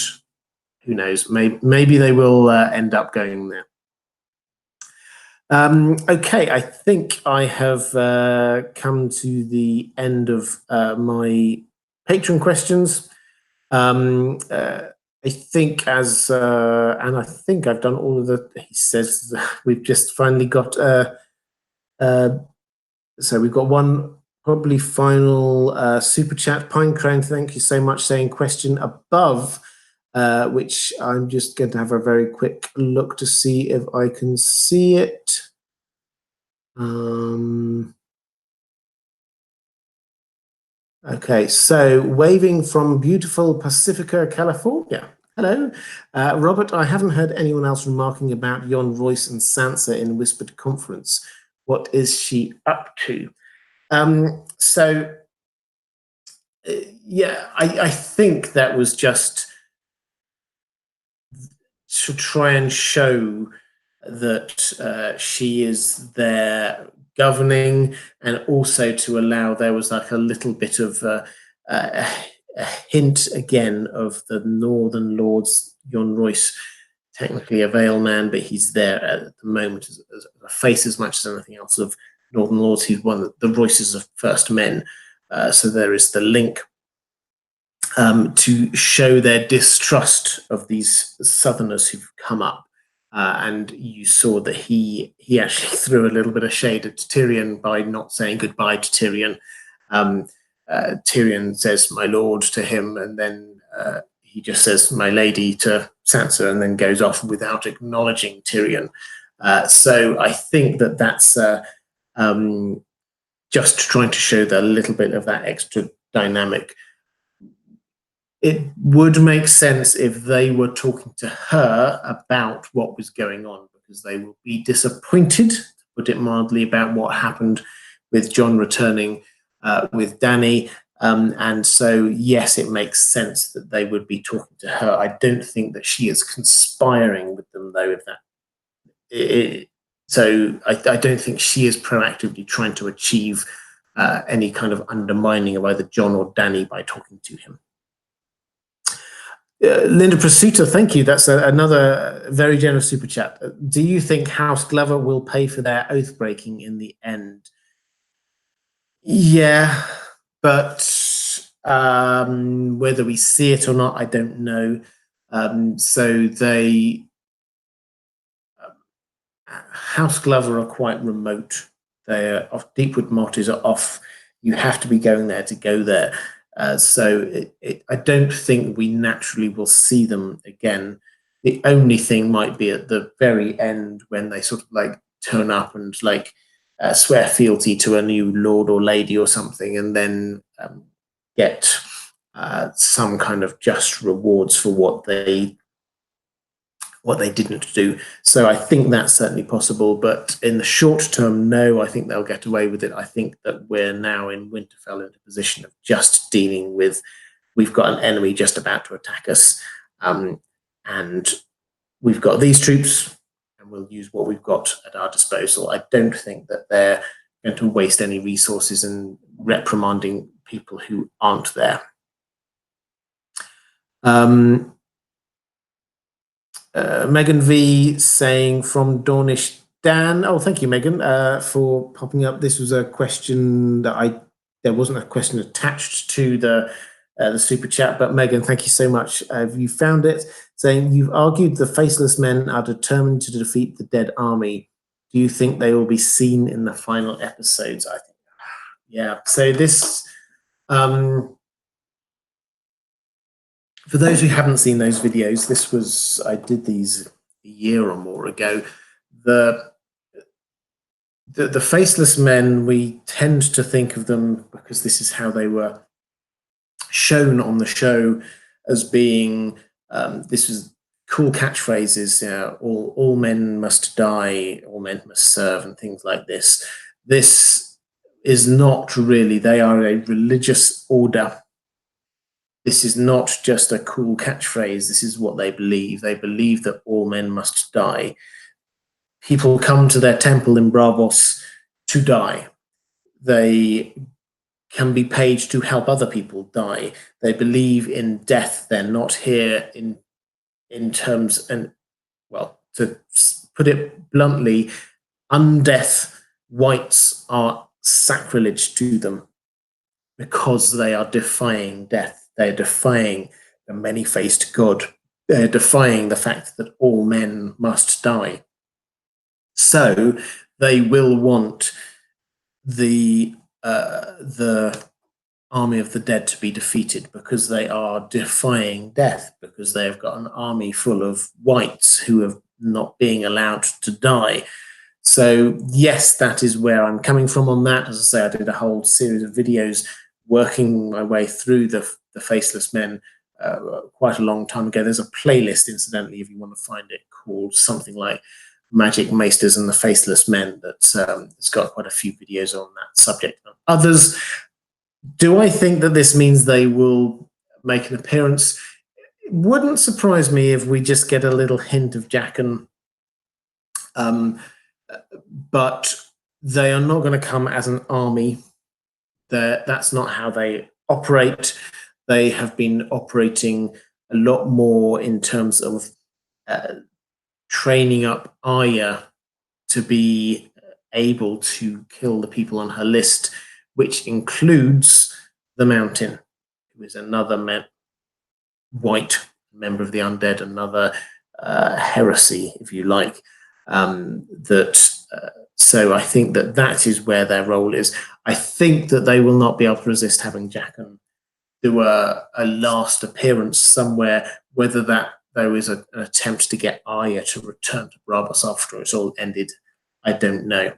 who knows? Maybe they will end up going there. Okay, I think I have come to the end of my Patreon questions. I think and I think I've done all of he says we've just finally got, so we've got one probably final super chat. Pinecrown, thank you so much, saying question above, which I'm just going to have a very quick look to see if I can see it. Okay, so waving from beautiful Pacifica, California. Hello. Robert, I haven't heard anyone else remarking about Jon Royce and Sansa in Whispered Conference. What is she up to? Yeah, I think that was just to try and show that she is there governing, and also to allow, there was like a little bit of a hint again of the Northern Lords. Jon Royce, technically a Vale man, but he's there at the moment as a face as much as anything else of Northern Lords. He's one of the Royces of First Men. So there is the link to show their distrust of these Southerners who've come up. And you saw that he actually threw a little bit of shade at Tyrion by not saying goodbye to Tyrion. Tyrion says "my lord" to him, and then he just says "my lady" to Sansa, and then goes off without acknowledging Tyrion. So I think that that's just trying to show that a little bit of that extra dynamic. It would make sense if they were talking to her about what was going on, because they will be disappointed, to put it mildly, about what happened with Jon returning with Dany. And so, yes, it makes sense that they would be talking to her. I don't think that she is conspiring with them, though, if that. So I don't think she is proactively trying to achieve any kind of undermining of either Jon or Dany by talking to him. Linda Prosuta, thank you. That's another very generous super chat. Do you think House Glover will pay for their oath breaking in the end? Yeah, but whether we see it or not, I don't know. So House Glover are quite remote. They're off. Deepwood Motties are off. You have to be going there to go there. So I don't think we naturally will see them again. The only thing might be at the very end, when they sort of like turn up and like swear fealty to a new lord or lady or something, and then get some kind of just rewards for what they didn't do. So I think that's certainly possible, but in the short term, no, I think they'll get away with it. I think that we're now in Winterfell in a position of just dealing with, we've got an enemy just about to attack us, and we've got these troops, and we'll use what we've got at our disposal. I don't think that they're going to waste any resources in reprimanding people who aren't there. Megan V saying from Dornish Dan. Oh, thank you, Megan, for popping up. This was a question that there wasn't a question attached to the super chat, but Megan, thank you so much. Have you found it? Saying, you've argued the faceless men are determined to defeat the dead army. Do you think they will be seen in the final episodes? I think, yeah. So this, for those who haven't seen those videos, I did these a year or more ago. The faceless men, we tend to think of them, because this is how they were shown on the show, as being this is cool catchphrases. All men must die, all men must serve, and things like this. This is not really. They are a religious order. This is not just a cool catchphrase. This is what they believe. They believe that all men must die. People come to their temple in Braavos to die. They can be paid to help other people die. They believe in death. They're not here in terms, and well, to put it bluntly, undeath whites are sacrilege to them, because they are defying death. They're defying a many-faced god, defying the fact that all men must die. So they will want the army of the dead to be defeated because they are defying death, because they've got an army full of whites who are not being allowed to die. So yes, that is where I'm coming from on that. As I say, I did a whole series of videos working my way through the Faceless Men quite a long time ago. There's a playlist, incidentally, if you want to find it, called something like Magic Maesters and the Faceless Men. It's got quite a few videos on that subject. Others. Do I think that this means they will make an appearance? It wouldn't surprise me if we just get a little hint of Jaqen, but they are not going to come as an army. That's not how they operate. They have been operating a lot more in terms of training up Arya to be able to kill the people on her list, which includes the Mountain, who is another white member of the undead, another heresy, if you like. So I think that is where their role is. I think that they will not be able to resist having Jaqen do a last appearance somewhere, whether that there is an attempt to get Arya to return to Brabus after it's all ended, I don't know.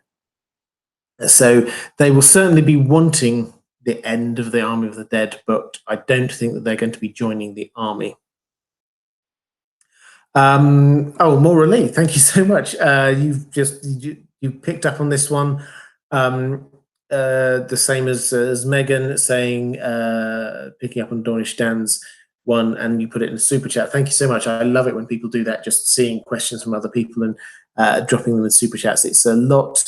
So they will certainly be wanting the end of the Army of the Dead, but I don't think that they're going to be joining the army. Morally, thank you so much. You picked up on this one. The same as Megan saying, picking up on Dorish Dan's one, and you put it in the super chat. Thank you so much. I love it when people do that, just seeing questions from other people and dropping them in super chats. It's a lot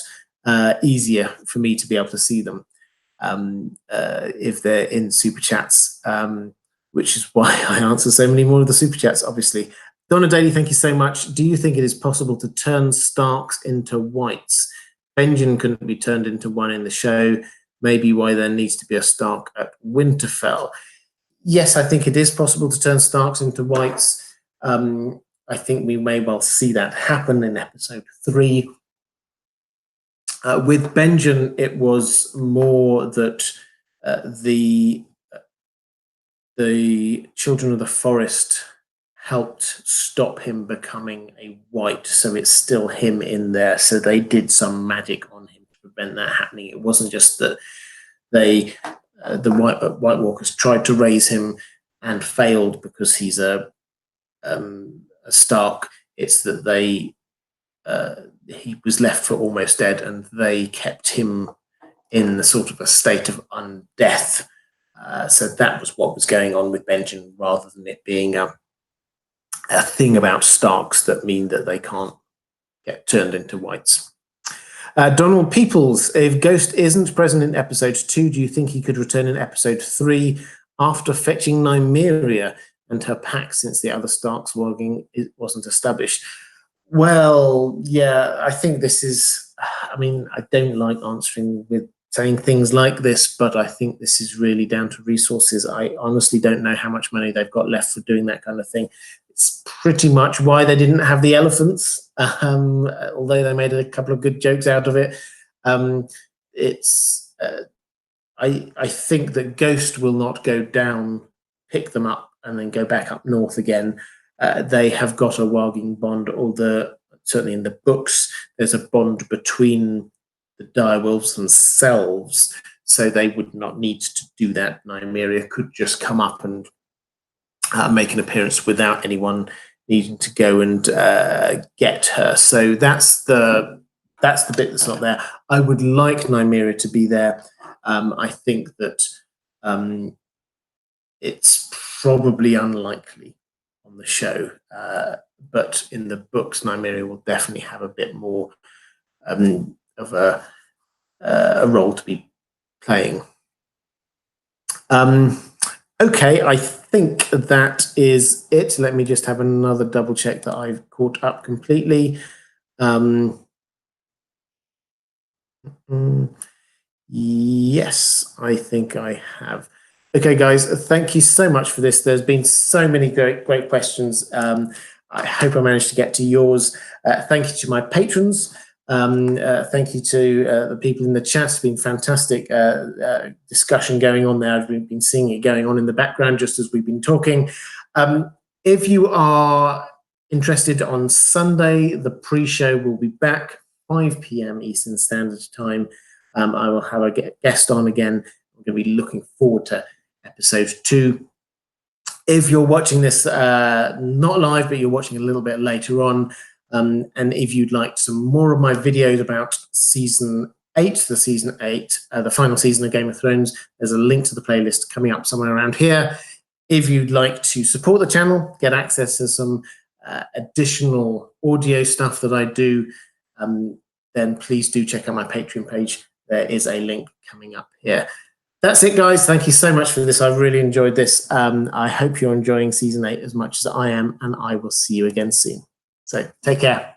easier for me to be able to see them if they're in super chats, which is why I answer so many more of the super chats, obviously. Donna Daly, thank you so much. Do you think it is possible to turn Starks into whites? Benjen couldn't be turned into one in the show. Maybe why there needs to be a Stark at Winterfell. Yes, I think it is possible to turn Starks into whites. I think we may well see that happen in episode 3. With Benjen, it was more that the Children of the Forest helped stop him becoming a white, so it's still him in there. So they did some magic on him to prevent that happening. It wasn't just that the White Walkers tried to raise him and failed because he's a Stark. It's that he was left for almost dead, and they kept him in the sort of a state of undeath. So that was what was going on with Benjen, rather than it being a thing about Starks that mean that they can't get turned into whites. Donald Peoples, if Ghost isn't present in episode 2, do you think he could return in episode 3 after fetching Nymeria and her pack, since the other Starks warging wasn't established? Well, yeah, I think this is, I mean, I don't like answering with saying things like this, but I think this is really down to resources. I honestly don't know how much money they've got left for doing that kind of thing. It's pretty much why they didn't have the elephants, although they made a couple of good jokes out of it. I think that Ghost will not go down, pick them up, and then go back up north again. They have got a warging bond, although certainly in the books there's a bond between the direwolves themselves, so they would not need to do that. Nymeria could just come up and make an appearance without anyone needing to go and get her. So that's the bit that's not there. I would like Nymeria to be there. I think that it's probably unlikely on the show, but in the books, Nymeria will definitely have a bit more of a role to be playing. Okay, I think that is it. Let me just have another double check that I've caught up completely. Yes, I think I have. Okay, guys, thank you so much for this. There's been so many great questions. I hope I managed to get to yours. Thank you to my patrons. Thank you to the people in the chat. It's been fantastic discussion going on there. I've been seeing it going on in the background just as we've been talking. If you are interested, on Sunday, the pre-show will be back 5 p.m. Eastern Standard Time. I will have a guest on again. I'm going to be looking forward to episode 2. If you're watching this not live, but you're watching a little bit later on, and if you'd like some more of my videos about season 8, the final season of Game of Thrones, there's a link to the playlist coming up somewhere around here. If you'd like to support the channel, get access to some additional audio stuff that I do, then please do check out my Patreon page. There is a link coming up here. That's it, guys. Thank you so much for this. I've really enjoyed this. I hope you're enjoying season 8 as much as I am, and I will see you again soon. So take care.